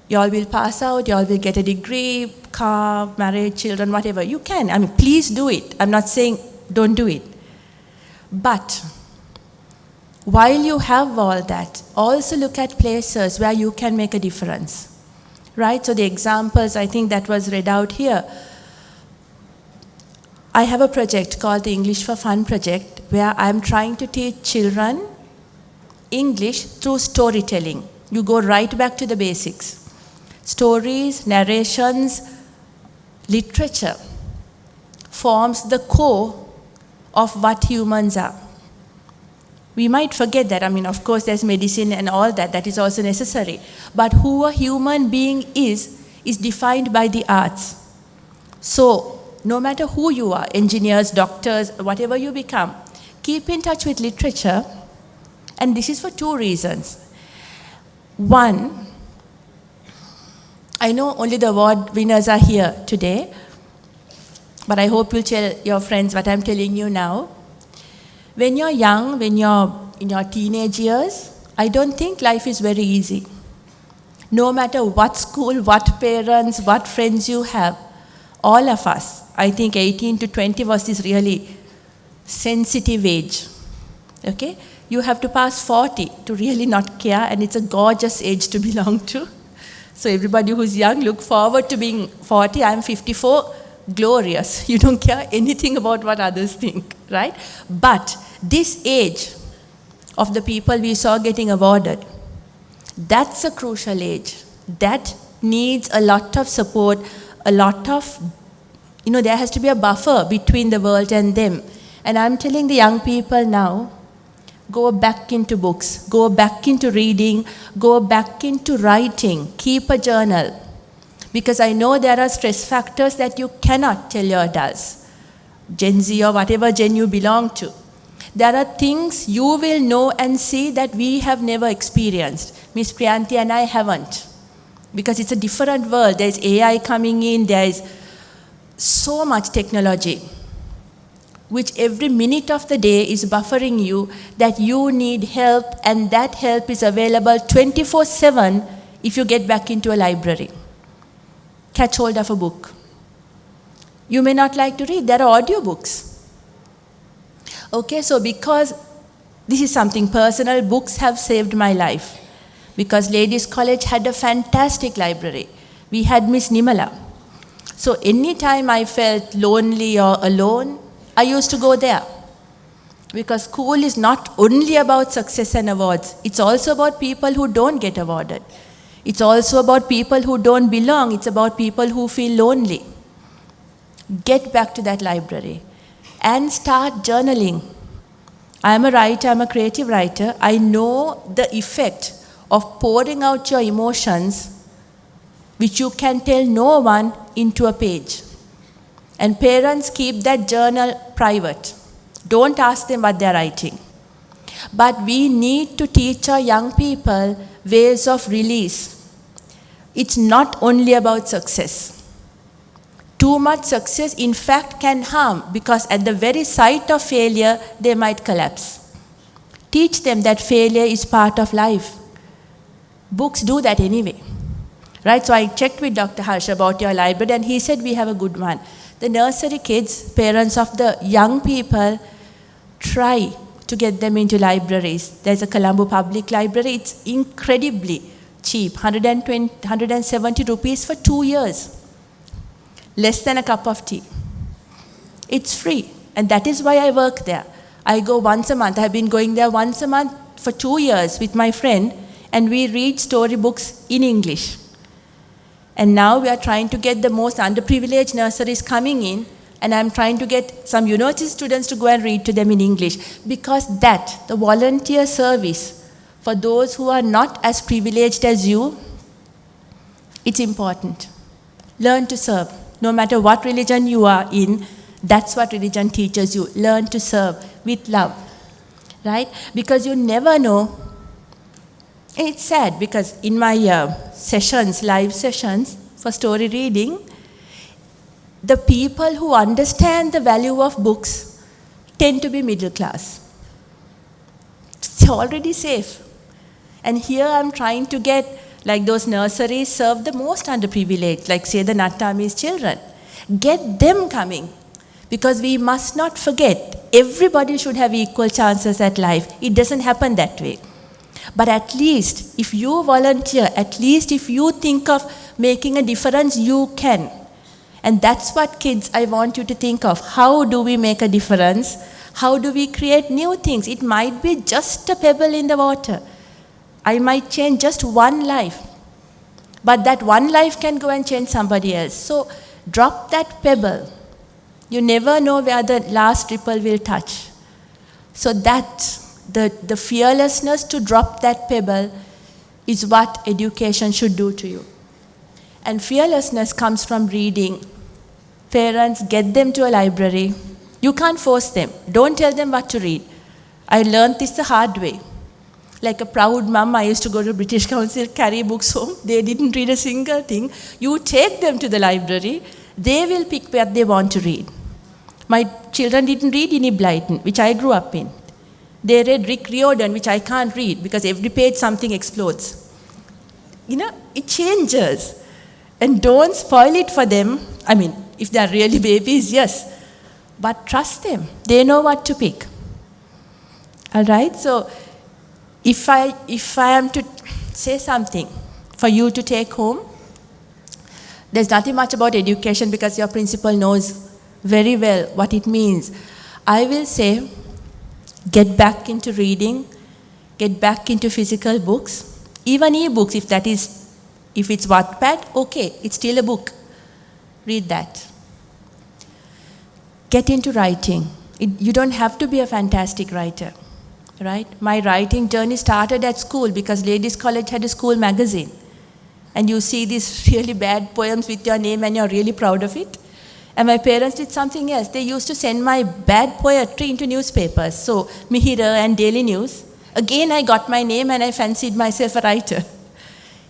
You all will pass out, you all will get a degree, car, marriage, children, whatever. You can. I mean, please do it. I'm not saying don't do it. But while you have all that, also look at places where you can make a difference. Right? So the examples, I think that was read out here. I have a project called the English for Fun project, where I'm trying to teach children English through storytelling. You go right back to the basics. Stories, narrations, literature forms the core of what humans are. We might forget that. I mean, of course, there's medicine and all that. That is also necessary. But who a human being is defined by the arts. So, no matter who you are, engineers, doctors, whatever you become, keep in touch with literature. And this is for two reasons. One, I know only the award winners are here today, but I hope you'll tell your friends what I'm telling you now. When you're young, when you're in your teenage years, I don't think life is very easy. No matter what school, what parents, what friends you have, all of us, I think 18 to 20 was this really sensitive age. Okay? You have to pass 40 to really not care, and it's a gorgeous age to belong to. So everybody who's young, look forward to being 40. I'm 54, glorious. You don't care anything about what others think, right? But this age of the people we saw getting awarded, that's a crucial age. That needs a lot of support, a lot of, there has to be a buffer between the world and them. And I'm telling the young people now, go back into books, go back into reading, go back into writing, keep a journal. Because I know there are stress factors that you cannot tell your adults. Gen Z or whatever gen you belong to. There are things you will know and see that we have never experienced. Miss Priyanti and I haven't. Because it's a different world. There is AI coming in, there is so much technology, which every minute of the day is buffering you that you need help, and that help is available 24/7 if you get back into a library. Catch hold of a book. You may not like to read, there are audiobooks. Okay, so because this is something personal, books have saved my life. Because Ladies College had a fantastic library. We had Miss Nimala. So anytime I felt lonely or alone, I used to go there. Because school is not only about success and awards, it's also about people who don't get awarded. It's also about people who don't belong. It's about people who feel lonely. Get back to that library and start journaling. I am a writer, I'm a creative writer. I know the effect of pouring out your emotions, which you can tell no one, into a page. And parents, keep that journal private. Don't ask them what they're writing. But we need to teach our young people ways of release. It's not only about success. Too much success, in fact, can harm, because at the very sight of failure, they might collapse. Teach them that failure is part of life. Books do that anyway. Right? So I checked with Dr. Harsh about your library, and he said we have a good one. The nursery kids, parents of the young people, try to get them into libraries. There's a Colombo Public Library. It's incredibly cheap, 170 rupees for 2 years. Less than a cup of tea. It's free, and that is why I work there. I go once a month. I've been going there once a month for 2 years with my friend, and we read storybooks in English. And now we are trying to get the most underprivileged nurseries coming in, and I'm trying to get some university students to go and read to them in English, because that, the volunteer service for those who are not as privileged as you, it's important. Learn to serve. No matter what religion you are in, that's what religion teaches you. Learn to serve with love, right? Because you never know. It's sad because in my sessions, live sessions for story reading, the people who understand the value of books tend to be middle class. It's already safe. And here I'm trying to get, like those nurseries serve the most underprivileged, like say the Nattami's children. Get them coming, because we must not forget, everybody should have equal chances at life. It doesn't happen that way. But at least, if you volunteer, at least if you think of making a difference, you can. And that's what, kids, I want you to think of. How do we make a difference? How do we create new things? It might be just a pebble in the water. I might change just one life. But that one life can go and change somebody else. So drop that pebble. You never know where the last ripple will touch. So that, the fearlessness to drop that pebble is what education should do to you. And fearlessness comes from reading. Parents, get them to a library. You can't force them. Don't tell them what to read. I learned this the hard way. Like a proud mum, I used to go to British Council, carry books home. They didn't read a single thing. You take them to the library. They will pick what they want to read. My children didn't read Enid Blyton, which I grew up in. They read Rick Riordan, which I can't read, because every page something explodes. You know, it changes. And don't spoil it for them. I mean, if they're really babies, yes. But trust them. They know what to pick. All right? So if I am to say something for you to take home, there's nothing much about education because your principal knows very well what it means. I will say, get back into reading, get back into physical books, even e-books, if it's Wattpad, okay, it's still a book. Read that. Get into writing. You don't have to be a fantastic writer, right? My writing journey started at school because Ladies College had a school magazine. And you see these really bad poems with your name and you're really proud of it. And my parents did something else. They used to send my bad poetry into newspapers. So, Mihira and Daily News. Again, I got my name and I fancied myself a writer.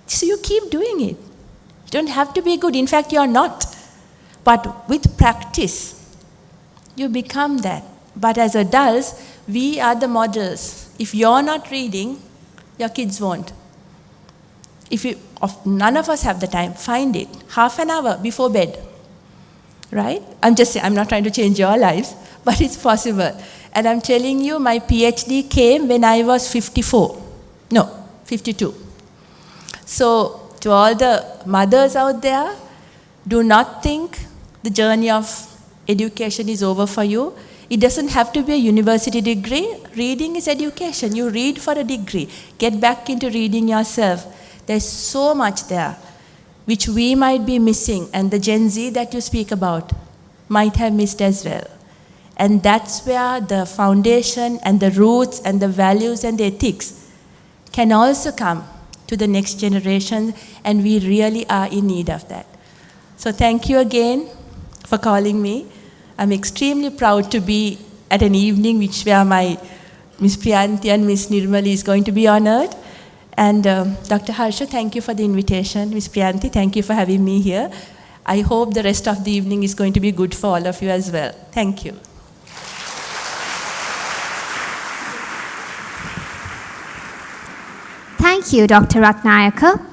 So you keep doing it. You don't have to be good. In fact, you are not. But with practice, you become that. But as adults, we are the models. If you're not reading, your kids won't. None of us have the time, find it. Half an hour before bed. Right? I'm just saying, I'm not trying to change your lives, but it's possible. And I'm telling you, my PhD came when I was 52. So, to all the mothers out there, do not think the journey of education is over for you. It doesn't have to be a university degree. Reading is education. You read for a degree. Get back into reading yourself. There's so much there which we might be missing, and the Gen Z that you speak about might have missed as well. And that's where the foundation and the roots and the values and the ethics can also come to the next generation, and we really are in need of that. So thank you again for calling me. I'm extremely proud to be at an evening where my Ms. Priyanti and Ms. Nirmali is going to be honored. And Dr. Harsha, thank you for the invitation. Ms. Priyanti, thank you for having me here. I hope the rest of the evening is going to be good for all of you as well. Thank you. Thank you, Dr. Ratnayaka.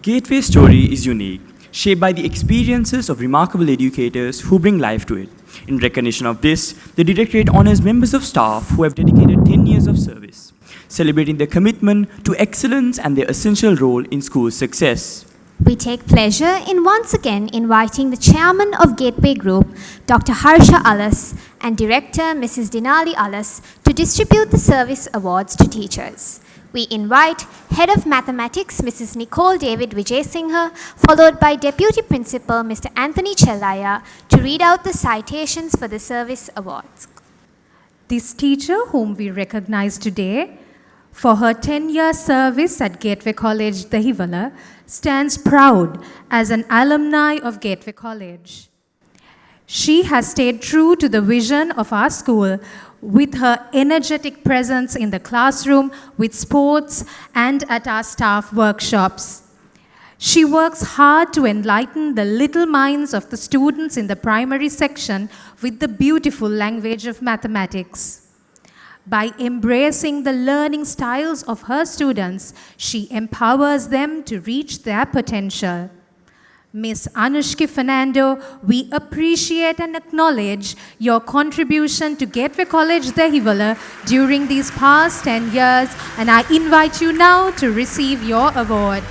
Gateway's story is unique, shaped by the experiences of remarkable educators who bring life to it. In recognition of this, the Directorate honors members of staff who have dedicated 10 years of service, celebrating their commitment to excellence and their essential role in school success. We take pleasure in once again inviting the chairman of Gateway Group, Dr. Harsha Alas, and director, Mrs. Dinali Alas, to distribute the service awards to teachers. We invite Head of Mathematics, Mrs. Nicole David Vijay-Singha, followed by Deputy Principal, Mr. Anthony Chellaya, to read out the citations for the service awards. This teacher, whom we recognize today for her 10-year service at Gateway College, Dehiwala, stands proud as an alumni of Gateway College. She has stayed true to the vision of our school with her energetic presence in the classroom, with sports, and at our staff workshops. She works hard to enlighten the little minds of the students in the primary section with the beautiful language of mathematics. By embracing the learning styles of her students, she empowers them to reach their potential. Ms. Anushki Fernando, we appreciate and acknowledge your contribution to Gateway College Dehiwala during these past 10 years, and I invite you now to receive your award.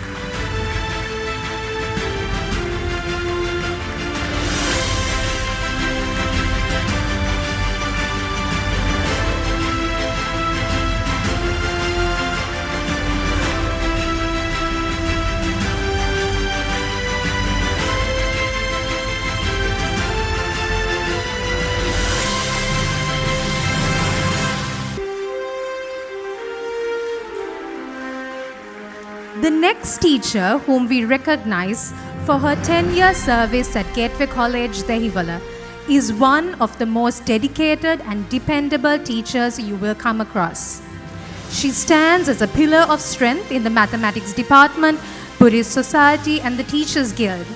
The next teacher whom we recognize for her 10-year service at Gateway College, Dehiwala, is one of the most dedicated and dependable teachers you will come across. She stands as a pillar of strength in the mathematics department, Buddhist Society, and the Teachers Guild.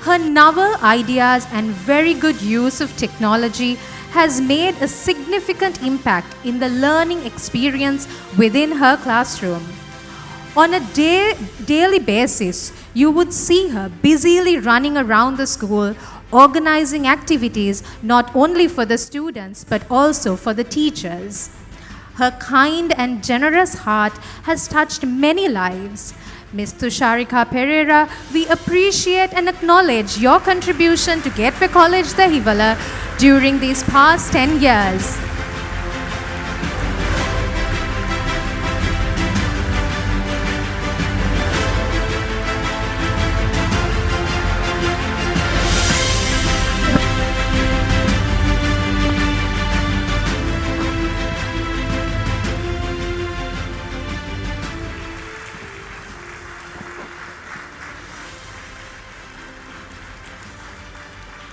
Her novel ideas and very good use of technology has made a significant impact in the learning experience within her classroom. On a daily basis, you would see her busily running around the school, organizing activities not only for the students but also for the teachers. Her kind and generous heart has touched many lives. Ms. Tusharika Pereira, we appreciate and acknowledge your contribution to Gateway College Dehiwala during these past 10 years.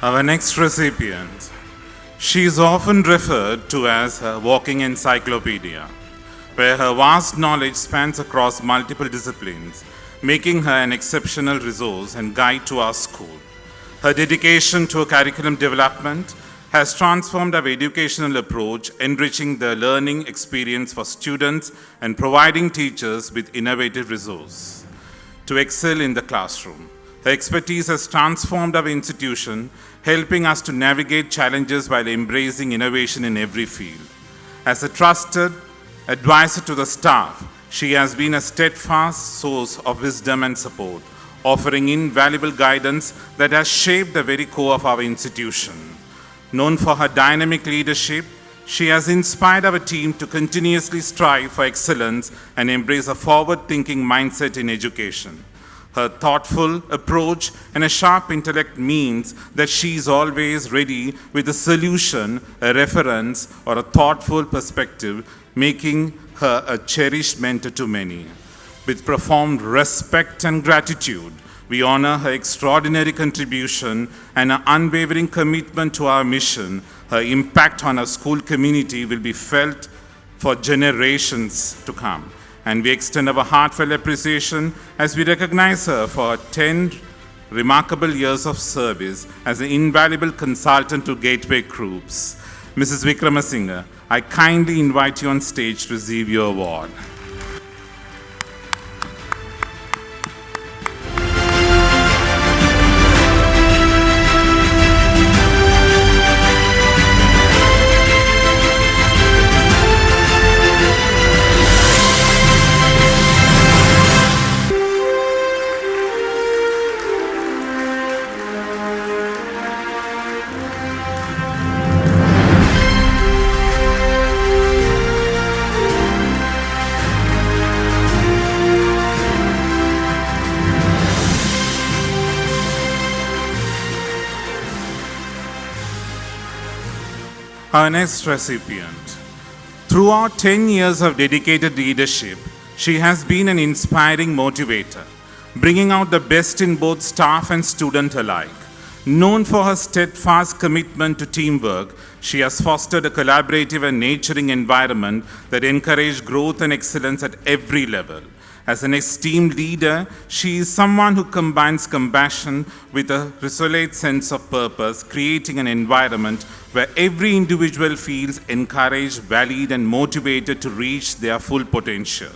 Our next recipient. She is often referred to as a walking encyclopedia, where her vast knowledge spans across multiple disciplines, making her an exceptional resource and guide to our school. Her dedication to curriculum development has transformed our educational approach, enriching the learning experience for students and providing teachers with innovative resources to excel in the classroom. Her expertise has transformed our institution, helping us to navigate challenges while embracing innovation in every field. As a trusted advisor to the staff, she has been a steadfast source of wisdom and support, offering invaluable guidance that has shaped the very core of our institution. Known for her dynamic leadership, she has inspired our team to continuously strive for excellence and embrace a forward-thinking mindset in education. Her thoughtful approach and a sharp intellect means that she is always ready with a solution, a reference, or a thoughtful perspective, making her a cherished mentor to many. With profound respect and gratitude, we honor her extraordinary contribution and her unwavering commitment to our mission. Her impact on our school community will be felt for generations to come. And we extend our heartfelt appreciation as we recognize her for her 10 remarkable years of service as an invaluable consultant to Gateway Groups. Mrs. Vikramasinghe, I kindly invite you on stage to receive your award. Our next recipient. Throughout 10 years of dedicated leadership, she has been an inspiring motivator, bringing out the best in both staff and student alike. Known for her steadfast commitment to teamwork, she has fostered a collaborative and nurturing environment that encourages growth and excellence at every level. As an esteemed leader, she is someone who combines compassion with a resolute sense of purpose, creating an environment where every individual feels encouraged, valued, and motivated to reach their full potential.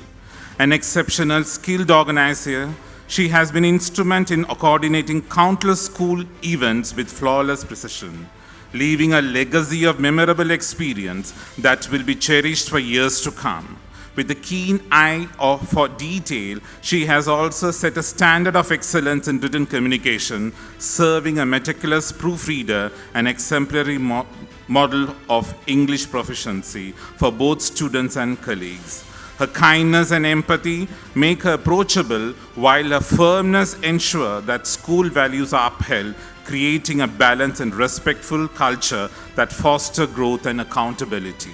An exceptional, skilled organizer, she has been instrumental in coordinating countless school events with flawless precision, leaving a legacy of memorable experience that will be cherished for years to come. With a keen eye for detail, she has also set a standard of excellence in written communication, serving a meticulous proofreader and exemplary model of English proficiency for both students and colleagues. Her kindness and empathy make her approachable, while her firmness ensures that school values are upheld, creating a balanced and respectful culture that fosters growth and accountability.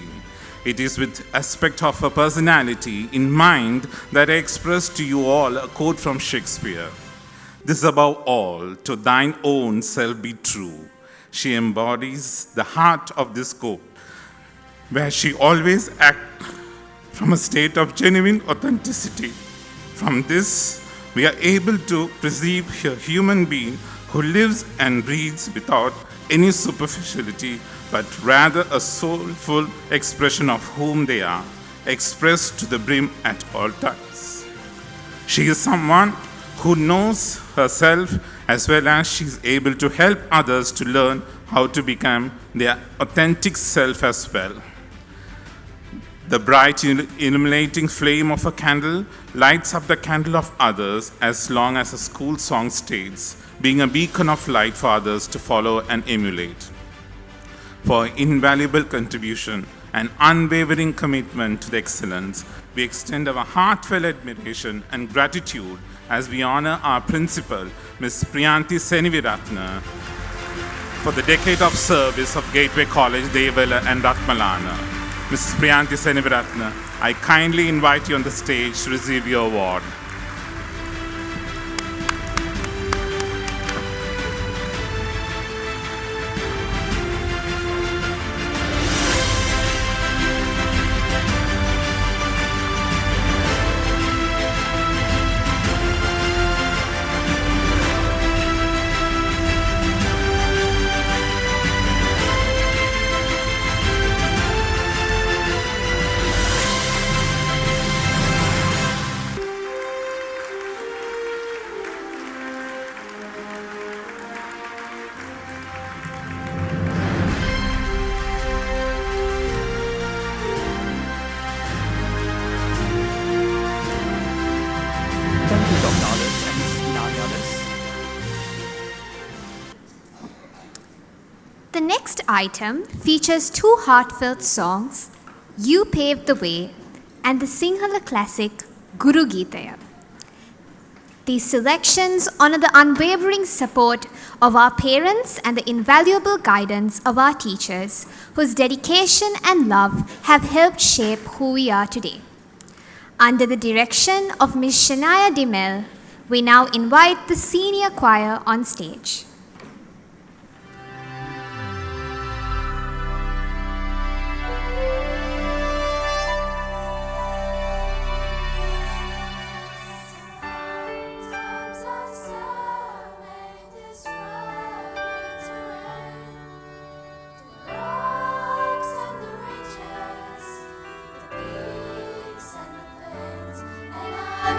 It is with aspect of her personality in mind that I express to you all a quote from Shakespeare. This above all, to thine own self be true. She embodies the heart of this quote, where she always acts from a state of genuine authenticity. From this, we are able to perceive a human being who lives and breathes without any superficiality, but rather a soulful expression of whom they are, expressed to the brim at all times. She is someone who knows herself as well as she is able to help others to learn how to become their authentic self as well. The bright, illuminating flame of a candle lights up the candle of others as long as a school song states, being a beacon of light for others to follow and emulate. For her invaluable contribution and unwavering commitment to the excellence, we extend our heartfelt admiration and gratitude as we honor our principal, Ms. Priyanti Seniviratna, for the decade of service of Gateway College, Dehiwala and Ratmalana. Mrs. Priyanti Seniviratna, I kindly invite you on the stage to receive your award. The next item features two heartfelt songs, You Paved the Way and the Sinhala classic Guru Geetaya. These selections honor the unwavering support of our parents and the invaluable guidance of our teachers, whose dedication and love have helped shape who we are today. Under the direction of Ms. Shania Dimel, we now invite the senior choir on stage.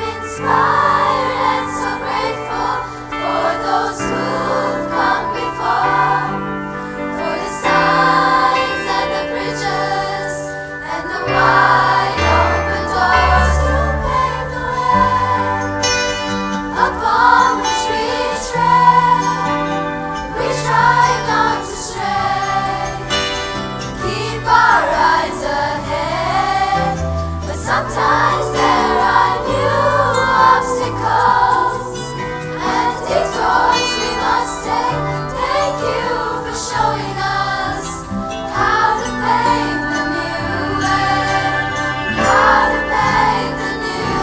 Inspired and so grateful for those who've come before, for the signs and the bridges and the wide open doors to pave the way upon which we tread. We try not to stray, keep our eyes ahead, but sometimes there are new obstacles and detours we must take. Thank you for showing us how to pave the new way, how to pave the new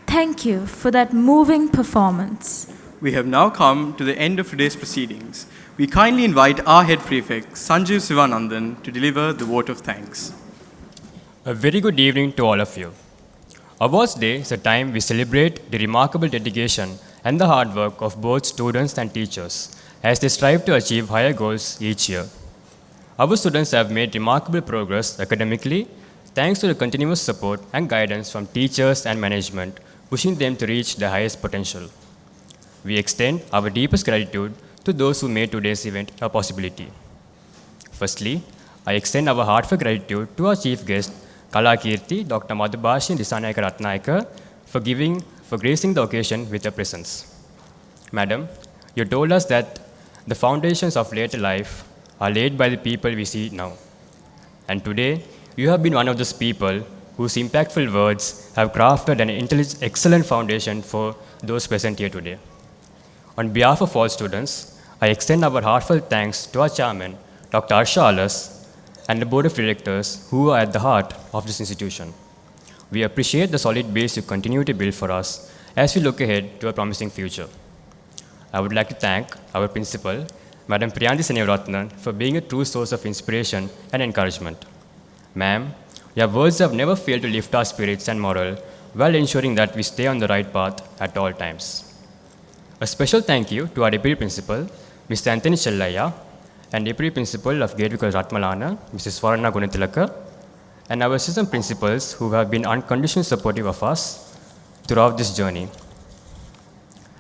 Thank you for that moving performance. We have now come to the end of today's proceedings. We kindly invite our head prefect, Sanjeev Sivanandan, to deliver the vote of thanks. A very good evening to all of you. Awards Day is a time we celebrate the remarkable dedication and the hard work of both students and teachers as they strive to achieve higher goals each year. Our students have made remarkable progress academically thanks to the continuous support and guidance from teachers and management, pushing them to reach their highest potential. We extend our deepest gratitude to those who made today's event a possibility. Firstly, I extend our heartfelt gratitude to our chief guest, Kalakirti, Dr. Madhubhashin Disanayaka Ratnayaka, for gracing the occasion with her presence. Madam, you told us that the foundations of later life are laid by the people we see now. And today, you have been one of those people whose impactful words have crafted an excellent foundation for those present here today. On behalf of all students, I extend our heartfelt thanks to our chairman, Dr. Harsha Alas, and the board of directors who are at the heart of this institution. We appreciate the solid base you continue to build for us as we look ahead to a promising future. I would like to thank our principal, Madam Priyanthi Senevaratnan, for being a true source of inspiration and encouragement. Ma'am, your words have never failed to lift our spirits and morale while ensuring that we stay on the right path at all times. A special thank you to our Deputy Principal, Mr. Anthony Chellaya, and Deputy Principal of Gateway College Ratmalana, Mrs. Swarna Gunatilaka, and our assistant principals who have been unconditionally supportive of us throughout this journey.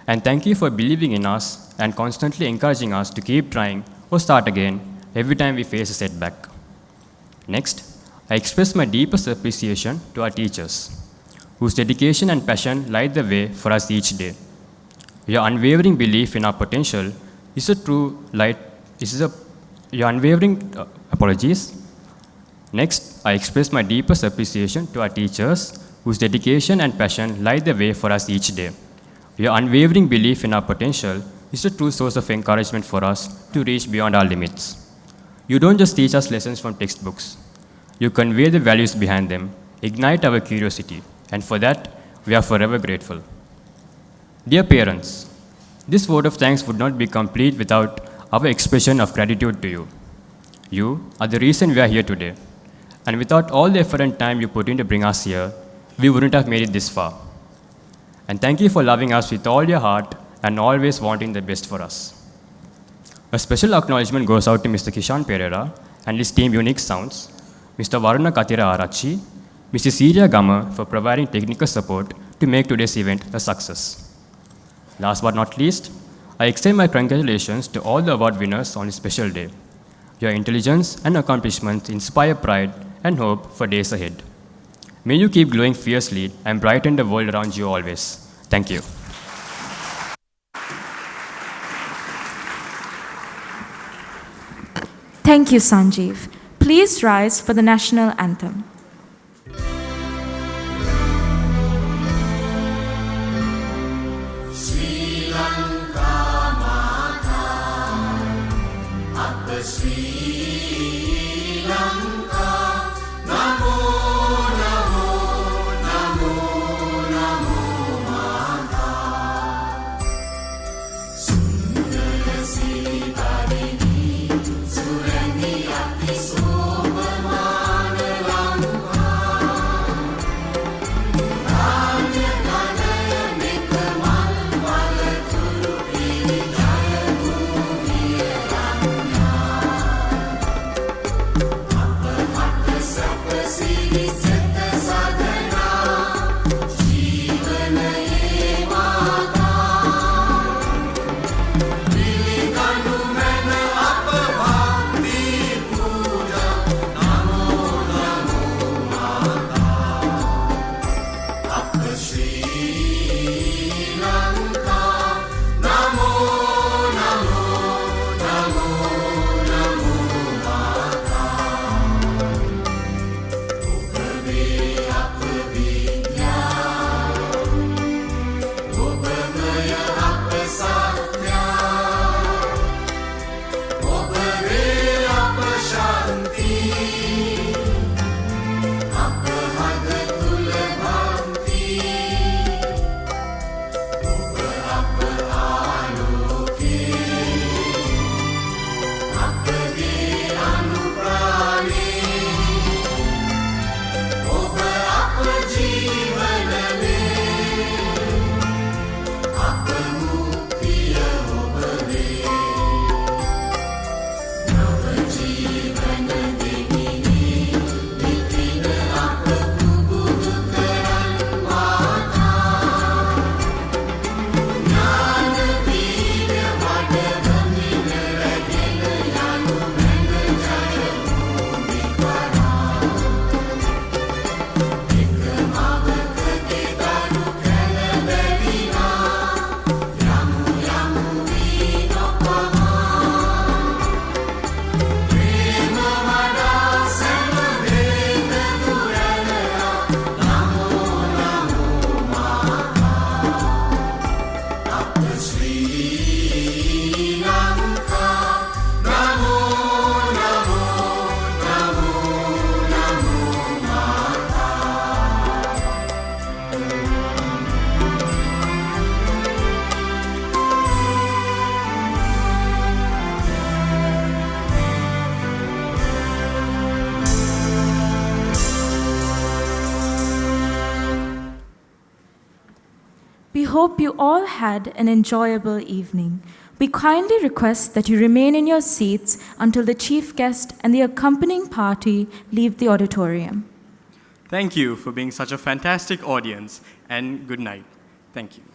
And thank you for believing in us and constantly encouraging us to keep trying or start again every time we face a setback. Next, I express my deepest appreciation to our teachers, whose dedication and passion light the way for us each day. Your unwavering belief in our potential is a true light. Next, I express my deepest appreciation to our teachers, whose dedication and passion light the way for us each day. Your unwavering belief in our potential is a true source of encouragement for us to reach beyond our limits. You don't just teach us lessons from textbooks. You convey the values behind them, ignite our curiosity, and for that, we are forever grateful. Dear parents, this vote of thanks would not be complete without our expression of gratitude to you. You are the reason we are here today. And without all the effort and time you put in to bring us here, we wouldn't have made it this far. And thank you for loving us with all your heart and always wanting the best for us. A special acknowledgement goes out to Mr. Kishan Pereira and his team Unique Sounds, Mr. Varuna Katira Arachi, Mrs. Siria Gamma for providing technical support to make today's event a success. Last but not least, I extend my congratulations to all the award winners on this special day. Your intelligence and accomplishments inspire pride and hope for days ahead. May you keep glowing fiercely and brighten the world around you always. Thank you. Thank you, Sanjeev. Please rise for the national anthem. Sri Lanka Mata, Appa Sri Lanka, Namo Namo Namo Namo Mata, Sundara Sitarini, Surani Ati Sobhamana Lanka. hope you all had an enjoyable evening. We kindly request that you remain in your seats until the chief guest and the accompanying party leave the auditorium. Thank you for being such a fantastic audience, and good night. Thank you.